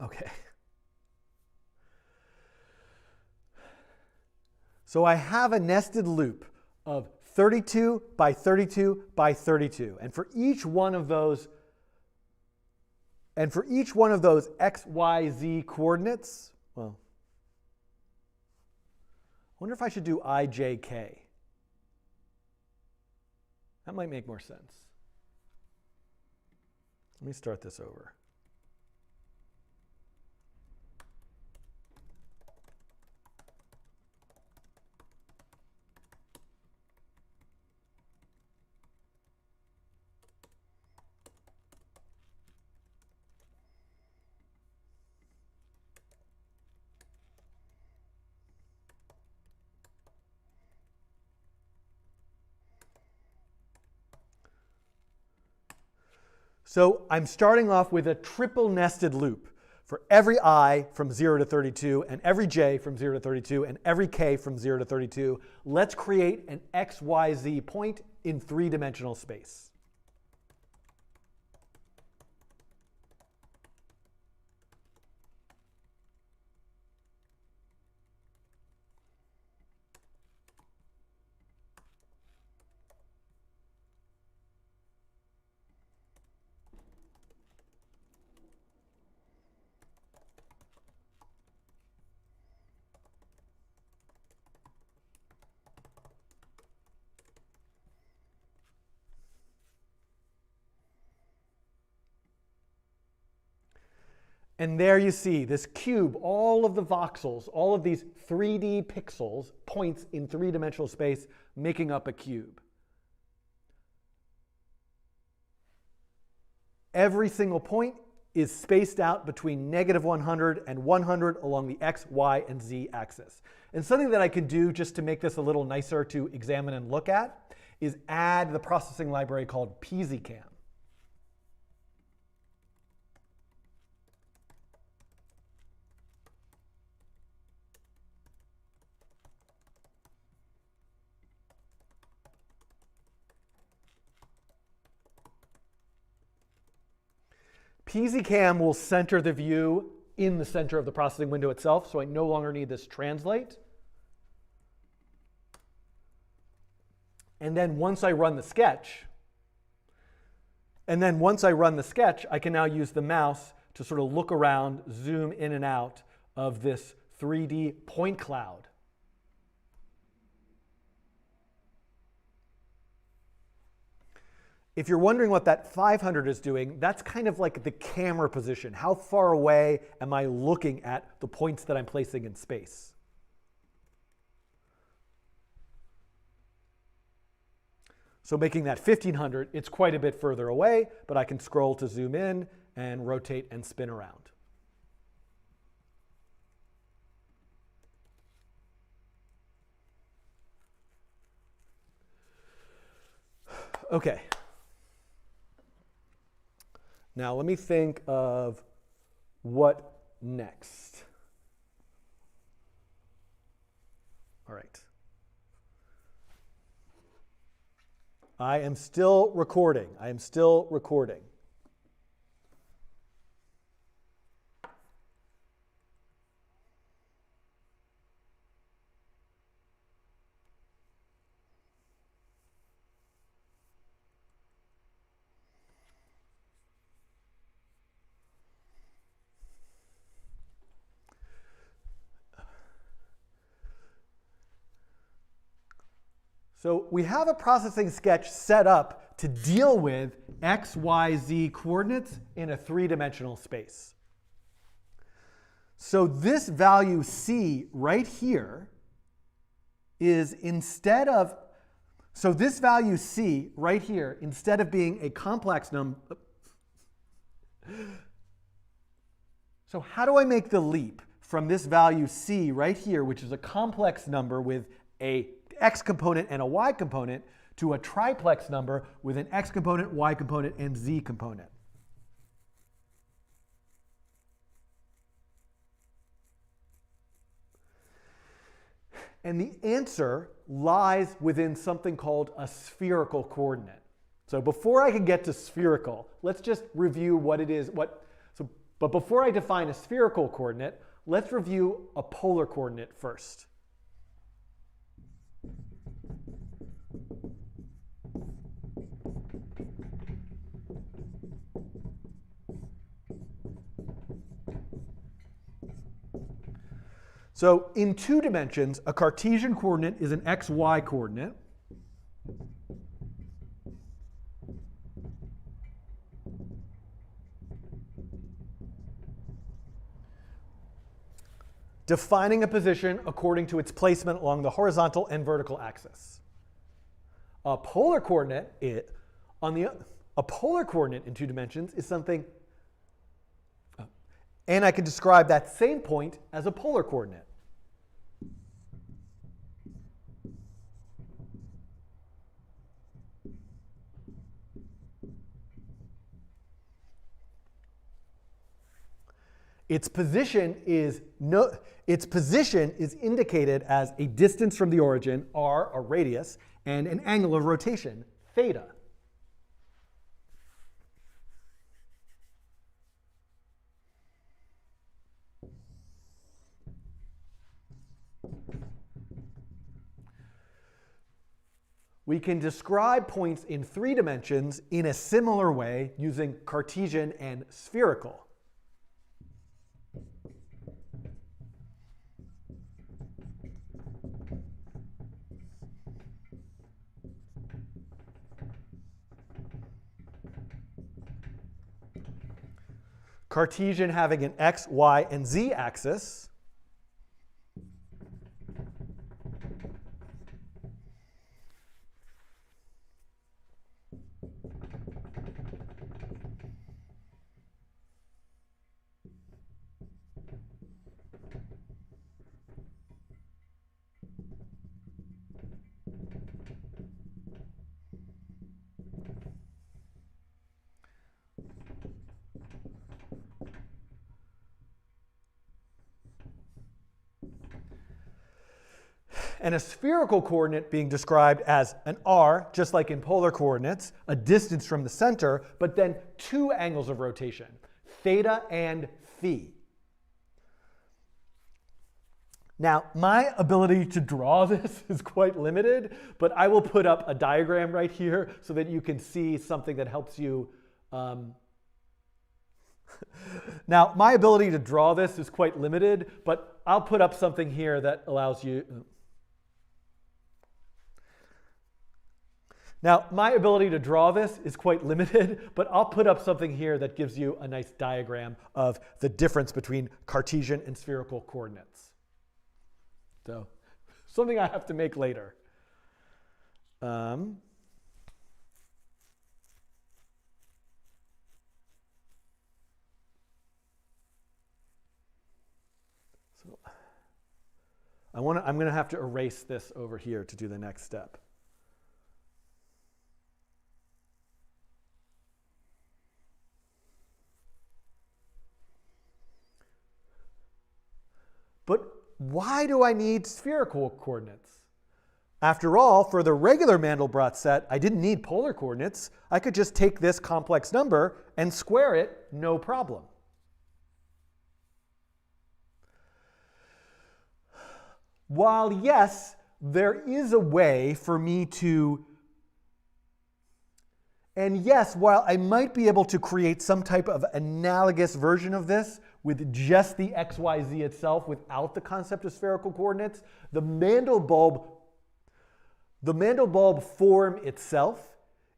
Okay. So I have a nested loop of 32 by 32 by 32. And for each one of those x, y, z coordinates, well, I wonder if I should do I, j, k. That might make more sense. Let me start this over. So I'm starting off with a triple nested loop. for every I from 0 to 32, and every j from 0 to 32, and every k from 0 to 32, let's create an xyz point in three-dimensional space. And there you see this cube, all of the voxels, all of these 3D pixels, points in three-dimensional space, making up a cube. Every single point is spaced out between -100 and 100 along the x, y, and z axis. And something that I could do just to make this a little nicer to examine and look at is add the processing library called PZCam. PZCam will center the view in the center of the processing window itself, so I no longer need this translate. And then once I run the sketch, I can now use the mouse to sort of look around, zoom in and out of this 3D point cloud. If you're wondering what that 500 is doing, that's kind of like the camera position. How far away am I looking at the points that I'm placing in space? So making that 1500, it's quite a bit further away, but I can scroll to zoom in and rotate and spin around. Okay. Now let me think of what next. All right. I am still recording. So we have a processing sketch set up to deal with x, y, z coordinates in a three-dimensional space. So this value c right here is instead of being a complex number. So how do I make the leap from this value c right here, which is a complex number with a x component and a y component, to a triplex number with an x component, y component, and z component? And the answer lies within something called a spherical coordinate. So before I can get to spherical, let's just review what it is. But before I define a spherical coordinate, let's review a polar coordinate first. So in 2 dimensions, a Cartesian coordinate is an xy coordinate. Defining a position according to its placement along the horizontal and vertical axis. A polar coordinate in 2 dimensions is something, and I can describe that same point as a polar coordinate. its position is indicated as a distance from the origin, r, a radius, and an angle of rotation, theta. We can describe points in 3 dimensions in a similar way using Cartesian and spherical. Cartesian having an x, y, and z axis. And a spherical coordinate being described as an r, just like in polar coordinates, a distance from the center, but then 2 angles of rotation, theta and phi. Now, my ability to draw this is quite limited, but I will put up a diagram right here so that you can see something that helps you. Now, my ability to draw this is quite limited, but I'll put up something here that allows you. Now, my ability to draw this is quite limited, but I'll put up something here that gives you a nice diagram of the difference between Cartesian and spherical coordinates. So, something I have to make later. So I'm going to have to erase this over here to do the next step. But why do I need spherical coordinates? After all, for the regular Mandelbrot set, I didn't need polar coordinates. I could just take this complex number and square it, no problem. While yes, there is a way for me to, and yes, while I might be able to create some type of analogous version of this with just the xyz itself without the concept of spherical coordinates, the Mandelbulb form itself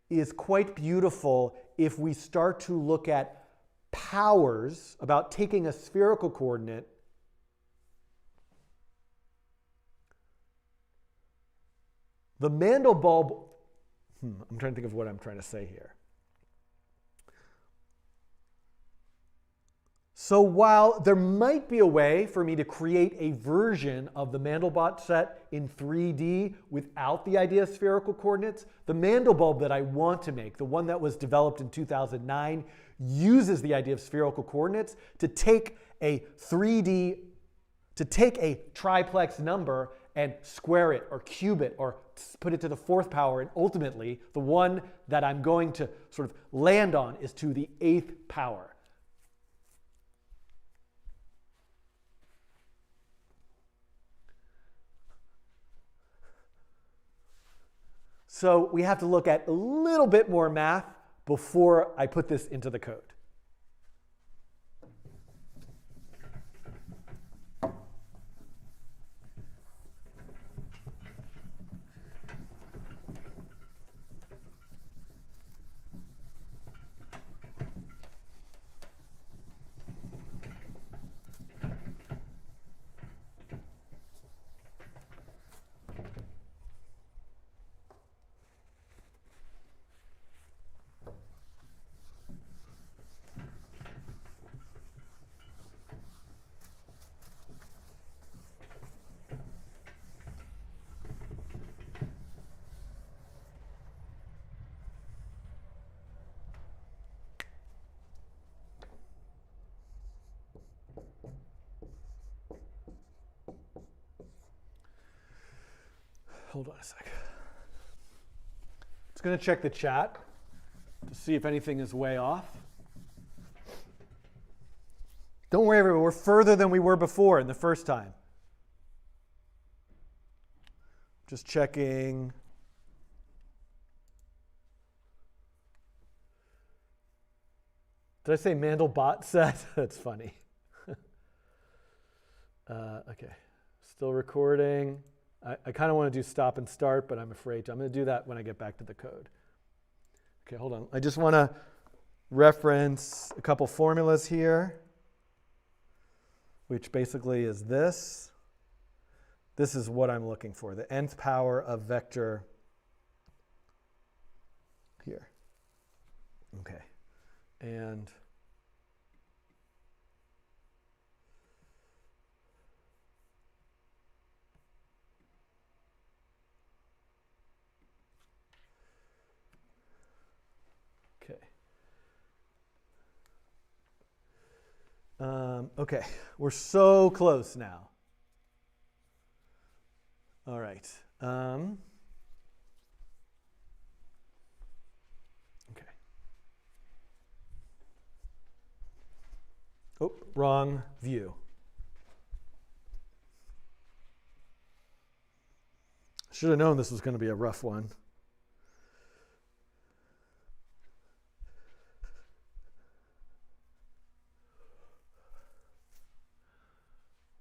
is quite beautiful if we start to look at powers about taking a spherical coordinate the Mandelbulb, I'm trying to think of what I'm trying to say here. So while there might be a way for me to create a version of the Mandelbrot set in 3D without the idea of spherical coordinates, the Mandelbulb that I want to make, the one that was developed in 2009, uses the idea of spherical coordinates to take a 3D, to take a triplex number and square it or cube it or put it to the 4th power, and ultimately the one that I'm going to sort of land on is to the 8th power. So we have to look at a little bit more math before I put this into the code. Hold on a sec. It's going to check the chat to see if anything is way off. Don't worry, everyone. We're further than we were before in the first time. Just checking. Did I say Mandelbrot Set? That's funny. Okay, still recording. I kind of want to do stop and start, but I'm afraid to. I'm going to do that when I get back to the code. Okay, hold on. I just want to reference a couple formulas here, which basically is this. This is what I'm looking for, the nth power of vector here. Okay, and okay, we're so close now. All right. Okay. Oh, wrong view. Should have known this was going to be a rough one.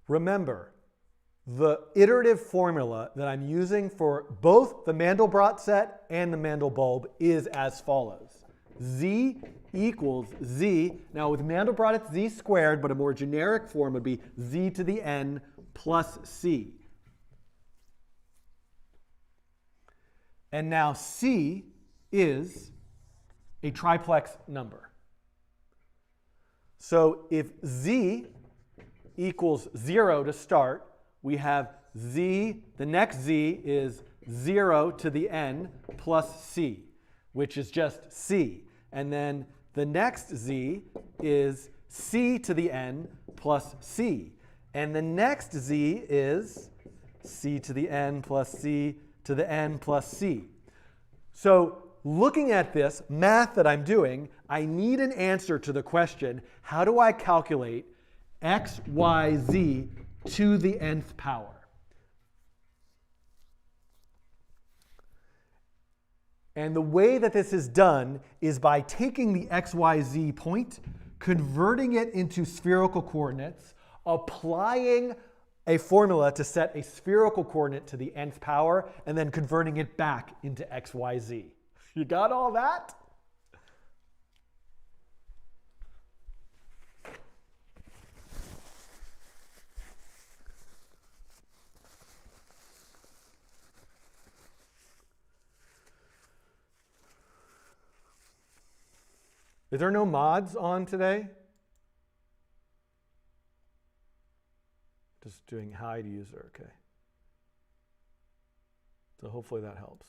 Remember, the iterative formula that I'm using for both the Mandelbrot set and the Mandelbulb is as follows. Z equals Z. Now with Mandelbrot it's Z squared, but a more generic form would be Z to the n plus C. And now C is a triplex number. So if Z equals 0 to start, we have Z, the next Z is 0 to the n plus C, which is just C. And then the next Z is C to the n plus C. And the next Z is C to the n plus C to the n plus C. So looking at this math that I'm doing, I need an answer to the question, how do I calculate x, y, z to the nth power? And the way that this is done is by taking the x, y, z point, converting it into spherical coordinates, applying a formula to set a spherical coordinate to the nth power, and then converting it back into x, y, z. You got all that? Is there no mods on today? Just doing hide user, okay. So hopefully that helps.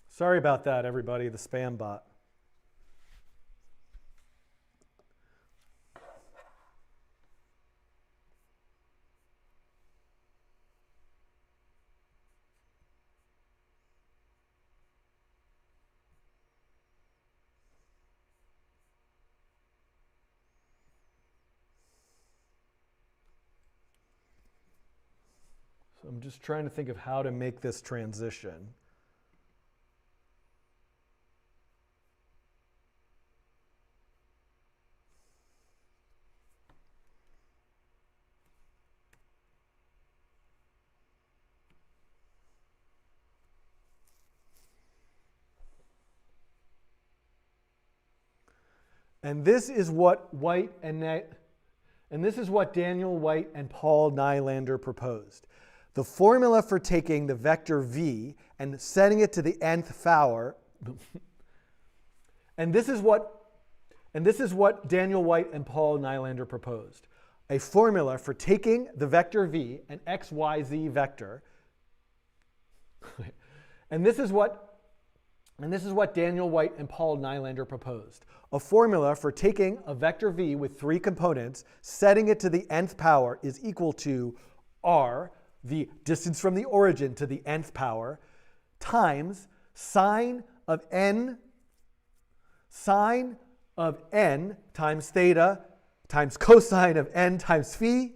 Sorry about that, everybody, the spam bot. So I'm just trying to think of how to make this transition. And this is what Daniel White and Paul Nylander proposed. The formula for taking the vector v and setting it to the nth power, and this is what Daniel White and Paul Nylander proposed. A formula for taking the vector v, an x, y, z vector, and this is what And this is what Daniel White and Paul Nylander proposed. A formula for taking a vector v with 3 components, setting it to the nth power is equal to r, the distance from the origin to the nth power, times sine of n times theta times cosine of n times phi,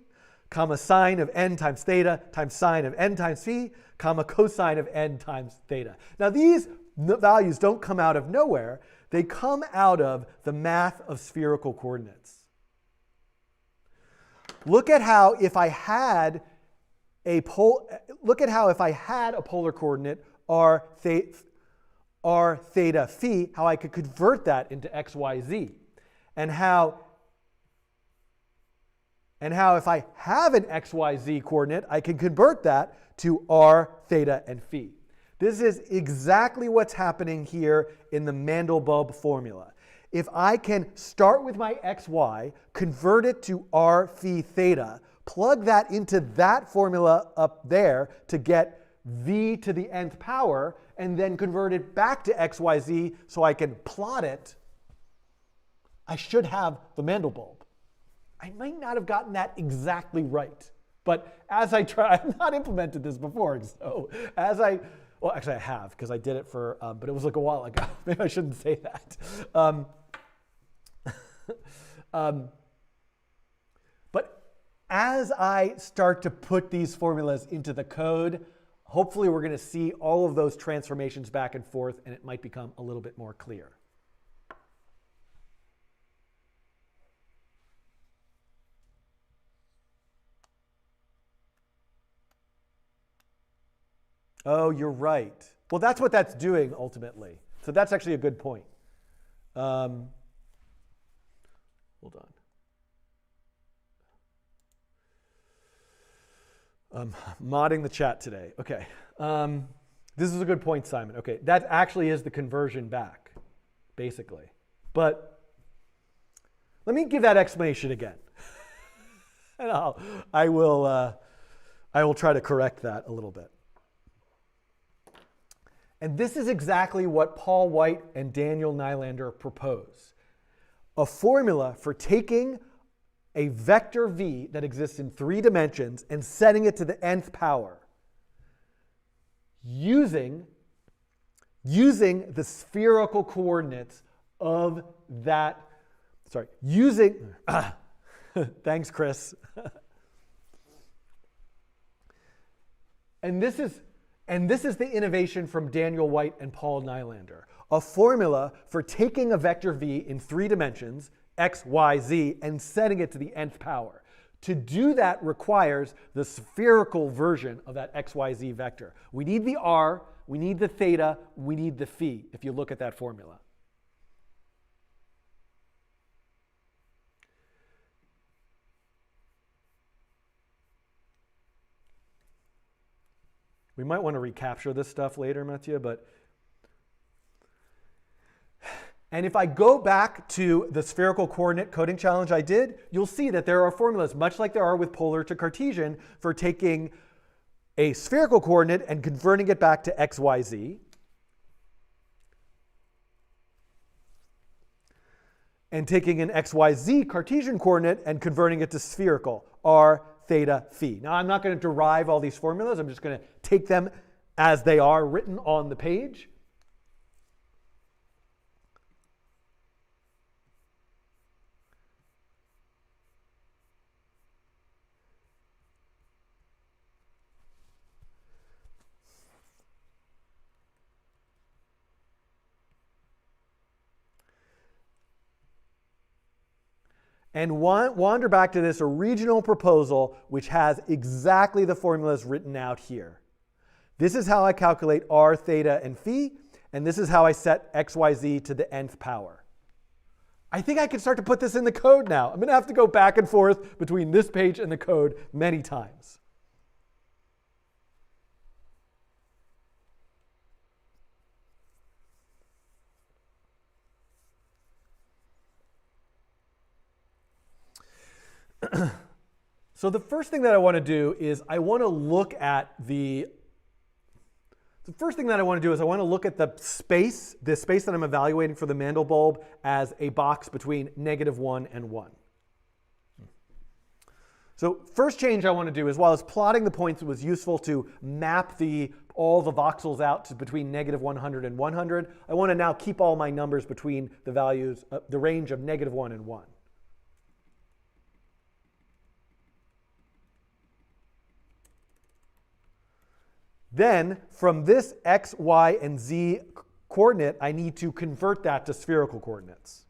comma sine of n times theta times sine of n times phi, comma cosine of n times theta. Now these values don't come out of nowhere. They come out of the math of spherical coordinates. Look at how if I had a polar coordinate r theta phi, how I could convert that into x, y, z, and how if I have an x, y, z coordinate, I can convert that to r, theta, and phi. This is exactly what's happening here in the Mandelbulb formula. If I can start with my xy, convert it to r phi theta, plug that into that formula up there to get v to the nth power, and then convert it back to xyz so I can plot it, I should have the Mandelbulb. I might not have gotten that exactly right, but as I try, I've not implemented this before, so well, actually I have, because I did it for, but it was like a while ago. Maybe I shouldn't say that. But as I start to put these formulas into the code, hopefully we're going to see all of those transformations back and forth, and it might become a little bit more clear. Oh, you're right. Well, that's what that's doing ultimately. So that's actually a good point. Hold on. Modding the chat today. Okay. This is a good point, Simon. Okay, that actually is the conversion back, basically. But let me give that explanation again. And I will try to correct that a little bit. And this is exactly what Paul White and Daniel Nylander propose. A formula for taking a vector v that exists in 3 dimensions and setting it to the nth power using the spherical coordinates of that, thanks, Chris. And this is the innovation from Daniel White and Paul Nylander. A formula for taking a vector v in 3 dimensions, x, y, z, and setting it to the nth power. To do that requires the spherical version of that x, y, z vector. We need the r, we need the theta, we need the phi, if you look at that formula. We might want to recapture this stuff later, Mathieu, and if I go back to the spherical coordinate coding challenge I did, you'll see that there are formulas, much like there are with polar to Cartesian, for taking a spherical coordinate and converting it back to x, y, z. And taking an x, y, z Cartesian coordinate and converting it to spherical, r, theta, phi. Now, I'm not going to derive all these formulas. I'm just going to take them as they are written on the page. And wander back to this original proposal, which has exactly the formulas written out here. This is how I calculate r, theta, and phi, and this is how I set x, y, z to the nth power. I think I can start to put this in the code now. I'm going to have to go back and forth between this page and the code many times. So the first thing that I want to do is I want to look at the The first thing that I want to do is I want to look at the space that I'm evaluating for the Mandelbulb as a box between -1 and 1. So first change I want to do is, while I was plotting the points, it was useful to map all the voxels out to between -100 and 100. I want to now keep all my numbers between the values, the range of -1 and 1. Then, from this x, y, and z coordinate, I need to convert that to spherical coordinates.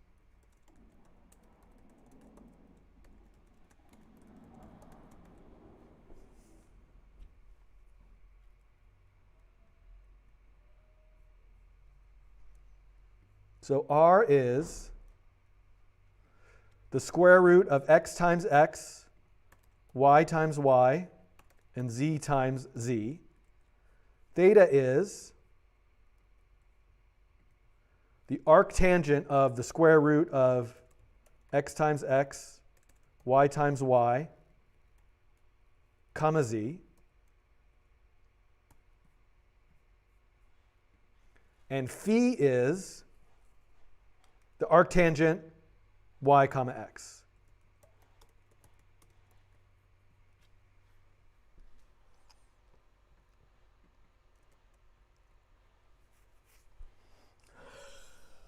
So r is the square root of x times x, y times y, and z times z. Theta is the arctangent of the square root of x times x, y times y, comma z. And phi is the arctangent y comma x.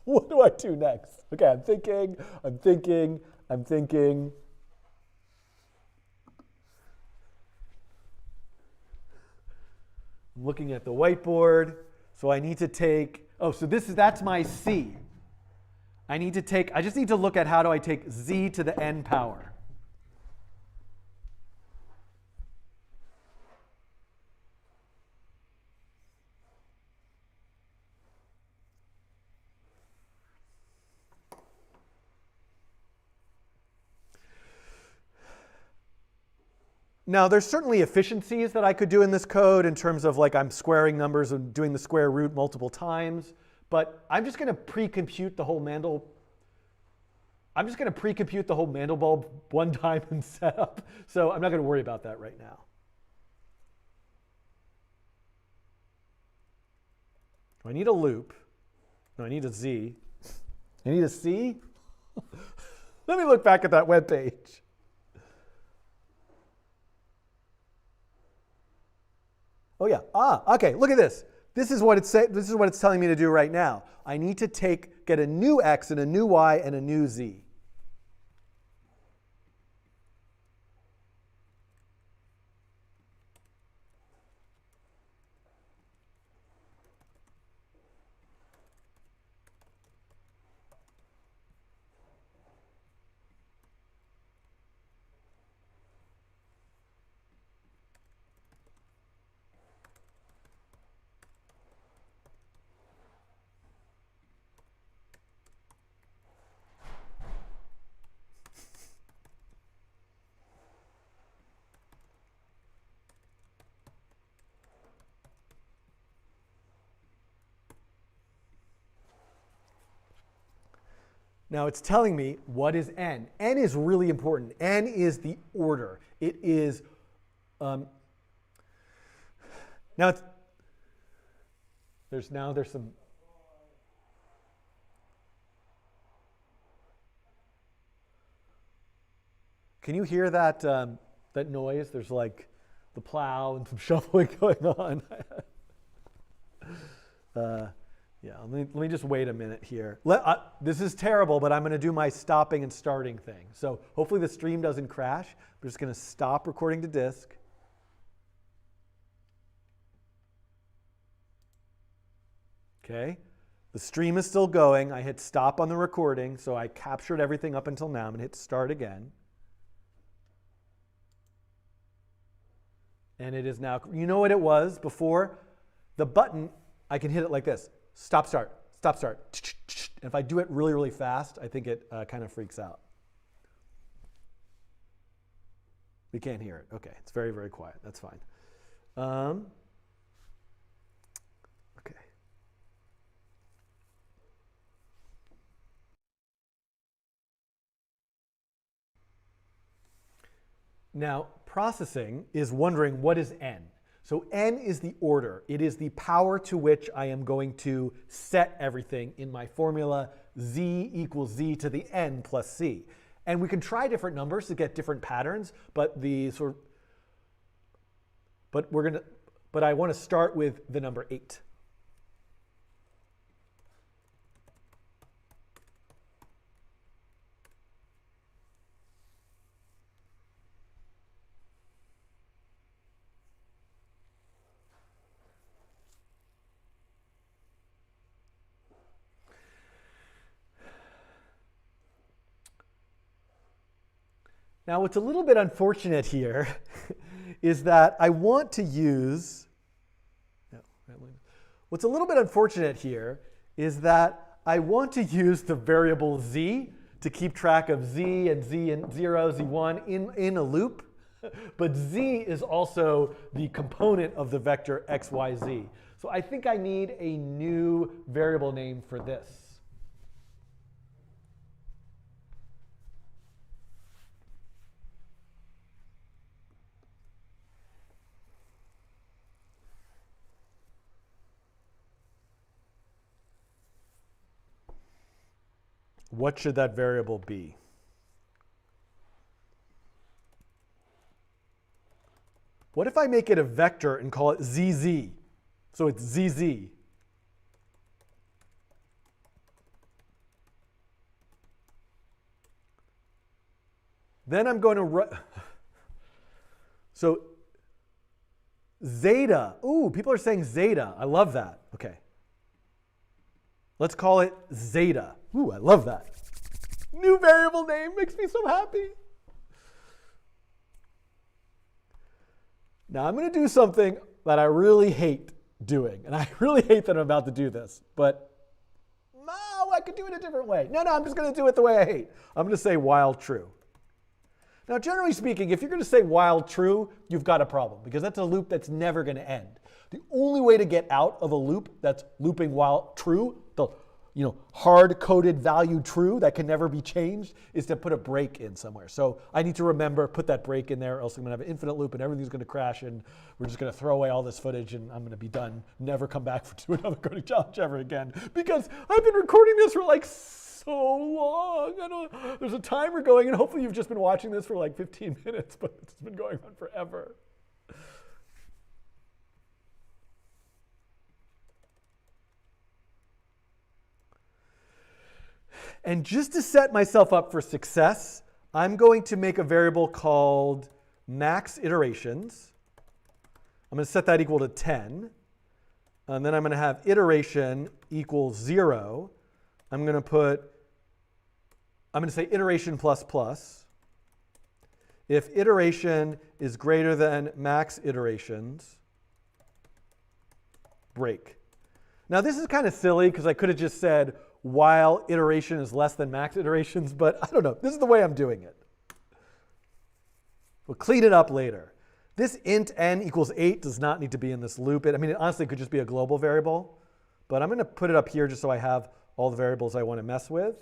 What do I do next? Okay, I'm thinking. I'm looking at the whiteboard. So I need to take, so that's my c. I just need to look at how do I take z to the n power. Now, there's certainly efficiencies that I could do in this code in terms of, like, I'm squaring numbers and doing the square root multiple times. But I'm just going to pre-compute the whole Mandelbulb one time in setup. So I'm not going to worry about that right now. I need a loop. No, I need a z. I need a c. Let me look back at that web page. Oh yeah. Okay. Look at this. This is what it's telling me to do right now. I need to get a new x and a new y and a new z. Now it's telling me what is n. N is really important. N is the order. It is, now there's some, can you hear that, that noise? There's like the plow and some shoveling going on. Yeah, let me just wait a minute here. This is terrible, but I'm going to do my stopping and starting thing. So hopefully the stream doesn't crash. I'm just going to stop recording to disk. Okay, the stream is still going. I hit stop on the recording, so I captured everything up until now. I'm going to hit start again. And it is now, you know what it was before? The button, I can hit it like this. Stop, start, stop, start. And if I do it really, really fast, I think it kind of freaks out. We can't hear it. OK, it's very, very quiet. That's fine. OK. Now, processing is wondering what is n. So n is the order. It is the power to which I am going to set everything in my formula, z equals z to the n plus c. And we can try different numbers to get different patterns, but I want to start with the number 8. Now, what's a little bit unfortunate here is that I want to use, what's a little bit unfortunate here is that I want to use the variable z to keep track of z and 0, z1 in a loop. But z is also the component of the vector x, y, z. So I think I need a new variable name for this. What should that variable be? What if I make it a vector and call it zz? So it's zz. Then I'm going to write. So zeta. Ooh, people are saying zeta. I love that. Okay. Let's call it zeta. Ooh, I love that. New variable name makes me so happy. Now I'm going to do something that I really hate doing. And I really hate that I'm about to do this. But no, I could do it a different way. No, I'm just going to do it the way I hate. I'm going to say while true. Now, generally speaking, if you're going to say while true, you've got a problem. Because that's a loop that's never going to end. The only way to get out of a loop that's looping while true, the hard-coded value true that can never be changed, is to put a break in somewhere. So I need to remember, put that break in there, else I'm going to have an infinite loop and everything's going to crash and we're just going to throw away all this footage and I'm going to be done, never come back to another coding challenge ever again. Because I've been recording this for like so long. There's a timer going and hopefully you've just been watching this for like 15 minutes, but it's been going on forever. And just to set myself up for success, I'm going to make a variable called max iterations. I'm going to set that equal to 10. And then I'm going to have iteration equals 0. I'm going to say iteration plus plus. If iteration is greater than max iterations, break. Now this is kind of silly because I could have just said while iteration is less than max iterations, but I don't know. This is the way I'm doing it. We'll clean it up later. This int n equals 8 does not need to be in this loop. It honestly could just be a global variable, but I'm going to put it up here just so I have all the variables I want to mess with.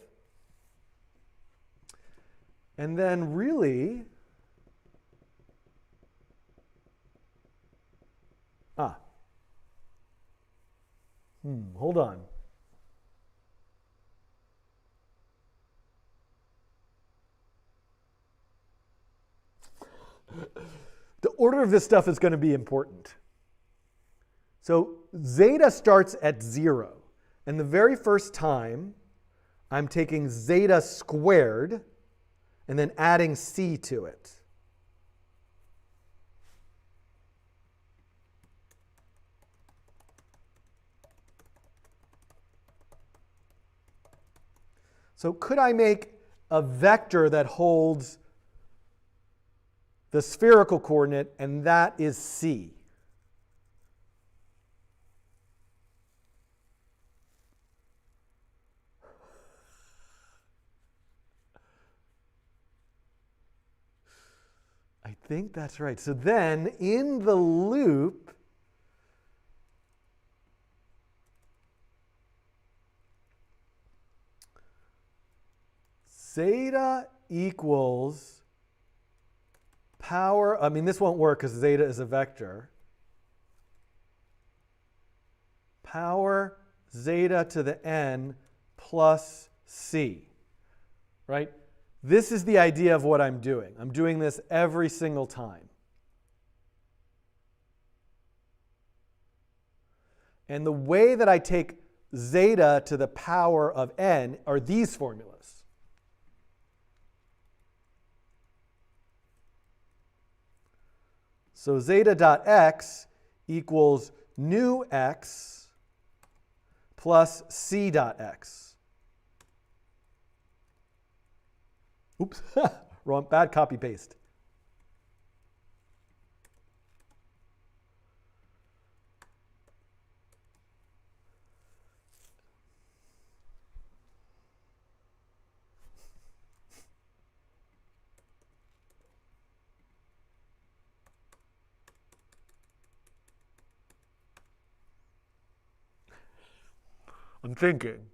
And then really, hold on. The order of this stuff is going to be important. So zeta starts at 0. And the very first time, I'm taking zeta squared and then adding c to it. So could I make a vector that holds the spherical coordinate, and that is c? I think that's right. So then in the loop, zeta equals power, this won't work because zeta is a vector. power zeta to the n plus c, right? This is the idea of what I'm doing. I'm doing this every single time. And the way that I take zeta to the power of n are these formulas. So zeta dot x equals nu x plus c dot x. Oops, wrong, bad copy paste. I'm thinking.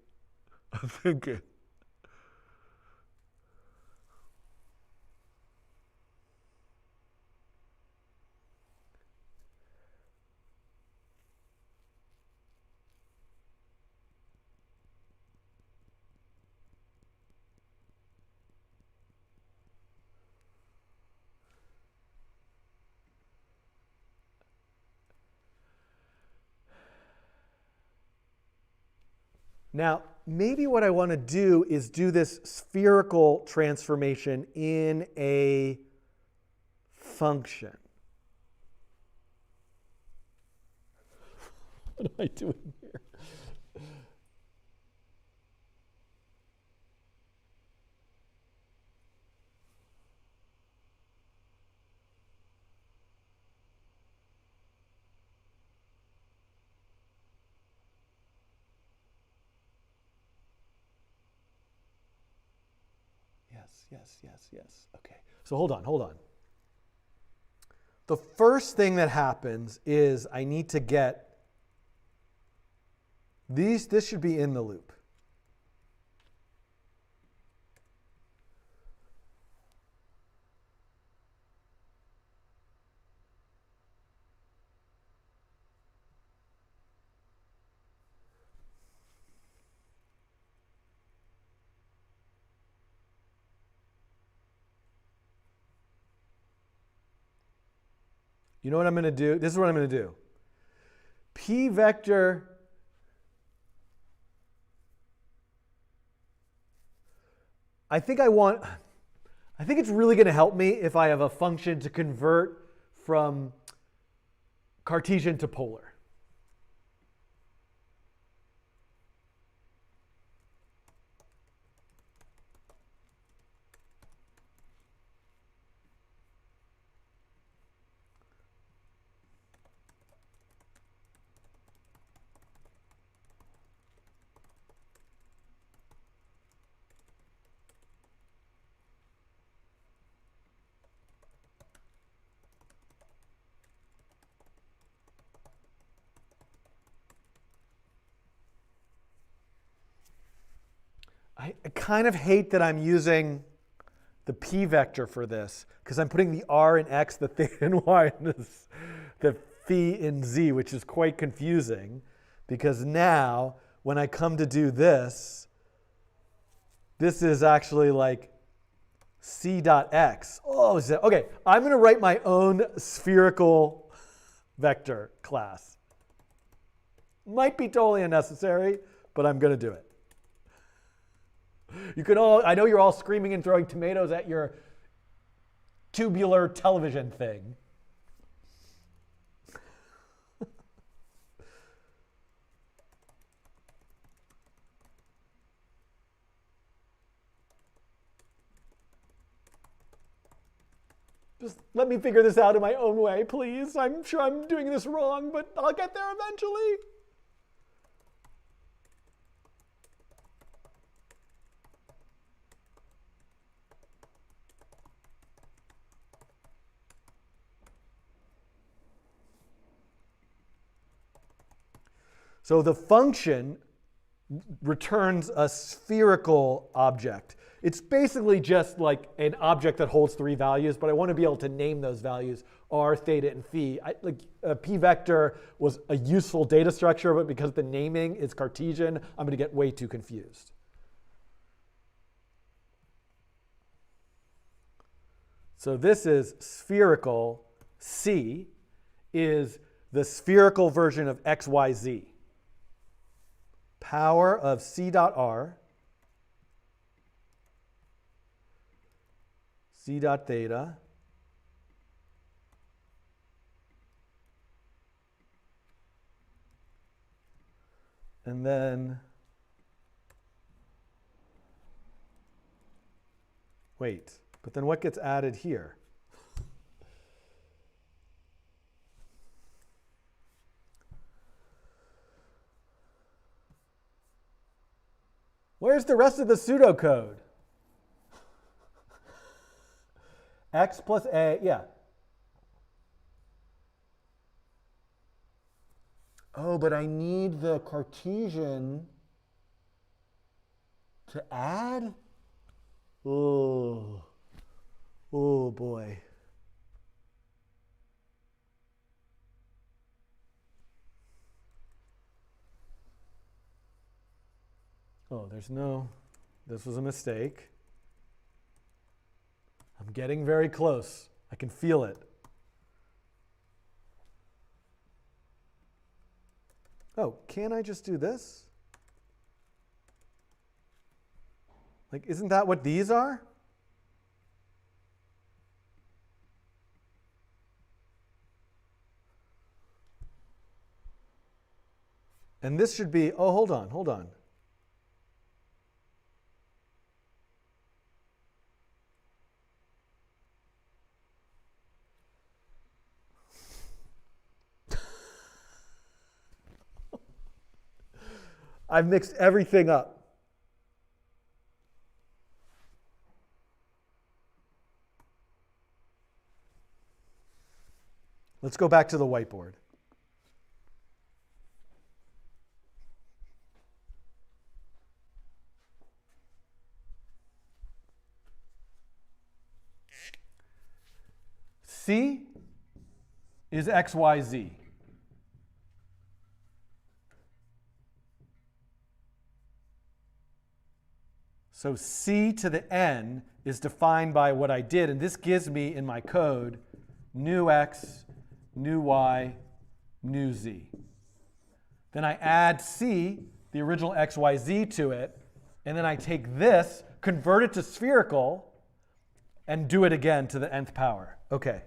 Now, maybe what I want to do is do this spherical transformation in a function. What am I doing here? Yes. Okay, so hold on. The first thing that happens is I need to get these, this should be in the loop. You know what I'm going to do? This is what I'm going to do. P vector I think it's really going to help me if I have a function to convert from Cartesian to polar. I kind of hate that I'm using the p vector for this because I'm putting the r in x, the theta in y, and the phi in z, which is quite confusing because now when I come to do this, this is actually like c dot x. Oh, okay, I'm going to write my own spherical vector class. Might be totally unnecessary, but I'm going to do it. You can all, I know you're all screaming and throwing tomatoes at your tubular television thing. Just let me figure this out in my own way, please. I'm sure I'm doing this wrong, but I'll get there eventually. So the function returns a spherical object. It's basically just like an object that holds 3 values, but I want to be able to name those values, r, theta, and phi. P vector was a useful data structure, but because the naming is Cartesian, I'm going to get way too confused. So this is spherical. C is the spherical version of x, y, z. Power of c dot r, c dot theta, and then, wait, but then what gets added here? Where's the rest of the pseudocode? X plus A, yeah. Oh, but I need the Cartesian to add? Oh, oh boy. Oh, this was a mistake. I'm getting very close. I can feel it. Oh, can't I just do this? Like, isn't that what these are? And this should be, oh, hold on. I've mixed everything up. Let's go back to the whiteboard. C is x, y, z. So c to the n is defined by what I did, and this gives me in my code new x, new y, new z. Then I add c, the original x, y, z to it, and then I take this, convert it to spherical, and do it again to the nth power. Okay.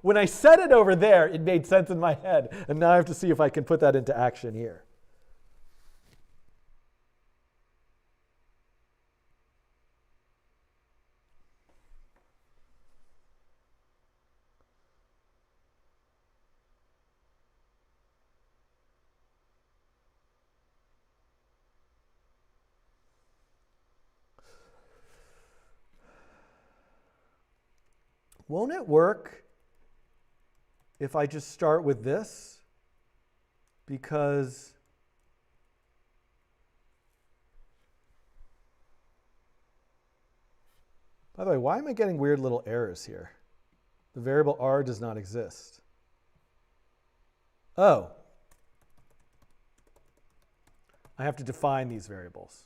When I said it over there, it made sense in my head. And now I have to see if I can put that into action here. Won't it work if I just start with this? Because by the way, why am I getting weird little errors here? The variable r does not exist. Oh. I have to define these variables.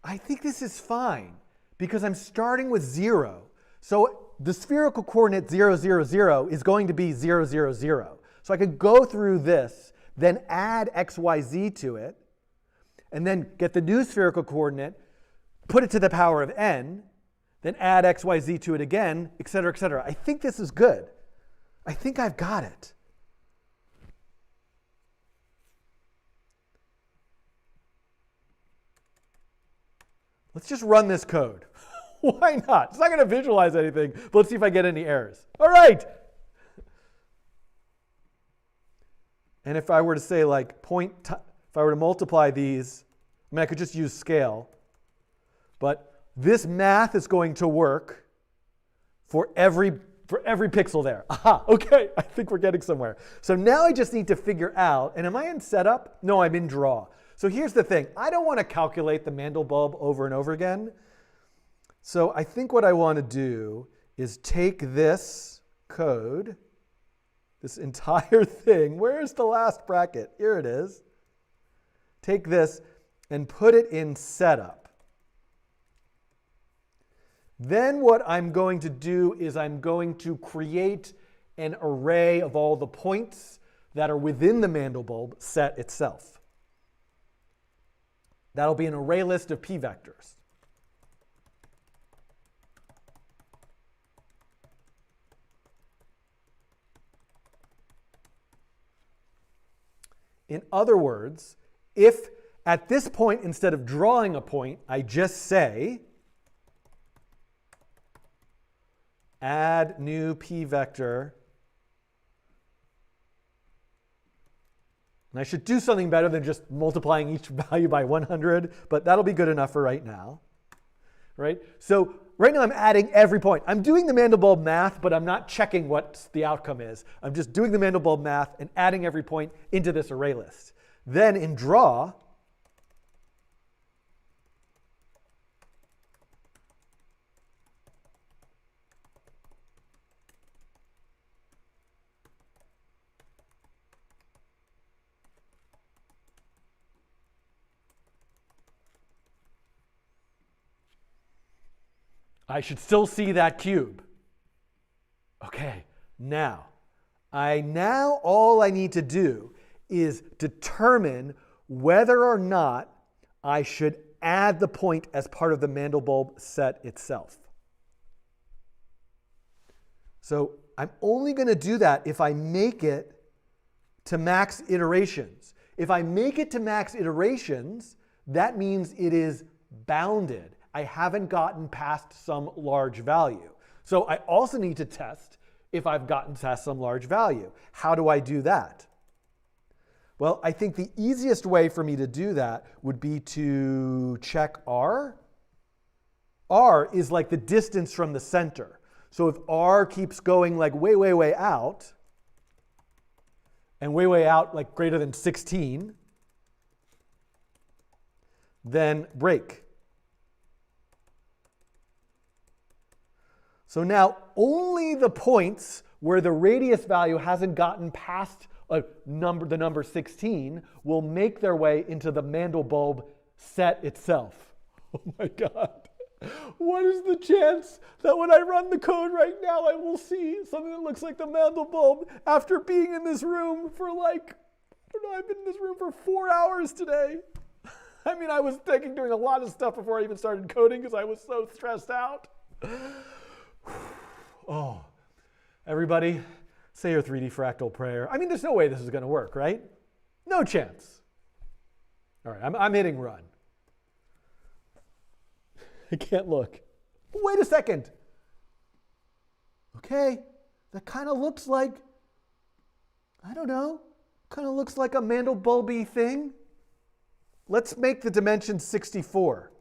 I think this is fine because I'm starting with 0. So the spherical coordinate 0, 0, 0 is going to be 0, 0, 0. So I could go through this, then add x, y, z to it, and then get the new spherical coordinate, put it to the power of n, then add x, y, z to it again, et cetera, et cetera. I think this is good. I think I've got it. Let's just run this code. Why not? It's not going to visualize anything, but let's see if I get any errors. All right. And if I were to say like if I were to multiply these, I mean, I could just use scale, but this math is going to work for every pixel there. Aha, okay, I think we're getting somewhere. So now I just need to figure out, and am I in setup? No, I'm in draw. So here's the thing. I don't want to calculate the Mandelbulb over and over again. So I think what I want to do is take this code, this entire thing. Where's the last bracket? Here it is. Take this and put it in setup. Then what I'm going to do is I'm going to create an array of all the points that are within the Mandelbulb set itself. That'll be an array list of p-vectors. In other words, if at this point, instead of drawing a point, I just say add new p-vector, and I should do something better than just multiplying each value by 100, but that'll be good enough for right now. Right? So right now I'm adding every point. I'm doing the Mandelbulb math, but I'm not checking what the outcome is. I'm just doing the Mandelbulb math and adding every point into this array list. Then in draw, I should still see that cube. Okay, now all I need to do is determine whether or not I should add the point as part of the Mandelbulb set itself. So I'm only going to do that if I make it to max iterations. If I make it to max iterations, that means it is bounded. I haven't gotten past some large value. So I also need to test if I've gotten past some large value. How do I do that? Well, I think the easiest way for me to do that would be to check R. R is like the distance from the center. So if R keeps going like way, way, way out, and way, way out like greater than 16, then break. So now only the points where the radius value hasn't gotten past the number 16 will make their way into the Mandelbulb set itself. Oh my God. What is the chance that when I run the code right now, I will see something that looks like the Mandelbulb after being in this room for like, I don't know, I've been in this room for 4 hours today. I mean, I was doing a lot of stuff before I even started coding because I was so stressed out. Oh, everybody, say your 3D fractal prayer. I mean, there's no way this is going to work, right? No chance. All right, I'm hitting run. I can't look. But wait a second. Okay, that kind of looks like, I don't know, kind of looks like a Mandelbulby thing. Let's make the dimension 64.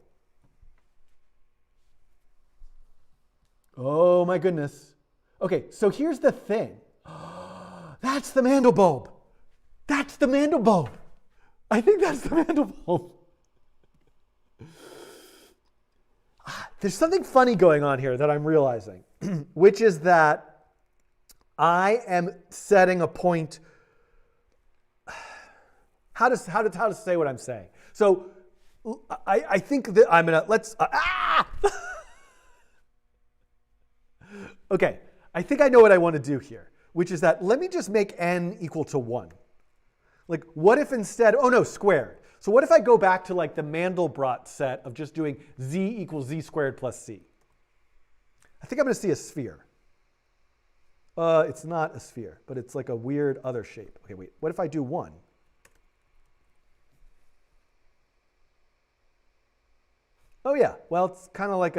Oh my goodness. Okay, so here's the thing. That's the Mandelbulb. That's the Mandelbulb. I think that's the Mandelbulb. There's something funny going on here that I'm realizing, which is that I am setting a point. How to say what I'm saying? So I think that I'm gonna Okay, I think I know what I want to do here, which is that let me just make n equal to 1. Like, what if instead, oh no, squared. So what if I go back to like the Mandelbrot set of just doing z equals z squared plus c? I think I'm going to see a sphere. It's not a sphere, but it's like a weird other shape. Okay, wait, what if I do 1? Oh yeah, well it's kind of like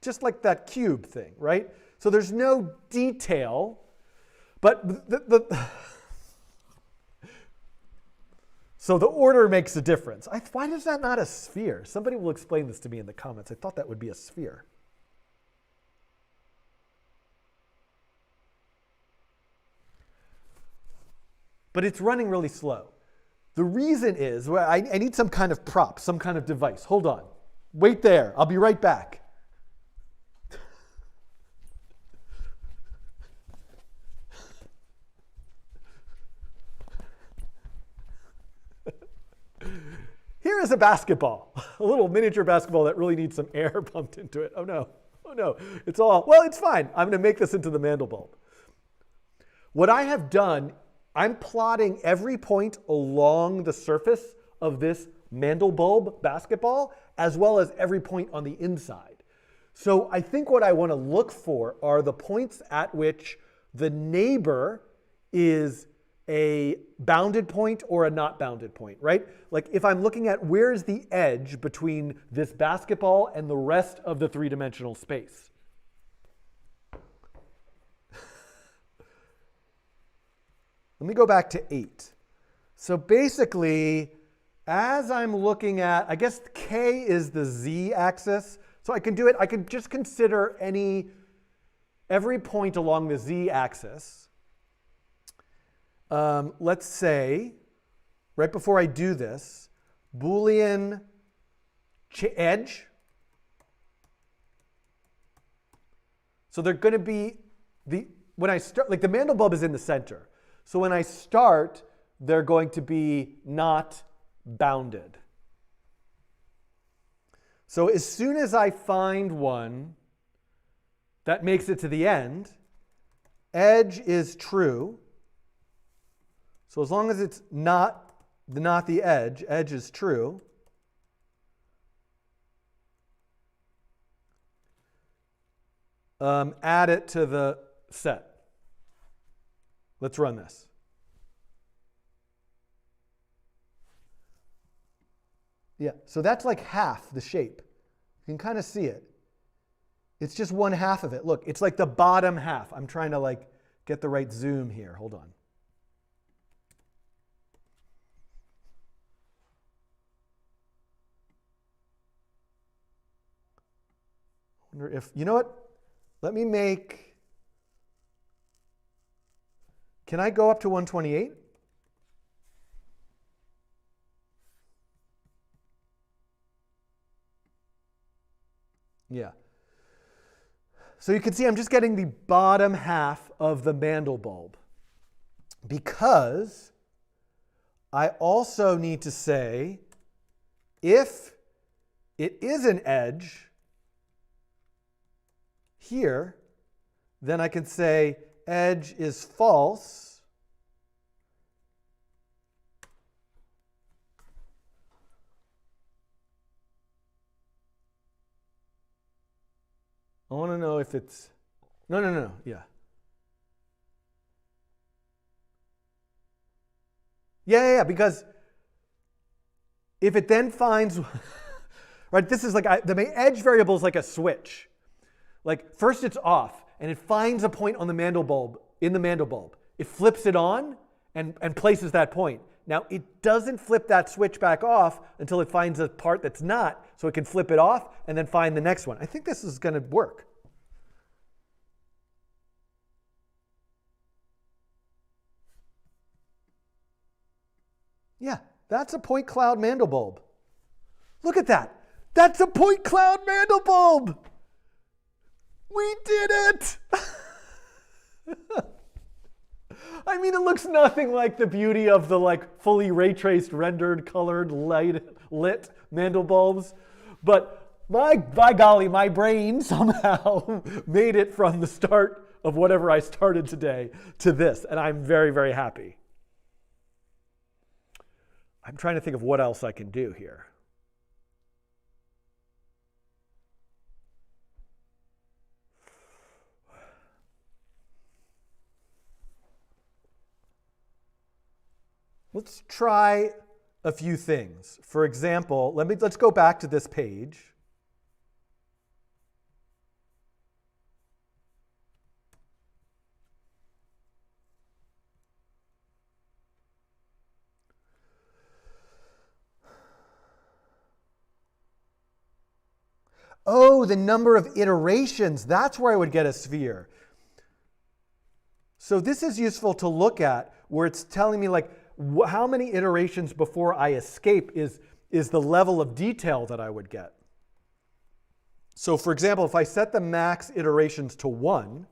just like that cube thing, right? So there's no detail, but so the order makes a difference. Why is that not a sphere? Somebody will explain this to me in the comments. I thought that would be a sphere. But it's running really slow. The reason is, well, I need some kind of prop, some kind of device. Hold on. Wait there. I'll be right back. Here is a basketball, a little miniature basketball that really needs some air pumped into it. Oh no, oh no. Well, it's fine. I'm going to make this into the Mandelbulb. What I have done, I'm plotting every point along the surface of this Mandelbulb basketball, as well as every point on the inside. So I think what I want to look for are the points at which the neighbor is a bounded point or a not bounded point, right? Like if I'm looking at where's the edge between this basketball and the rest of the three-dimensional space. Let me go back to 8. So basically, as I'm looking at, I guess K is the z-axis. So I can do it, I can just consider every point along the z-axis. Let's say, right before I do this, Boolean edge. So they're going to be, when I start, like the Mandelbulb is in the center. So when I start, they're going to be not bounded. So as soon as I find one that makes it to the end, edge is true. So as long as it's not the edge is true. Add it to the set. Let's run this. Yeah, so that's like half the shape. You can kind of see it. It's just one half of it. Look, it's like the bottom half. I'm trying to like get the right zoom here. Hold on. I wonder if, you know what? Let me make, can I go up to 128? Yeah. So you can see I'm just getting the bottom half of the Mandelbulb because I also need to say if it is an edge here, then I can say edge is false. I want to know if it's, no, yeah. Yeah, because if it then finds, right, this is like, the edge variable is like a switch. Like first it's off and it finds a point on the Mandelbulb, in the Mandelbulb. It flips it on and places that point. Now it doesn't flip that switch back off until it finds a part that's not, so it can flip it off and then find the next one. I think this is going to work. Yeah, that's a point cloud Mandelbulb. Look at that. That's a point cloud Mandelbulb. We did it! I mean, it looks nothing like the beauty of the like fully ray traced, rendered, colored, lit Mandelbulbs, but by golly, my brain somehow made it from the start of whatever I started today to this, and I'm very, very happy. I'm trying to think of what else I can do here. Let's try a few things. For example, let's go back to this page. Oh, the number of iterations. That's where I would get a sphere. So this is useful to look at, where it's telling me like how many iterations before I escape is the level of detail that I would get. So for example, if I set the max iterations to 1,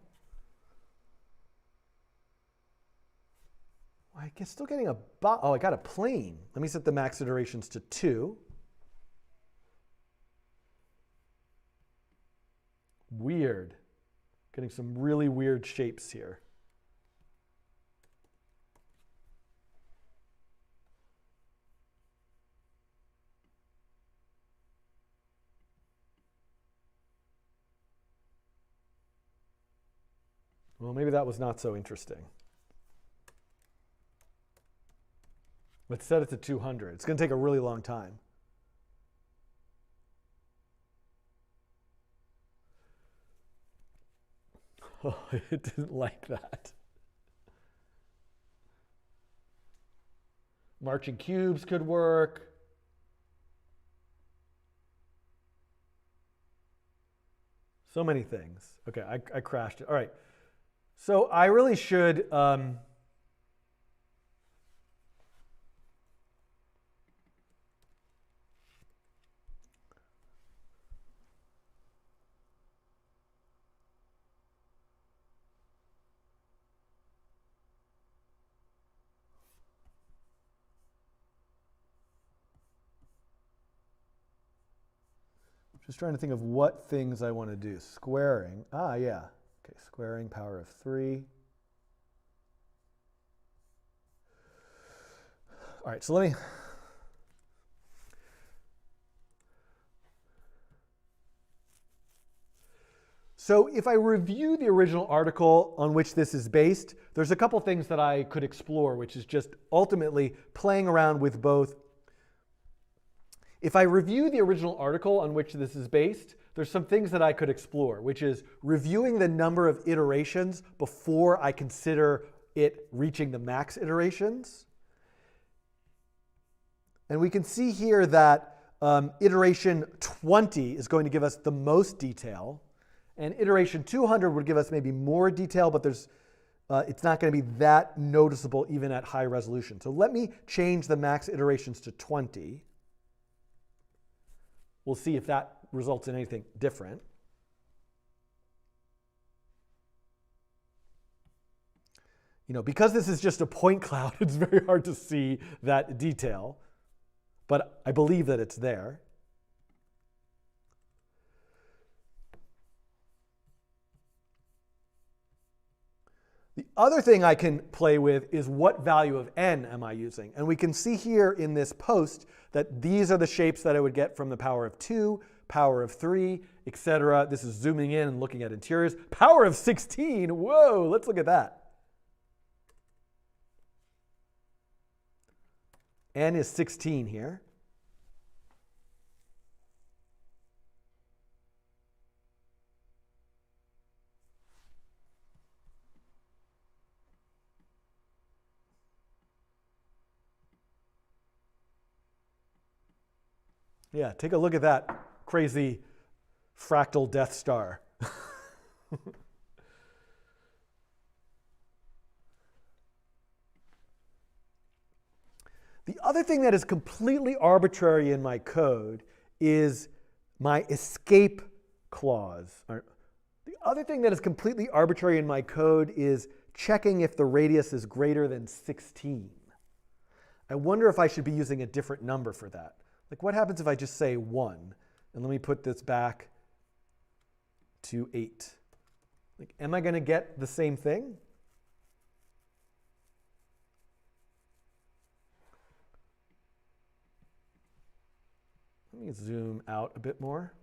I guess still getting I got a plane. Let me set the max iterations to 2. Weird. Getting some really weird shapes here. Well, maybe that was not so interesting. Let's set it to 200. It's going to take a really long time. Oh, it didn't like that. Marching cubes could work. So many things. Okay, I crashed it. All right. So I really should just trying to think of what things I want to do. Squaring. Ah, yeah. Okay, squaring, power of 3. All right, so let me... So if I review the original article on which this is based, there's a couple things that I could explore, which is just ultimately playing around with both. If I review the original article on which this is based, there's some things that I could explore, which is reviewing the number of iterations before I consider it reaching the max iterations. And we can see here that iteration 20 is going to give us the most detail. And iteration 200 would give us maybe more detail, but it's not going to be that noticeable even at high resolution. So let me change the max iterations to 20. We'll see if that results in anything different. Because this is just a point cloud, it's very hard to see that detail. But I believe that it's there. The other thing I can play with is what value of n am I using? And we can see here in this post that these are the shapes that I would get from the power of 2, power of 3, etc. This is zooming in and looking at interiors. Power of 16, whoa, let's look at that. N is 16 here. Yeah, take a look at that crazy fractal Death Star. The other thing that is completely arbitrary in my code is my escape clause. The other thing that is completely arbitrary in my code is checking if the radius is greater than 16. I wonder if I should be using a different number for that. Like, what happens if I just say 1? And let me put this back to 8. Like, am I going to get the same thing? Let me zoom out a bit more.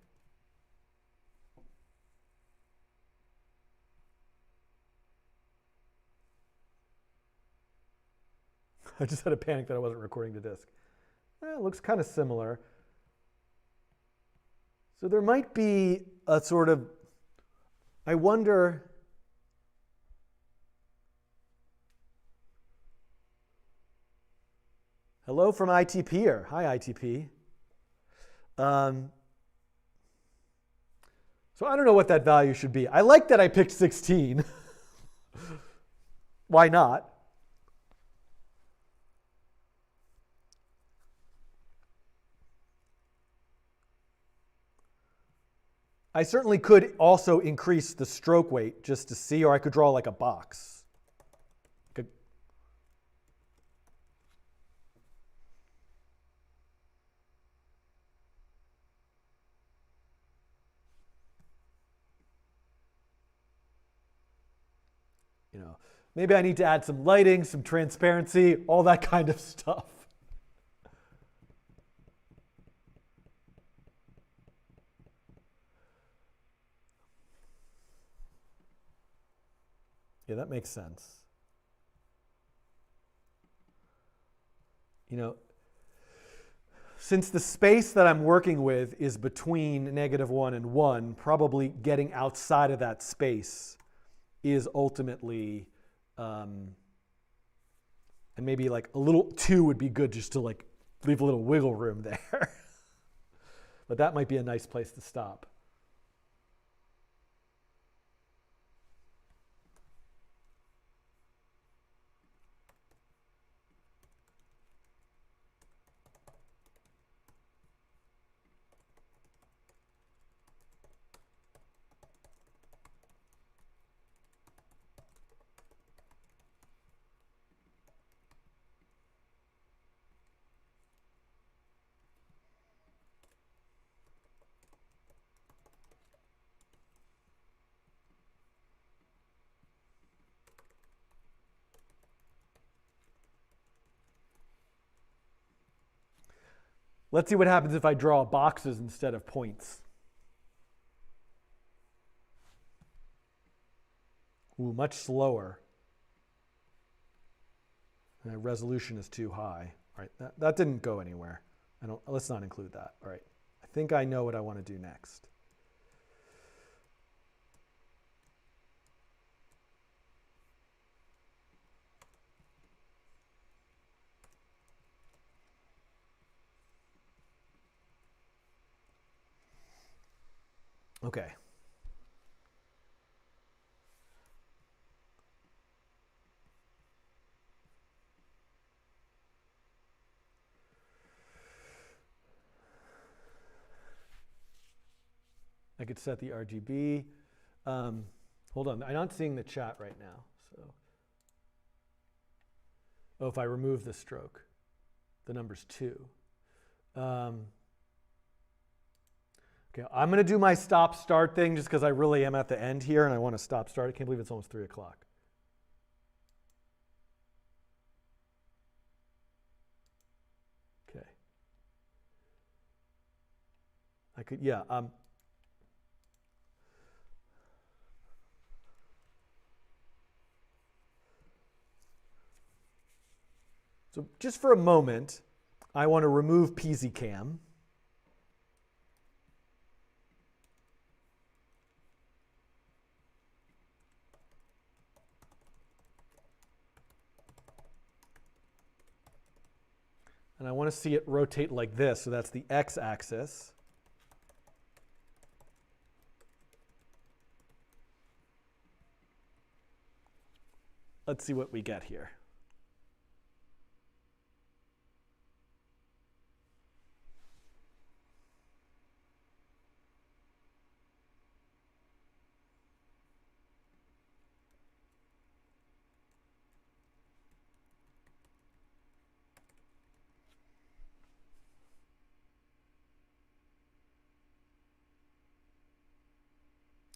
I just had a panic that I wasn't recording the disk. It looks kind of similar. So there might be a sort of, I wonder, hello from ITP here. Hi, ITP. So I don't know what that value should be. I like that I picked 16. Why not? I certainly could also increase the stroke weight just to see, or I could draw like a box. You know, maybe I need to add some lighting, some transparency, all that kind of stuff. Yeah, that makes sense. You know, since the space that I'm working with is between -1 and 1, probably getting outside of that space is ultimately, and maybe like a little 2 would be good just to like leave a little wiggle room there. But that might be a nice place to stop. Let's see what happens if I draw boxes instead of points. Ooh, much slower. And resolution is too high. All right, that didn't go anywhere. Let's not include that. All right, I think I know what I want to do next. Okay. I could set the RGB. Hold on, I'm not seeing the chat right now. So, oh, if I remove the stroke, the number's 2. Okay, I'm going to do my stop-start thing just because I really am at the end here and I want to stop-start. I can't believe it's almost 3 o'clock. Okay. I could, yeah. So just for a moment, I want to remove PZCam. And I want to see it rotate like this. So that's the x-axis. Let's see what we get here.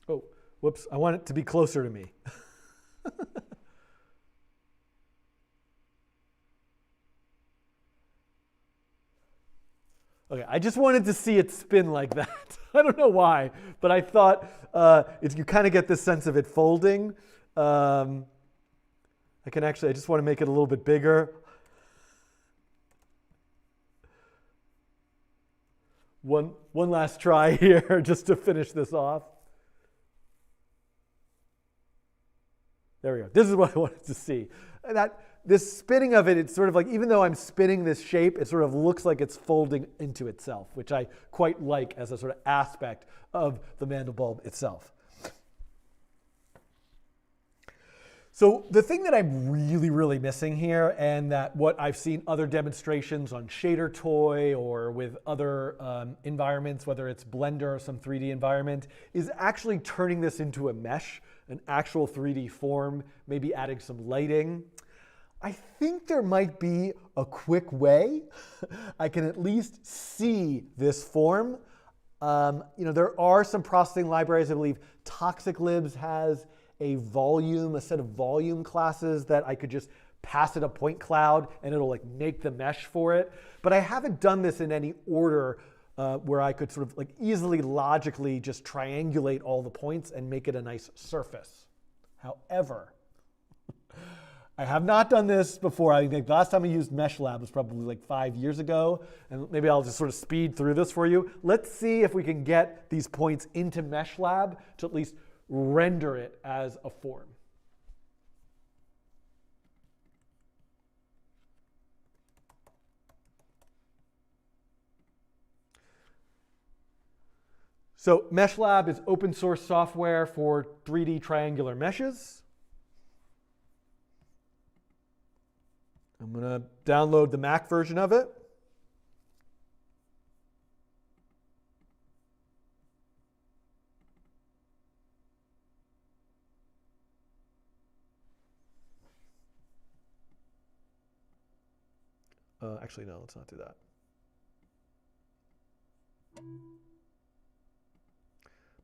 Oh, whoops, I want it to be closer to me. Okay, I just wanted to see it spin like that. I don't know why, but I thought you kind of get this sense of it folding. I just want to make it a little bit bigger. One last try here just to finish this off. There we go. This is what I wanted to see. And this spinning of it, it's sort of like, even though I'm spinning this shape, it sort of looks like it's folding into itself, which I quite like as a sort of aspect of the Mandelbulb itself. So the thing that I'm really, really missing here, and that what I've seen other demonstrations on Shader Toy or with other environments, whether it's Blender or some 3D environment, is actually turning this into a mesh, an actual 3D form, maybe adding some lighting. I think there might be a quick way I can at least see this form. There are some processing libraries. I believe ToxicLibs has a set of volume classes that I could just pass it a point cloud and it'll like make the mesh for it. But I haven't done this in any order where I could sort of like easily logically just triangulate all the points and make it a nice surface. However, I have not done this before. I think the last time I used MeshLab was probably like 5 years ago. And maybe I'll just sort of speed through this for you. Let's see if we can get these points into MeshLab to at least render it as a form. So MeshLab is open source software for 3D triangular meshes. I'm going to download the Mac version of it. Actually, no, let's not do that.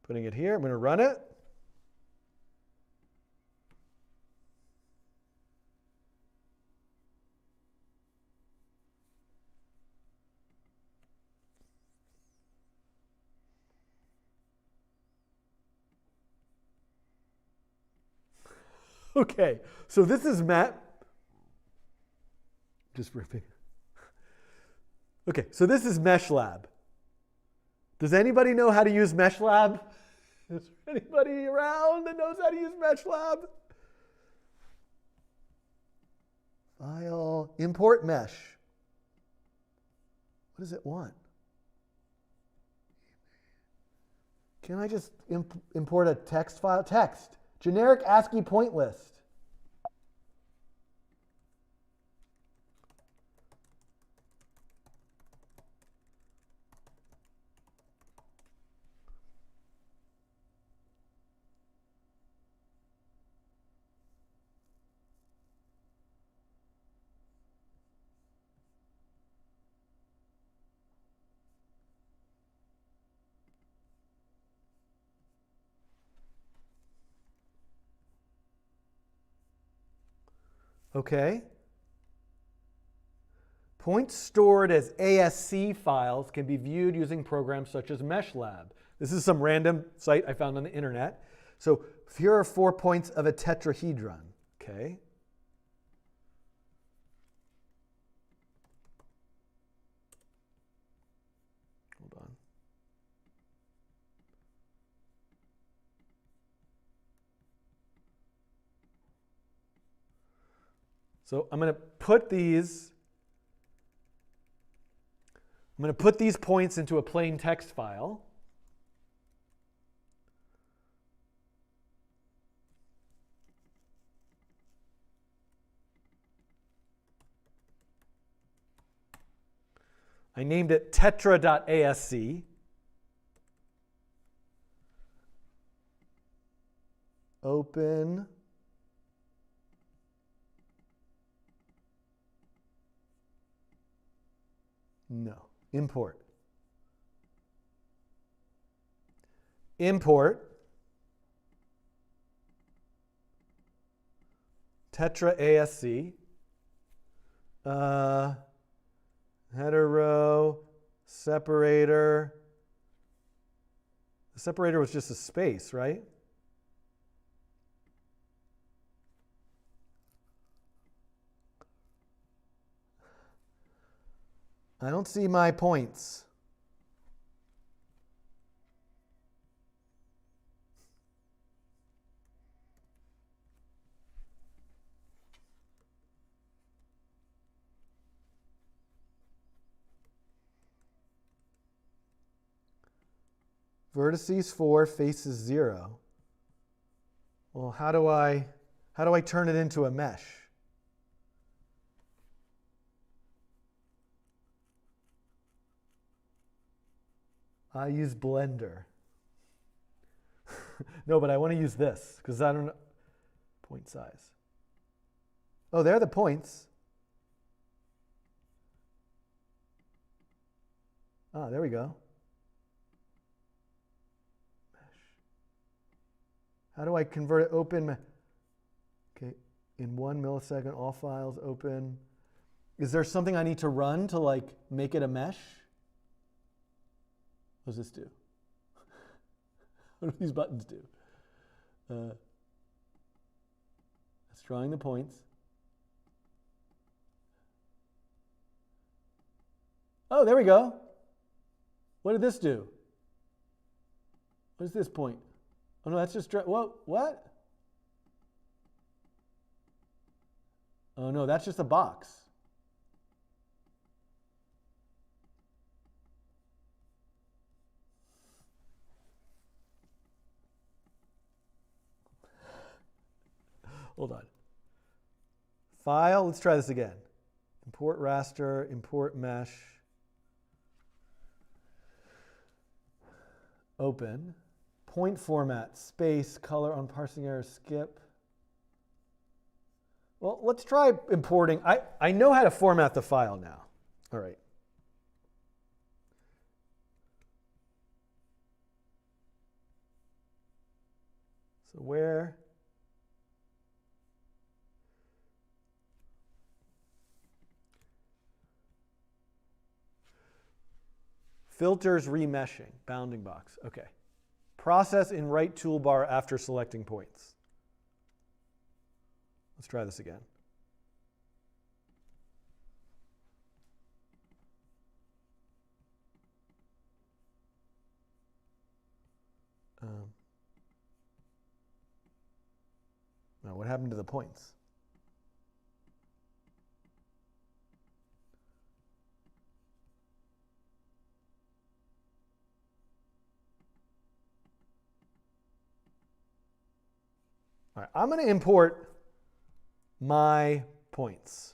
Putting it here, I'm going to run it. Okay, so this is just ripping. Okay, so this is MeshLab. Does anybody know how to use MeshLab? Is there anybody around that knows how to use MeshLab? File, import mesh. What does it want? Can I just import a text file? Text. Generic ASCII point list. Okay. Points stored as ASC files can be viewed using programs such as MeshLab. This is some random site I found on the internet. So here are 4 points of a tetrahedron. Okay. Hold on. So I'm going to put these points into a plain text file. I named it tetra.asc. Open. No. Import. Import. Tetra ASC. Header row. Separator. The separator was just a space, right? I don't see my points. Vertices 4, faces 0. Well, how do I turn it into a mesh? I use Blender. No, but I want to use this because I don't know. Point size. Oh, there are the points. Ah, there we go. Mesh. How do I convert it? Open. Okay, in 1 millisecond, all files open. Is there something I need to run to like make it a mesh? What does this do? What do these buttons do? It's drawing the points. Oh, there we go. What did this do? What is this point? Oh no, that's just whoa, what? Oh no, that's just a box. Hold on. File, let's try this again. Import raster, import mesh. Open. Point format, space, color on parsing error, skip. Well, let's try importing. I know how to format the file now. All right. So where? Filters remeshing, bounding box. Okay. Process in right toolbar after selecting points. Let's try this again. Now, what happened to the points? All right, I'm going to import my points.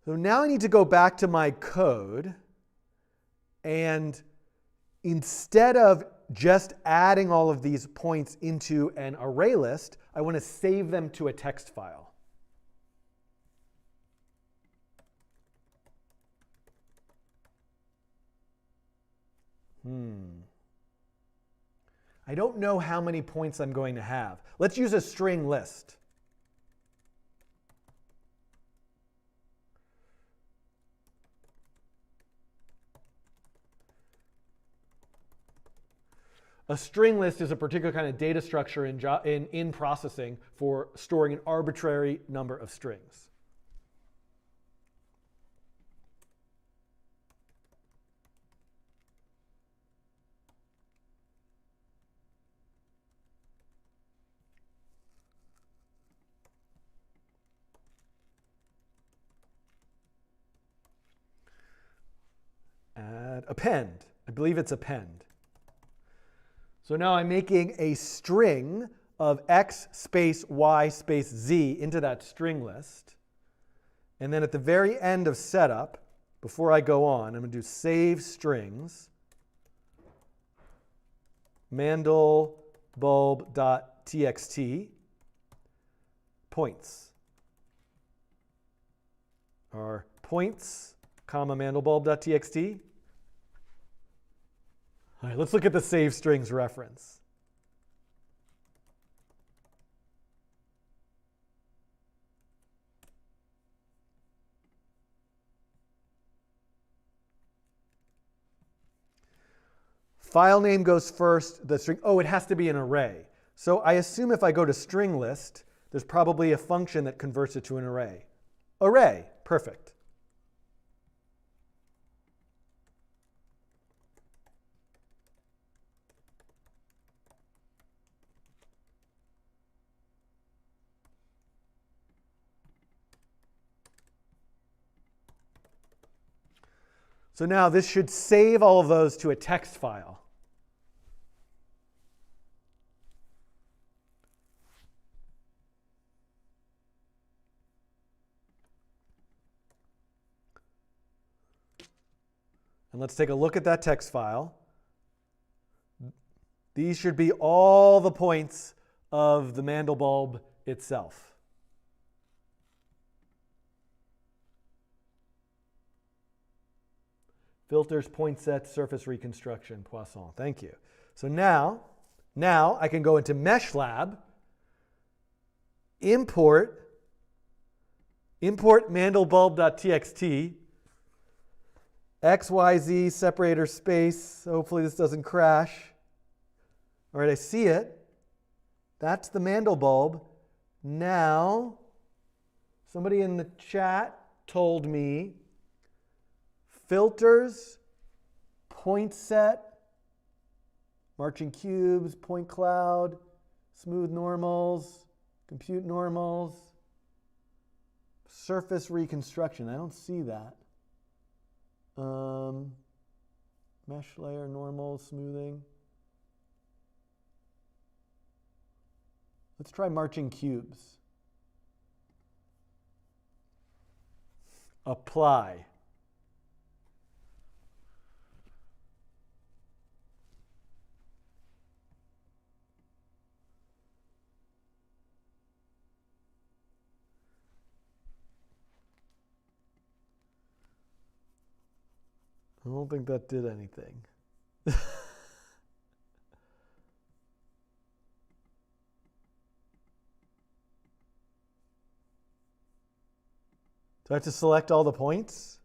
So now I need to go back to my code, and instead of just adding all of these points into an array list, I want to save them to a text file. I don't know how many points I'm going to have. Let's use a string list. A string list is a particular kind of data structure in processing for storing an arbitrary number of strings. Add append. I believe it's append. So now I'm making a string of x space y space z into that string list. And then at the very end of setup, before I go on, I'm going to do save strings, Mandelbulb.txt, points. Or points, comma, Mandelbulb.txt. All right, let's look at the save strings reference. File name goes first, the string, oh, it has to be an array. So I assume if I go to string list, there's probably a function that converts it to an array. Array, perfect. So now this should save all of those to a text file. And let's take a look at that text file. These should be all the points of the Mandelbulb itself. Filters, point sets, surface reconstruction, Poisson. Thank you. So now I can go into MeshLab, import mandelbulb.txt, XYZ separator space. Hopefully this doesn't crash. All right, I see it. That's the Mandelbulb. Now, somebody in the chat told me filters, point set, marching cubes, point cloud, smooth normals, compute normals, surface reconstruction. I don't see that. Mesh layer, normal, smoothing. Let's try marching cubes. Apply. I don't think that did anything. Do I have to select all the points?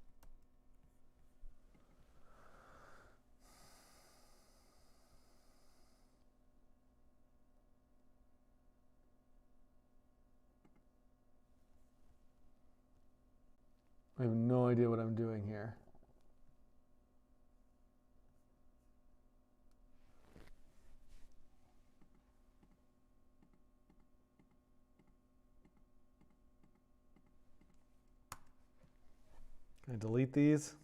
I have no idea what I'm doing here. Can I delete these?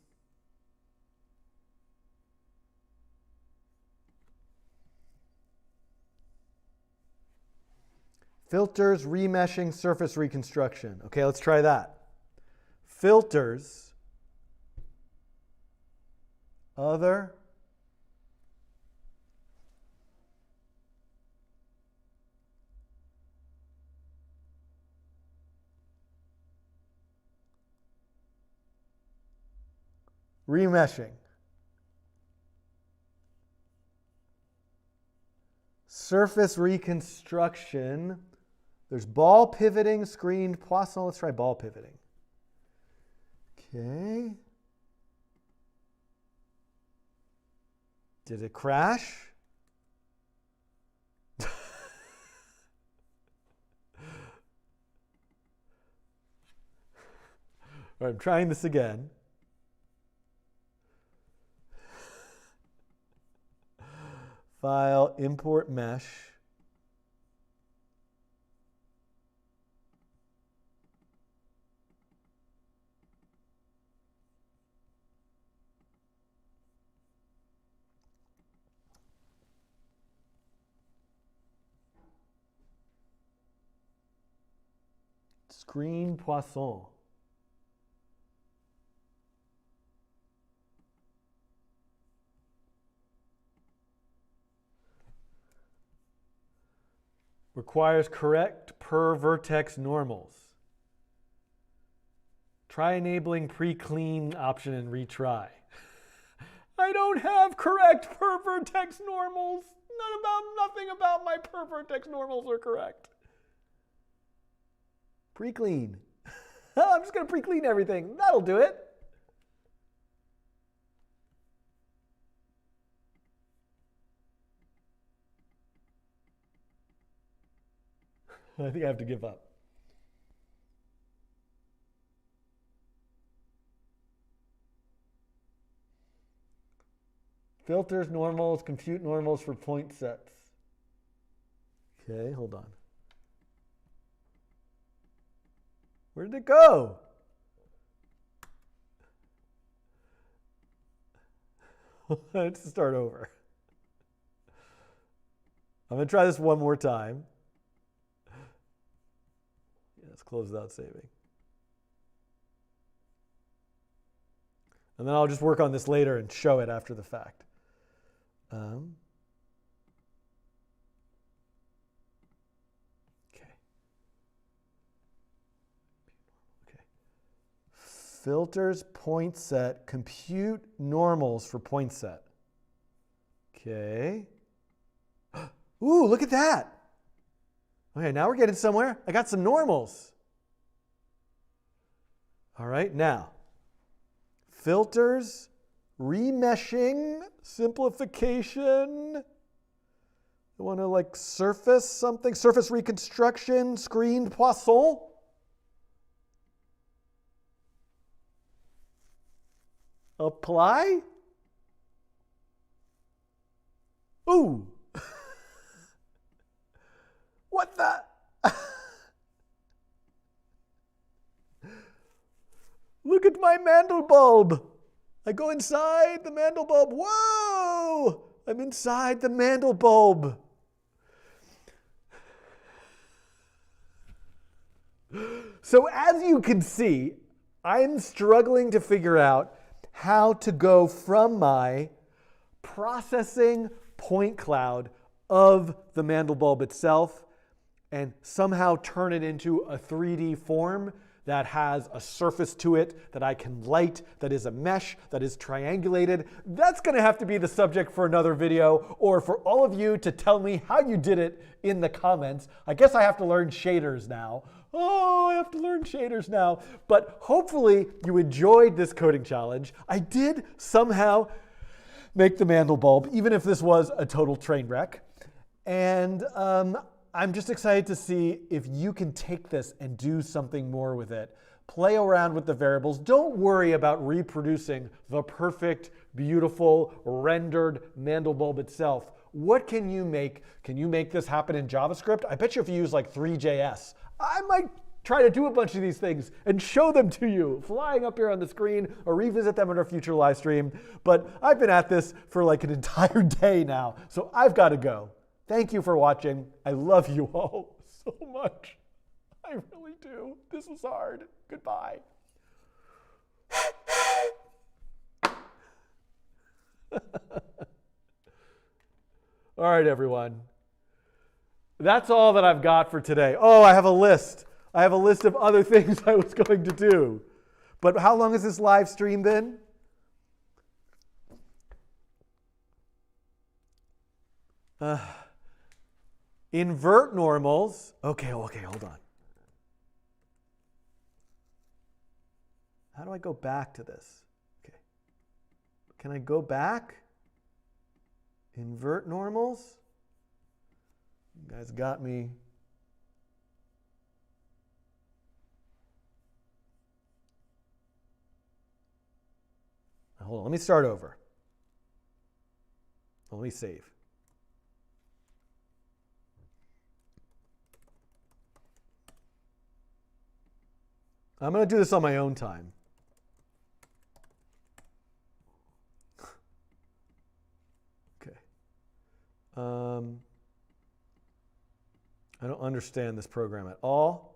Filters, remeshing, surface reconstruction. Okay, let's try that. Filters, other, remeshing, surface reconstruction. There's ball pivoting, screened, Poisson. Let's try ball pivoting. Okay. Did it crash? All right, I'm trying this again. File, import mesh. Screen Poisson. Requires correct per vertex normals. Try enabling pre-clean option and retry. I don't have correct per vertex normals. Nothing about my per vertex normals are correct. Pre-clean. I'm just going to pre-clean everything. That'll do it. I think I have to give up. Filters, normals, compute normals for point sets. Okay, hold on. Where did it go? Let's start over. I'm going to try this one more time. Let's close without saving. And then I'll just work on this later and show it after the fact. Filters, point set, compute normals for point set. Okay. Ooh, look at that. Okay, now we're getting somewhere. I got some normals. All right, now. Filters, remeshing, simplification. I want to like surface something, surface reconstruction, screened Poisson. Apply. Ooh. What the? Look at my Mandelbulb. I go inside the Mandelbulb. Whoa! I'm inside the Mandelbulb. So as you can see, I'm struggling to figure out how to go from my processing point cloud of the Mandelbulb itself and somehow turn it into a 3D form that has a surface to it that I can light, that is a mesh, that is triangulated. That's going to have to be the subject for another video, or for all of you to tell me how you did it in the comments. I guess I have to learn shaders now. Oh, I have to learn shaders now. But hopefully you enjoyed this coding challenge. I did somehow make the Mandelbulb, even if this was a total train wreck. And I'm just excited to see if you can take this and do something more with it. Play around with the variables. Don't worry about reproducing the perfect, beautiful, rendered Mandelbulb itself. What can you make? Can you make this happen in JavaScript? I bet you if you use like 3JS, I might try to do a bunch of these things and show them to you, flying up here on the screen, or revisit them in our future live stream. But I've been at this for like an entire day now, so I've got to go. Thank you for watching. I love you all so much. I really do. This was hard. Goodbye. All right, everyone. That's all that I've got for today. Oh, I have a list. I have a list of other things I was going to do. But how long has this live stream been? Invert normals. Okay, hold on. How do I go back to this? Okay. Can I go back? Invert normals? You guys got me. Hold on, let me start over. Let me save. I'm going to do this on my own time. Okay. I don't understand this program at all.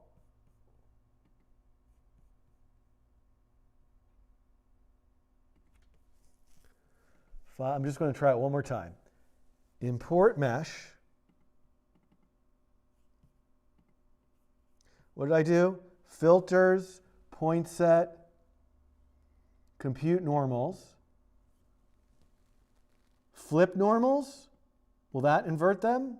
I'm just going to try it one more time. Import mesh. What did I do? Filters, point set, compute normals. Flip normals. Will that invert them?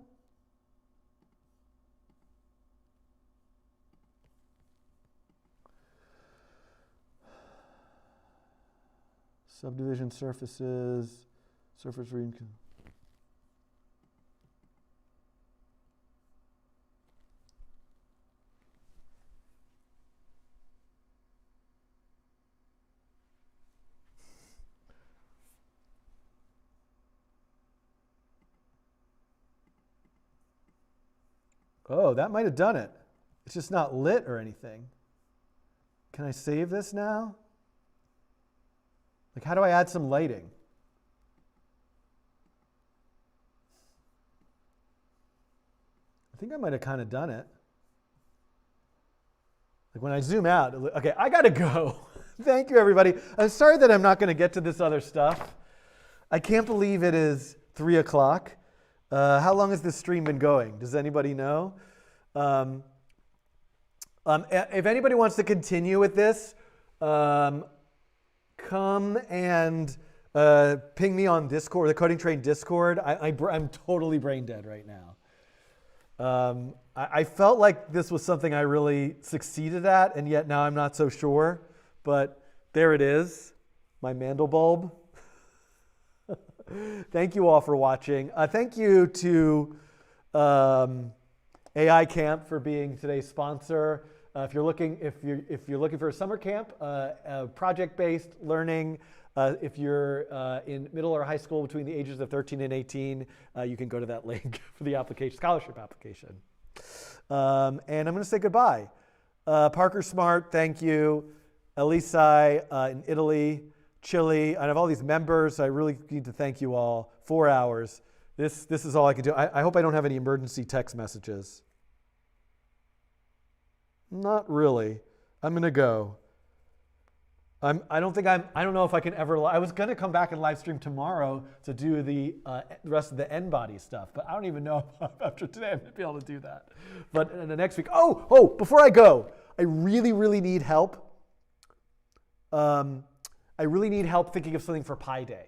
Subdivision surfaces, surface read. Oh, that might have done it. It's just not lit or anything. Can I save this now? Like, how do I add some lighting? think I might have kind of done it. Like when I zoom out, okay, I gotta go. Thank you, everybody. I'm sorry that I'm not gonna get to this other stuff. I can't believe it is 3 o'clock. How long has this stream been going? Does anybody know? If anybody wants to continue with this, come and ping me on Discord, the Coding Train Discord. I'm totally brain dead right now. I felt like this was something I really succeeded at, and yet now I'm not so sure. But there it is, my Mandelbulb. Thank you all for watching. Thank you to AI Camp for being today's sponsor. If you're looking for a summer camp, project-based learning. If you're in middle or high school between the ages of 13 and 18, you can go to that link for the application, scholarship application. And I'm going to say goodbye. Parker Smart, thank you. Elisai in Italy, Chile. I have all these members. I really need to thank you all. 4 hours. This is all I can do. I hope I don't have any emergency text messages. Not really. I'm going to go. I don't know if I can ever, I was going to come back and live stream tomorrow to do the rest of the N-body stuff, but I don't even know if after today I'm going to be able to do that. But in the next week, before I go, I really, really need help. I really need help thinking of something for Pi Day.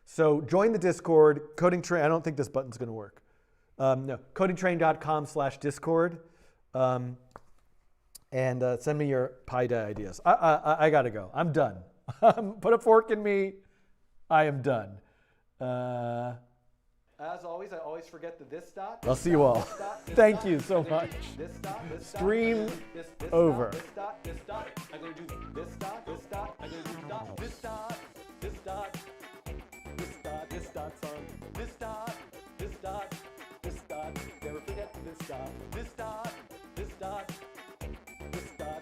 So join the Discord, Coding Train. I don't think this button's going to work. No, codingtrain.com/Discord. And send me your Pi Day ideas. I got to go. I'm done. Put a fork in me. I am done. As always, I always forget the this dot. I'll see you all. Thank you so much. Stream over. This dot. I'm going to do this dot. I'm going to do this dot. This dot song. This dot. Never forget the this dot. This dot.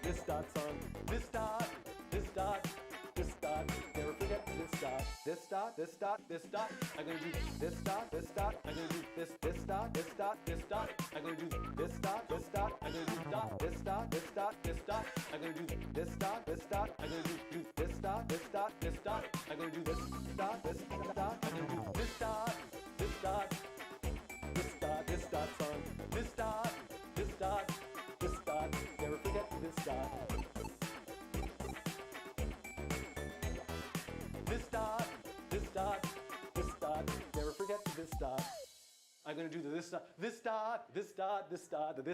This dot song. This dot. Never forget this dot. This dot. I'm gonna do this dot. I'm gonna do this dot. I'm gonna do this dot. I'm gonna do dot. This dot. I'm gonna do this dot. I'm gonna do this dot. I'm gonna do this dot. I'm gonna do this dot. This dot song. This dot. Never forget this dot. This dot. Never forget this dot. I'm gonna do the this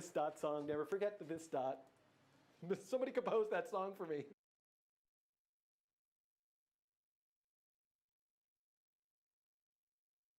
dot song. Never forget the this dot. Somebody compose that song for me.